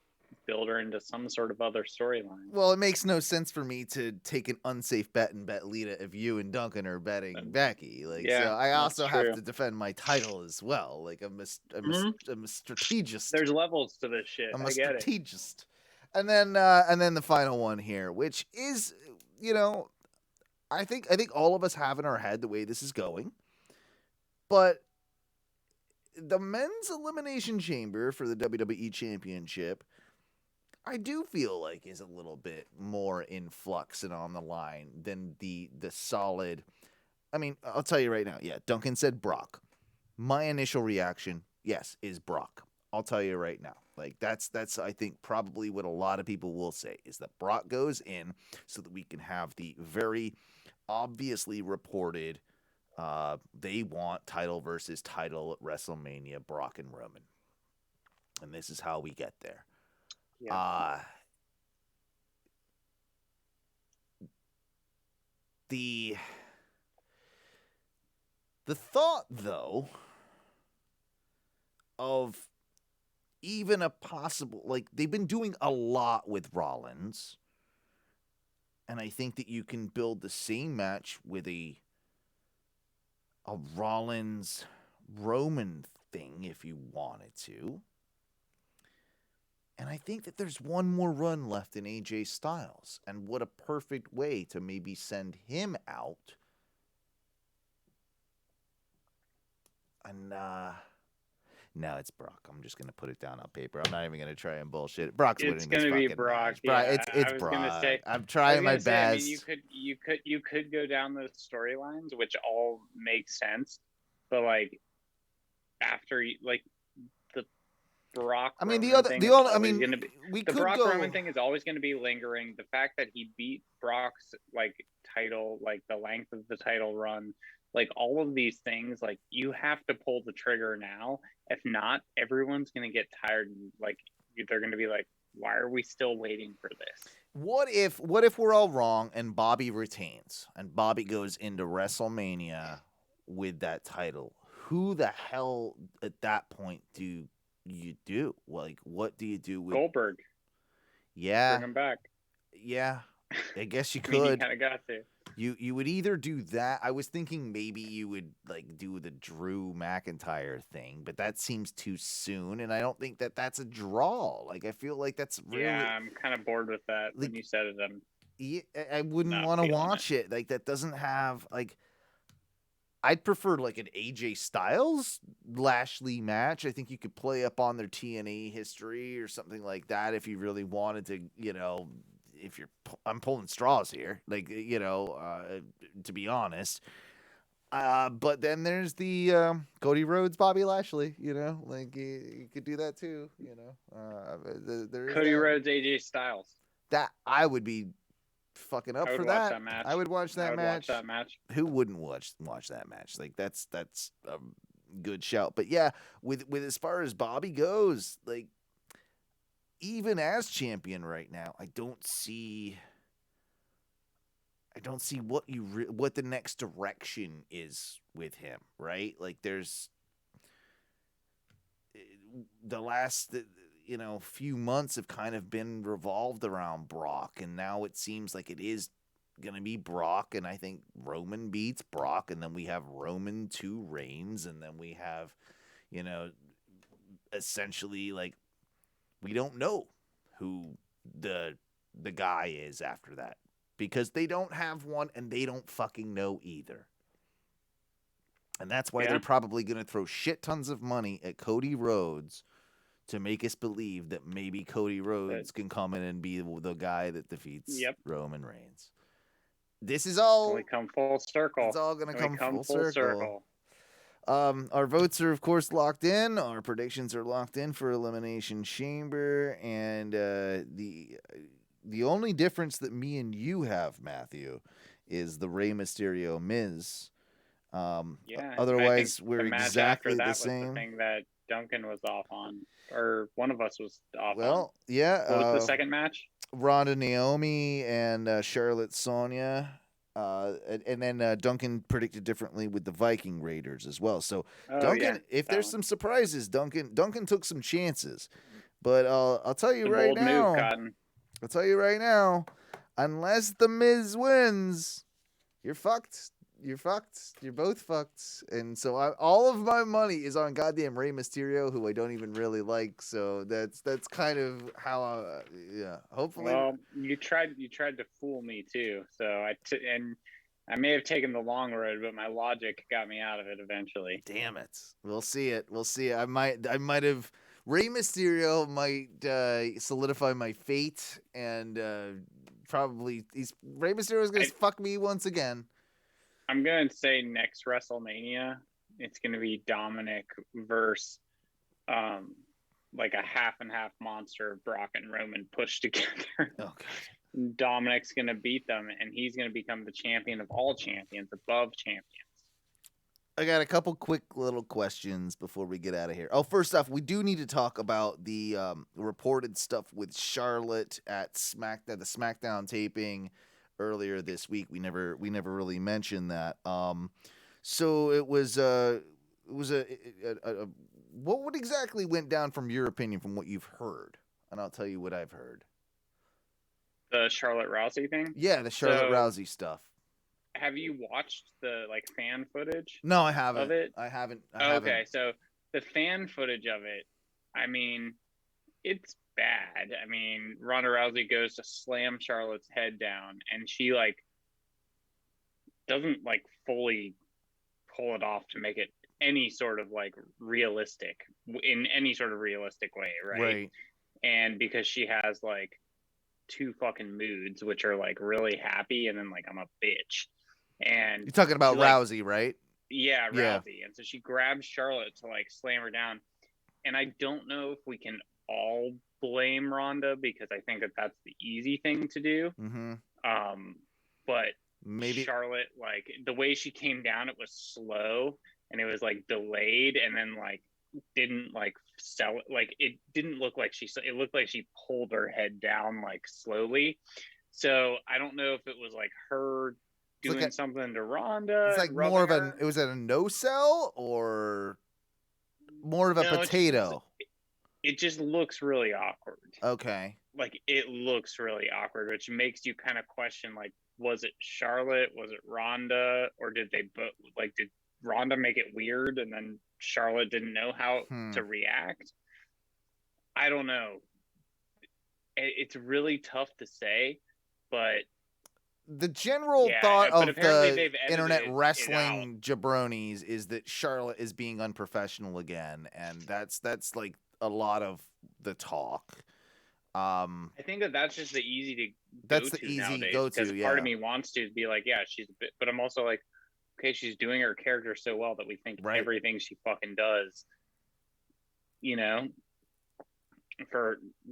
build her into some sort of other storyline. Well, it makes no sense for me to take an unsafe bet and bet Lita if you and Duncan are betting Becky. So I also have to defend my title as well. Like I'm a strategist. There's levels to this shit. I'm a strategist. And then the final one here, which is, I think all of us have in our head the way this is going, but the men's elimination chamber for the WWE Championship, I do feel like is a little bit more in flux and on the line than the solid. I mean, I'll tell you right now. Yeah, Duncan said Brock. My initial reaction, yes, is Brock. I'll tell you right now. Like that's I think probably what a lot of people will say is that Brock goes in so that we can have the very obviously reported they want title versus title at WrestleMania, Brock and Roman. And this is how we get there. Yeah. The thought, though, of even a possible, like, they've been doing a lot with Rollins, and I think that you can build the same match with a Rollins Roman thing if you wanted to. And I think that there's one more run left in AJ Styles, and what a perfect way to maybe send him out. And no, it's Brock. I'm just gonna put it down on paper. I'm not even gonna try and bullshit. Brock's winning this gonna be fucking Brock. match. Brock, Yeah, it's I was Brock. gonna say. I'm trying my best. I mean, you could go down those storylines, which all make sense, but like after like the Brock. I mean, Roman thing is always gonna be, we the could Brock go. Roman thing is always going to be lingering. The fact that he beat Brock's like title, like the length of the title run, like all of these things, like you have to pull the trigger now. If not, everyone's going to get tired. And, like they're going to be like, why are we still waiting for this? What if we're all wrong and Bobby retains and Bobby goes into WrestleMania with that title? Who the hell at that point do you do? Like, what do you do with Goldberg? Yeah, Bring him back. Yeah, I guess you I mean, could. you kind of got to. You would either do that. I was thinking maybe you would like do the Drew McIntyre thing, but that seems too soon, and I don't think that that's a draw. Like I feel like that's really. Yeah, I'm kind of bored with that. When you said it, I wouldn't want to watch it. Like that doesn't have like. I'd prefer like an AJ Styles Lashley match. I think you could play up on their TNA history or something like that if you really wanted to, if you're I'm pulling straws here, like to be honest. But then there's the Cody Rhodes Bobby Lashley, like you could do that too, Cody Rhodes AJ Styles. That I would be fucking up for that. I would watch that match. Watch that match. Who wouldn't watch that match? Like that's a good shout. But yeah, with as far as Bobby goes, like even as champion right now, I don't see what the next direction is with him, right? Like there's the last few months have kind of been revolved around Brock, and now it seems like it is gonna be Brock, and I think Roman beats Brock, and then we have Roman 2 Reigns, and then we have, essentially like we don't know who the guy is after that because they don't have one and they don't fucking know either. And that's why they're probably going to throw shit tons of money at Cody Rhodes to make us believe that maybe Cody Rhodes can come in and be the guy that defeats Roman Reigns. This is all we come full circle. It's all going to come full circle. Our votes are, of course, locked in. Our predictions are locked in for Elimination Chamber. And the only difference that me and you have, Matthew, is the Rey Mysterio Miz. Otherwise, we're exactly the same. Was the thing that Duncan was off on, or one of us was off on. Well, yeah. What was the second match? Ronda Naomi and Charlotte Sonya. And then Duncan predicted differently with the Viking Raiders as well. So Duncan, if there's some surprises, Duncan took some chances. But I'll tell you right now. I'll tell you right now, unless the Miz wins, you're fucked. You're fucked. You're both fucked. And so all of my money is on goddamn Rey Mysterio, who I don't even really like. So that's kind of how hopefully. Well, you tried to fool me too. So I may have taken the long road, but my logic got me out of it eventually. Damn it. We'll see it. I might have Rey Mysterio might solidify my fate, and probably Rey Mysterio is gonna fuck me once again. I'm going to say next WrestleMania, it's going to be Dominic versus like a half and half monster of Brock and Roman pushed together. Oh, God. Dominic's going to beat them, and he's going to become the champion of all champions, above champions. I got a couple quick little questions before we get out of here. Oh, first off, we do need to talk about the reported stuff with Charlotte at the SmackDown taping earlier this week. We never really mentioned that. So it was what exactly went down from your opinion, from what you've heard, and I'll tell you what I've heard. The Charlotte Rousey thing. Yeah, the Charlotte So, Rousey stuff. have you watched the like fan footage No, I haven't. of it? I haven't. Okay, so the fan footage of it, I mean, it's bad. I mean, Ronda Rousey goes to slam Charlotte's head down, and she like doesn't like fully pull it off to make it any sort of like realistic in any sort of realistic way, right? Right. And because she has like two fucking moods, which are like really happy and then like I'm a bitch. And You're talking about she, like, Rousey, right? yeah, Yeah. Rousey. And so she grabs Charlotte to like slam her down. And I don't know if we can all blame Ronda because I think that that's the easy thing to do. Mm-hmm. But Maybe Charlotte, like the way she came down, it was slow and it was like delayed and then like didn't like sell it. Like it didn't look like it looked like she pulled her head down like slowly. So I don't know if it was like her doing like something to Ronda. it's like more of it was a no sell or more of a No, potato. It just looks really awkward. Okay. Like it looks really awkward, which makes you kind of question like, was it Charlotte? Was it Ronda? Or did they both like did Ronda make it weird and then Charlotte didn't know how to react? I don't know. It's really tough to say, but the general thought of the internet wrestling it jabronis is that Charlotte is being unprofessional again, and that's like a lot of the talk. I think that's just the easy go-to go to. Because part of me wants to be like, yeah, she's a bit, but I'm also like, okay, she's doing her character so well that we think everything she fucking does, you know,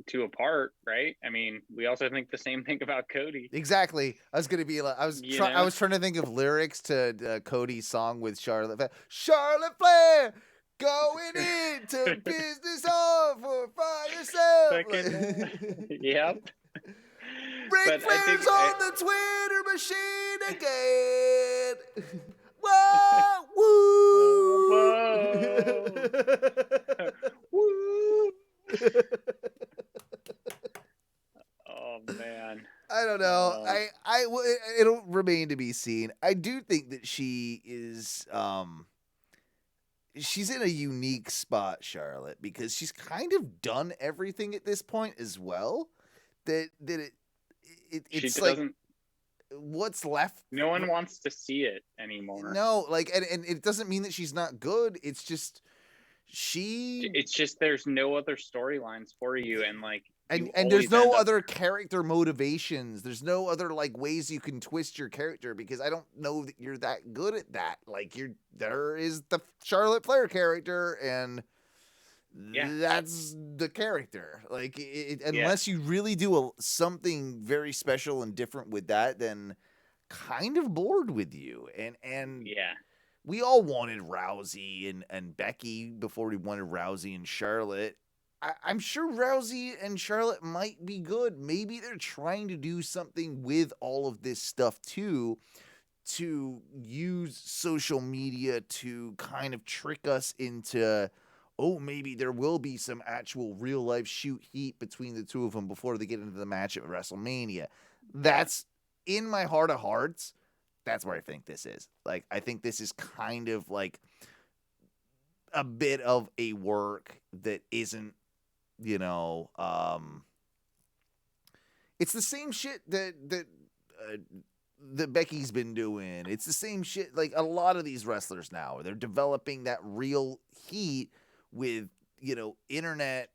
to a part, right? I mean, we also think the same thing about Cody. Exactly. I was gonna be like, I was trying to think of lyrics to Cody's song with Charlotte Flair. Going into business all for yourself. Yep. Ric Flair's on the Twitter machine again. Whoa, woo. Woo. Oh man. I don't know. It'll remain to be seen. I do think that she is she's in a unique spot, Charlotte, because she's kind of done everything at this point as well. It's like what's left. No one wants to see it anymore. No, like, and it doesn't mean that she's not good. It's just there's no other storylines for you, and like. And there's no other character motivations. There's no other like ways you can twist your character because I don't know that you're that good at that. Like there is the Charlotte Flair character and that's the character. Like unless you really do something very special and different with that, then kind of bored with you. And we all wanted Rousey and Becky before we wanted Rousey and Charlotte. I'm sure Rousey and Charlotte might be good. Maybe they're trying to do something with all of this stuff too, to use social media to kind of trick us into, oh, maybe there will be some actual real life shoot heat between the two of them before they get into the match at WrestleMania. That's in my heart of hearts. That's where I think this is. Like, I think this is kind of like a bit of a work that isn't, it's the same shit that Becky's been doing. It's the same shit. Like a lot of these wrestlers now, they're developing that real heat with, internet,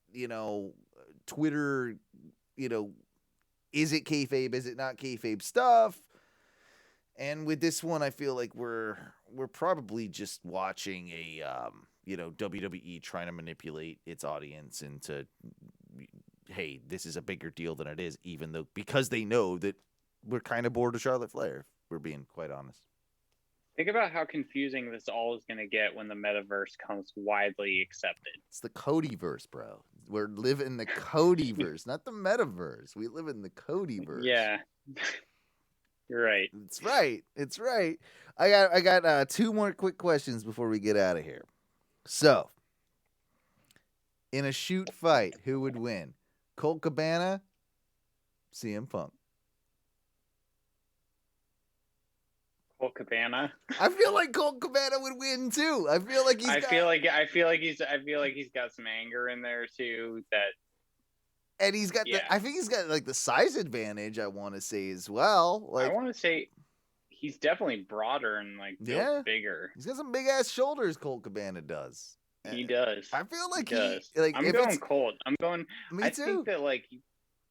Twitter, is it kayfabe? Is it not kayfabe stuff? And with this one, I feel like we're probably just watching a, WWE trying to manipulate its audience into, hey, this is a bigger deal than it is, even though because they know that we're kind of bored of Charlotte Flair. We're being quite honest. Think about how confusing this all is going to get when the metaverse comes widely accepted. It's the CodyVerse, bro. We're living the CodyVerse, not the metaverse. We live in the CodyVerse. Yeah. You're right. It's right. It's right. I got 2 more quick questions before we get out of here. So, in a shoot fight, who would win? Colt Cabana, CM Punk. Colt Cabana. I feel like Colt Cabana would win too. I feel like I feel like he's got some anger in there too. And he's got Yeah. I think he's got like the size advantage, I want to say as well. Like I want to say he's definitely broader and like built bigger. He's got some big ass shoulders. Colt Cabana does. He does. I feel like he does. like I'm going Colt. I'm going. Me I too. think that like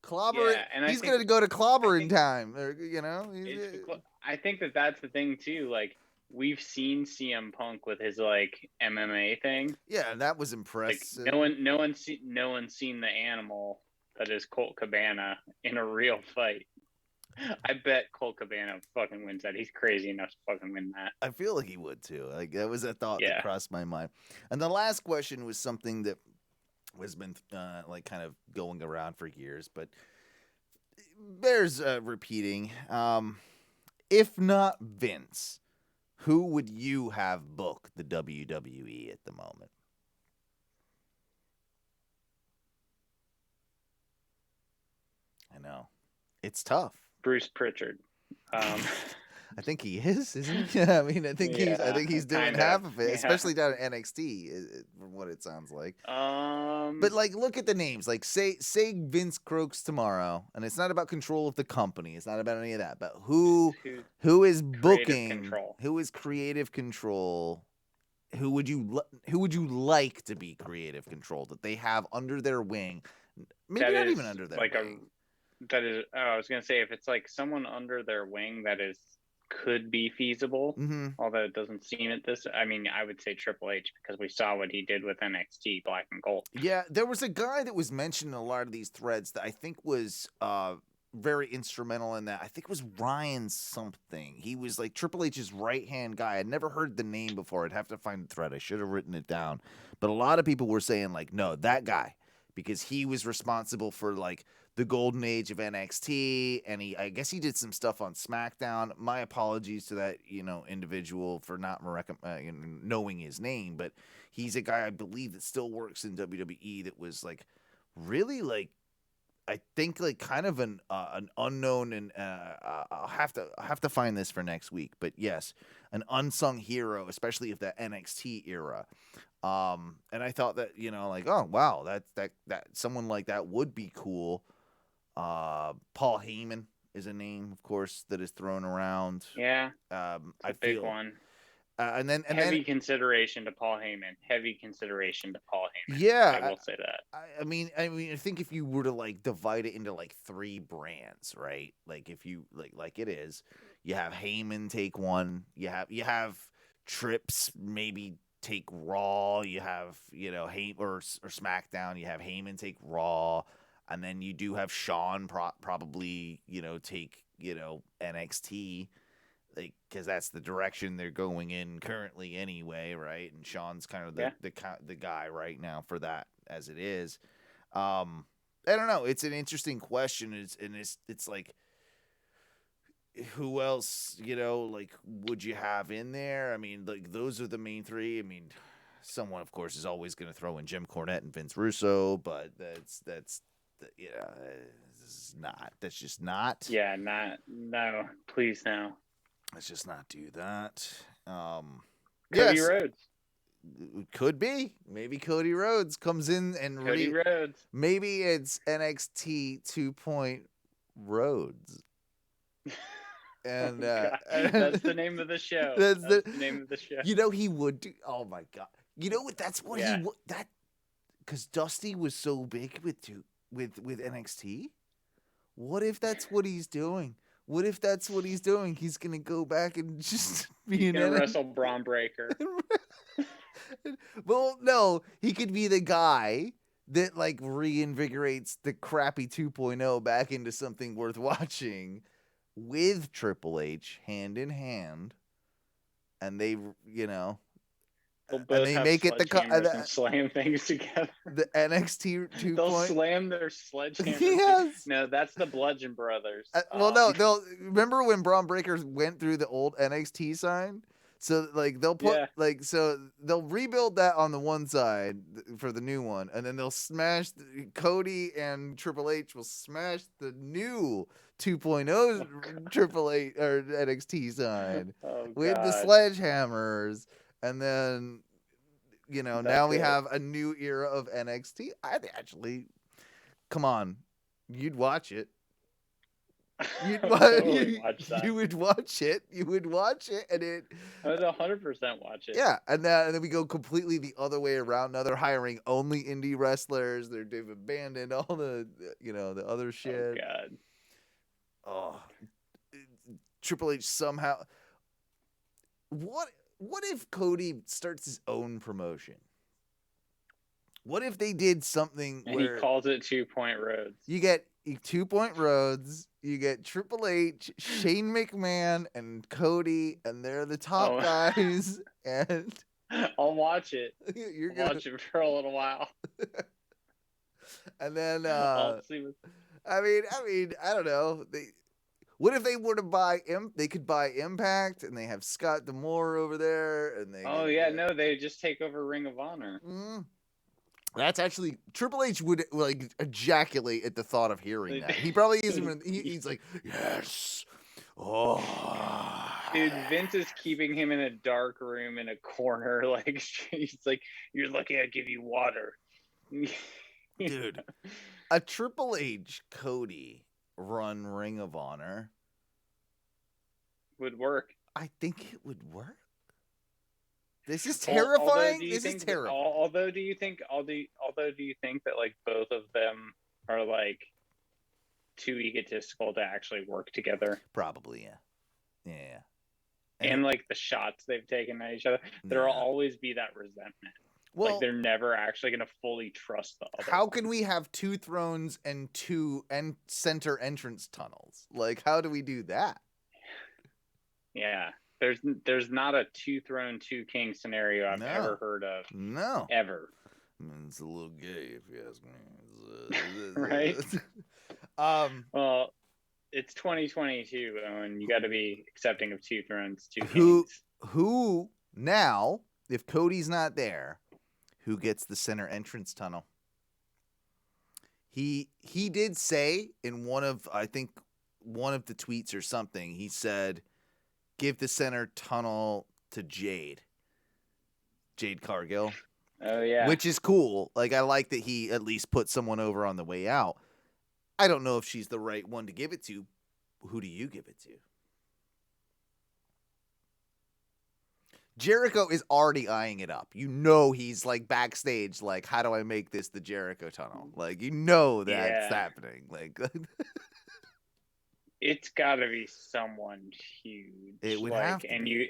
clobber. Yeah, and he's gonna go to clobbering time, or I think that that's the thing too. Like we've seen CM Punk with his like MMA thing. Yeah, and that was impressive. Like, no one's seen the animal that is Colt Cabana in a real fight. I bet Colt Cabana fucking wins that. He's crazy enough to fucking win that. I feel like he would too. Like that was a thought that crossed my mind. And the last question was something that has been like kind of going around for years, but bears repeating. If not Vince, who would you have book the WWE at the moment? I know. It's tough. Bruce Pritchard. I think he is, isn't he? I mean, I think he's doing half of it, especially down at NXT, from what it sounds like. But like, look at the names. Like, say Vince croaks tomorrow, and it's not about control of the company. It's not about any of that. But who is booking? Control. Who is creative control? Who would you like to be creative control that they have under their wing? Maybe that not is even under their like wing. That is. Oh, I was gonna say if it's like someone under their wing that could be feasible, although it doesn't seem at this. I mean, I would say Triple H because we saw what he did with NXT Black and Gold. Yeah, there was a guy that was mentioned in a lot of these threads that I think was very instrumental in that. I think it was Ryan something. He was like Triple H's right-hand guy. I'd never heard the name before. I'd have to find the thread. I should have written it down. But a lot of people were saying like, no, that guy, because he was responsible for like the golden age of NXT, and I guess he did some stuff on SmackDown. My apologies to that, individual for not knowing his name, but he's a guy I believe that still works in WWE that was like really like I think like kind of an unknown, and I'll have to find this for next week, but yes, an unsung hero, especially of that NXT era. And I thought that like, oh wow, that someone like that would be cool. Paul Heyman is a name, of course, that is thrown around. Yeah, I big feel one. And then heavy consideration to Paul Heyman. Heavy consideration to Paul Heyman. Yeah, I will say that. I mean, I think if you were to like divide it into like 3 brands, right? Like if you like it is, you have Heyman take one. You have Trips maybe take Raw. You have Heyman or SmackDown. You have Heyman take Raw. And then you do have Shawn probably, take, NXT, like, because that's the direction they're going in currently anyway, right? And Shawn's kind of the guy right now for that as it is. I don't know. It's an interesting question. It's like, who else, like, would you have in there? I mean, like, those are the main 3. I mean, someone, of course, is always going to throw in Jim Cornette and Vince Russo, but that's that's just not. Yeah, no, please no. Let's just not do that. Cody Rhodes. Could be. Maybe Cody Rhodes comes in and Cody Rhodes. Maybe it's NXT 2.0 Rhodes. And that's the name of the show. That's the name of the show. He would do. Oh my god. You know what? That's what he would. That because Dusty was so big with NXT. What if that's what he's doing? He's gonna go back and just be wrestle Braun Breaker. Well, no, he could be the guy that like reinvigorates the crappy 2.0 back into something worth watching with Triple H hand in hand, and they They'll and both they have make it sledgehammers and slam things together. the NXT 2 They'll point. slam their sledgehammers. Yes. No, that's the Bludgeon Brothers. Well, no, they'll remember when Braun Breakers went through the old NXT sign. So like they'll put so they'll rebuild that on the one side for the new one, and then they'll smash Cody and Triple H will smash the new 2.0 Triple H or NXT sign with the sledgehammers, and then now we have a new era of NXT. I'd actually, come on, you'd watch it. You would watch it. You would watch it, and it. I would 100% watch it. Yeah, and then we go completely the other way around. Now they're hiring only indie wrestlers. They've abandoned all the the other shit. Oh God. Oh, Triple H somehow. What if Cody starts his own promotion? What if they did something and where he calls it 2 Point Roads? You get 2 Point Roads. You get Triple H, Shane McMahon, and Cody, and they're the top guys. And I'll watch it. You're gonna watch it for a little while. And then I'll see what... I mean, I don't know. What if they were to buy They could buy Impact, and they have Scott D'Amore over there, and they. Oh yeah, no, they just take over Ring of Honor. Mm. That's actually Triple H would like ejaculate at the thought of hearing that. He probably isn't. He's like, yes. Oh, dude, Vince is keeping him in a dark room in a corner. Like he's like, "You're lucky I give you water." Dude, a Triple H Cody run Ring of Honor would work. I think it would work. This is terrifying. This is terrifying. Although, do you think that like both of them are like too egotistical to actually work together? Probably, yeah. And like the shots they've taken at each other, there'll always be that resentment. Well, like they're never actually going to fully trust the other. How can we have 2 thrones and center entrance tunnels? Like, how do we do that? Yeah. There's not a 2 throne, 2 king scenario I've ever heard of. No. Ever. It's a little gay if you ask me. Right? Well, it's 2022, and you got to be accepting of 2 thrones, 2 kings. Who now, if Cody's not there, who gets the center entrance tunnel? He did say in one of the tweets or something, he said, give the center tunnel to Jade Cargill. Oh, yeah. Which is cool. Like, I like that he at least put someone over on the way out. I don't know if she's the right one to give it to. Who do you give it to? Jericho is already eyeing it up. He's like backstage, like, how do I make this the Jericho tunnel? Like, that's happening. Like, it's got to be someone huge. It would have to be.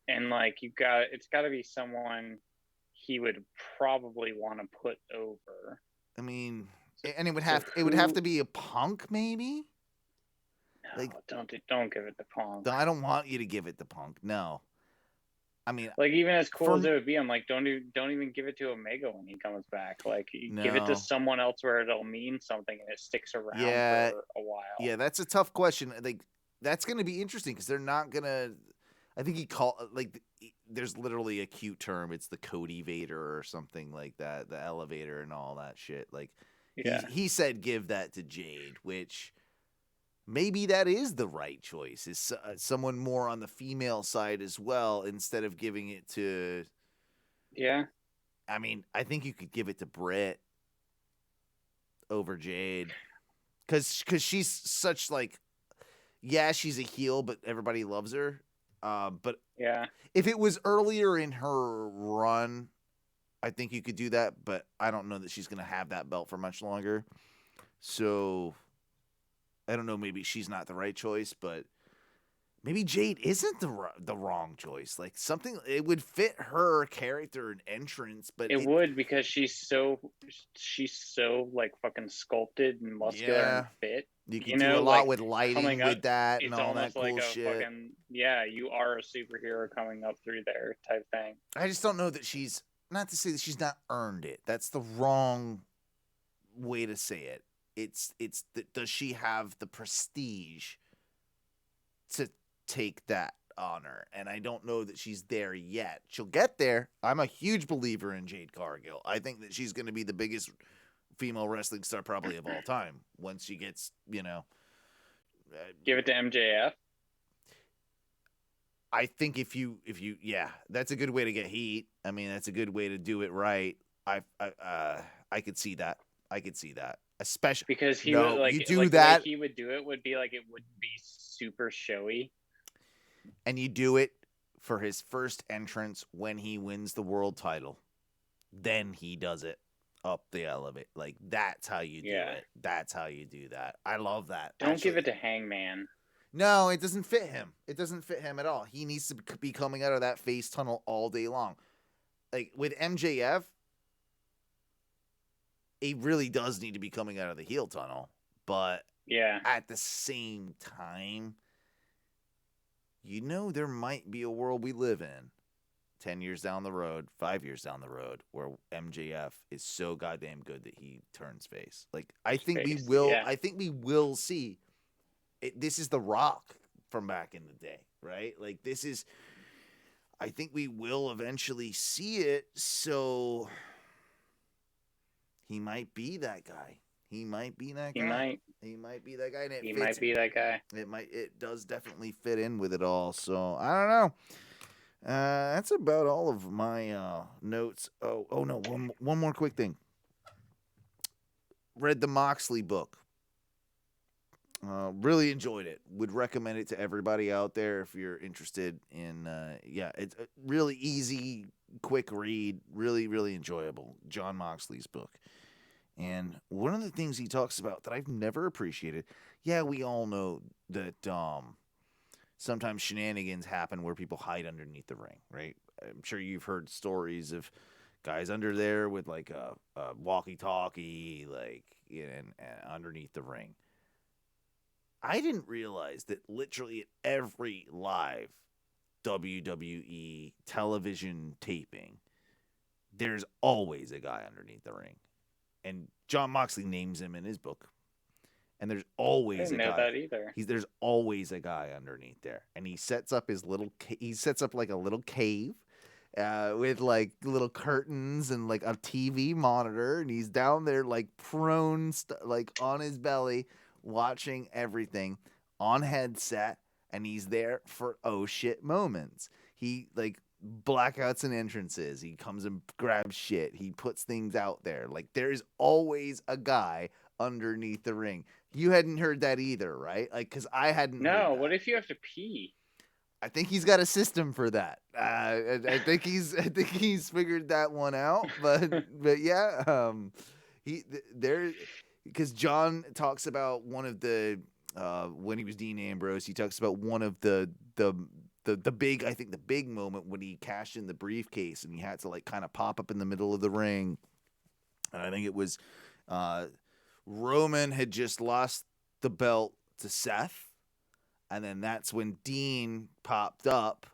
It's got to be someone he would probably want to put over. I mean, and it would have to be a Punk, maybe. No, don't give it to Punk. I don't want you to give it to Punk. No. I mean, like, even as cool as it would be, I'm like, don't even give it to Omega when he comes back. Like, give it to someone else where it'll mean something and it sticks around for a while. Yeah, that's a tough question. Like, that's going to be interesting because they're not going to. I think there's literally a cute term. It's the Cody Vader or something like that, the elevator and all that shit. Like, he said give that to Jade, which. Maybe that is the right choice. Is someone more on the female side as well instead of giving it to. Yeah. I mean, I think you could give it to Britt over Jade, because she's such like, she's a heel, but everybody loves her. But if it was earlier in her run, I think you could do that. But I don't know that she's gonna have that belt for much longer. So. I don't know, maybe she's not the right choice, but maybe Jade isn't the wrong choice. Like, something, it would fit her character and entrance, but it would, because she's so like fucking sculpted and muscular and fit. You could You do know, a lot like, with lighting coming up, with that and it's all that almost cool like a shit. fucking, yeah, you are a superhero coming up through there type thing. I just don't know that she's, not to say that she's not earned it. That's the wrong way to say it. It's does she have the prestige to take that honor? And I don't know that she's there yet. She'll get there. I'm a huge believer in Jade Cargill. I think that she's going to be the biggest female wrestling star probably of all time once she gets, Give it to MJF. I think if you yeah, that's a good way to get heat. I mean, that's a good way to do it right. I could see that. I could see that. Especially Because he no, would, like, you do like that, the way he would do it would be like, it would be super showy. and you do it for his first entrance when he wins the world title. Then he does it up the elevate. Like, that's how you do it. That's how you do that. I love that. Don't give it to Hangman. No, it doesn't fit him. It doesn't fit him at all. He needs to be coming out of that face tunnel all day long. Like, with MJF, he really does need to be coming out of the heel tunnel. But Yeah. at the same time, there might be a world we live in 10 years down the road, 5 years down the road, where MJF is so goddamn good that he turns face. Like, I think we will. Yeah. I think we will see. This is The Rock from back in the day, right? Like, this is. I think we will eventually see it. So he might be that guy. He might be that guy. He might be that guy. And He might be that guy. It does definitely fit in with it all. So I don't know. That's about all of my notes. Oh no, one more quick thing. Read the Moxley book. Really enjoyed it. Would recommend it to everybody out there if you're interested in. It's a really easy, quick read. Really, really enjoyable. John Moxley's book. And one of the things he talks about that I've never appreciated. Yeah, we all know that sometimes shenanigans happen where people hide underneath the ring, right? I'm sure you've heard stories of guys under there with like a walkie-talkie, like, and underneath the ring. I didn't realize that literally at every live WWE television taping, there's always a guy underneath the ring. And John Moxley names him in his book. And there's always a guy. I didn't know that either. There's always a guy underneath there. And he sets up his like a little cave with like little curtains and like a TV monitor. And he's down there like prone, like on his belly, watching everything on headset. And he's there for oh shit moments. He like blackouts and entrances. He comes and grabs shit. He puts things out there. Like, there's always a guy underneath the ring. You hadn't heard that either, right? Like, because I hadn't. No. What if you have to pee? I think he's got a system for that. I think he's figured that one out. But yeah, because John talks about one of the when he was Dean Ambrose. He talks about one of the big moment when he cashed in the briefcase and he had to like kind of pop up in the middle of the ring. And I think it was Roman had just lost the belt to Seth. And then that's when Dean popped up,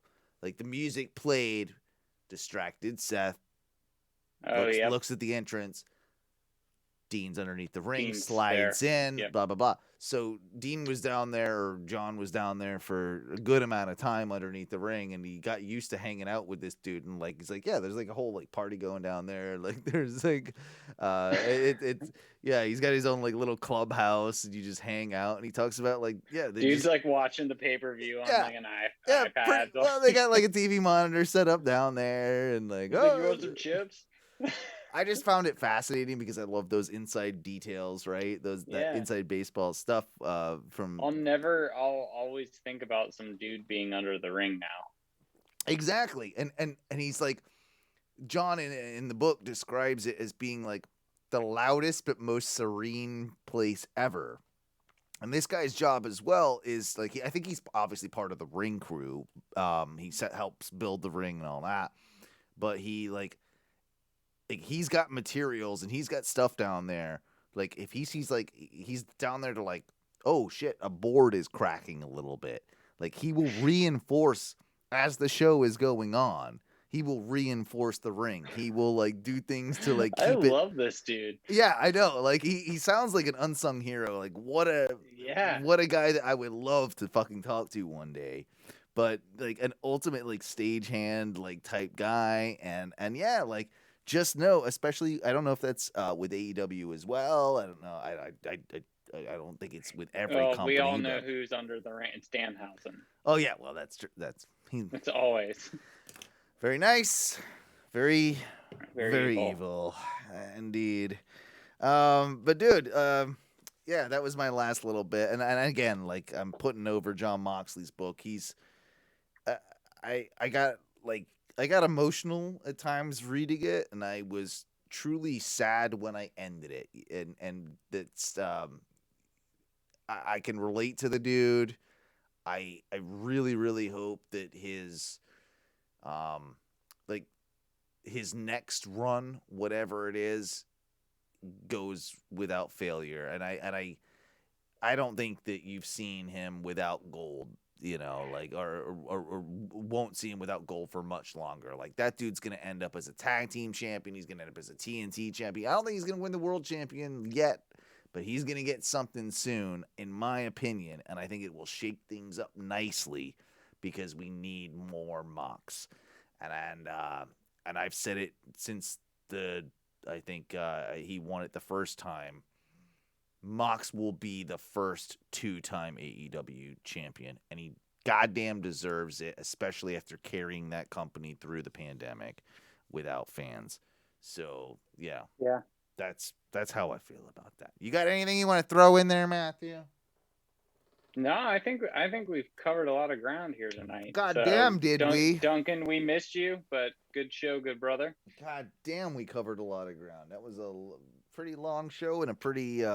like the music played, distracted Seth. Looks at the entrance. Dean's underneath the ring, slides in, blah, blah, blah. So Dean was down there, or John was down there for a good amount of time underneath the ring, and he got used to hanging out with this dude. And like, he's like, yeah, there's like a whole like party going down there. Like, there's like, he's got his own like little clubhouse, and you just hang out. And he talks about like, dude's like watching the pay-per-view on like an iPad. Well, they got like a TV monitor set up down there, and like, you want some chips? I just found it fascinating because I love those inside details, right? That inside baseball stuff from. I'll always think about some dude being under the ring now. Exactly, and he's like, John in the book describes it as being like the loudest but most serene place ever. And this guy's job as well is like, I think he's obviously part of the ring crew. He helps build the ring and all that, but he like he's got materials and he's got stuff down there. Like if he sees like he's down there to like oh shit, a board is cracking a little bit. Like he will reinforce as the show is going on. He will reinforce the ring. He will like do things to like I keep it. love this dude. Yeah, I know. Like he sounds like an unsung hero. Like what a guy that I would love to fucking talk to one day. But like an ultimate like stagehand like type guy, and yeah, like just know, especially I don't know if that's with AEW as well. I don't know. I don't think it's with every company. We all know who's under the reign. It's Danhausen. Oh yeah, well that's true. It's always very nice, very evil. evil, indeed. But dude, yeah, that was my last little bit, and again, like I'm putting over John Moxley's book. He's, I got emotional at times reading it, and I was truly sad when I ended it, and that's I can relate to the dude. I really hope that his like his next run, whatever it is, goes without failure. And I don't think that you've seen him without gold, you know, like or won't see him without gold for much longer. Like that dude's gonna end up as a tag team champion. He's gonna end up as a TNT champion. I don't think he's gonna win the world champion yet, but he's going to get something soon, in my opinion, and I think it will shake things up nicely because we need more Mox. And I've said it since I think he won it the first time. Mox will be the first 2-time AEW champion, and he goddamn deserves it, especially after carrying that company through the pandemic without fans. So, yeah. Yeah. That's how I feel about that. You got anything you want to throw in there, Matthew? No, I think we've covered a lot of ground here tonight. God damn, did we? Duncan, we missed you, but good show, good brother. God damn, we covered a lot of ground. That was a pretty long show and a pretty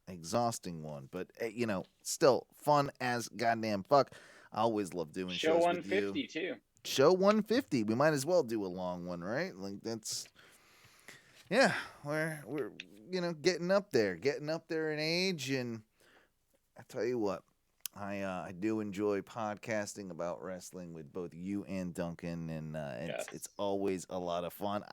exhausting one, but you know, still fun as goddamn fuck. I always love doing show shows 150 with you. too. Show 150. We might as well do a long one, right? Like that's. Yeah, we're you know getting up there in age, and I tell you what, I do enjoy podcasting about wrestling with both you and Duncan, and it's always a lot of fun.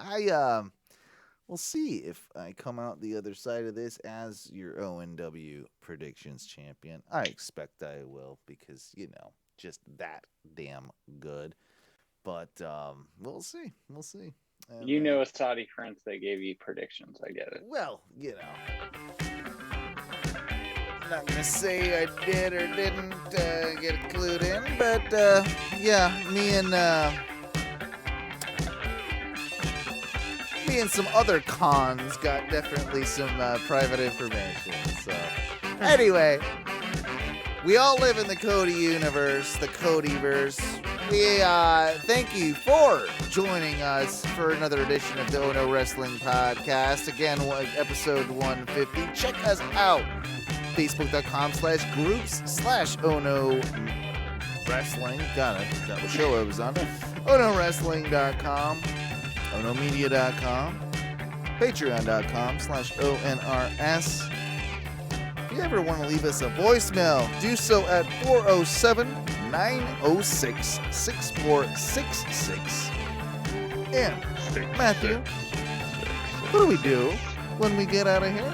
We'll see if I come out the other side of this as your ONW predictions champion. I expect I will because you know just that damn good, but we'll see. And, you know, a Saudi Prince, they gave you predictions. I get it. Well, you know. I'm not going to say I did or didn't get clued in, but yeah, me and some other cons got definitely some private information. So, anyway, we all live in the Cody universe, the CodyVerse. We thank you for joining us for another edition of the ONW Wrestling Podcast. Again, episode 150. Check us out. Facebook.com/groups/ONW Wrestling. Got it. That was show I was on. ONWWrestling.com. ONWmedia.com. Patreon.com/ONRS. If you ever want to leave us a voicemail, do so at 407-906-6466. And Matthew, what do we do when we get out of here?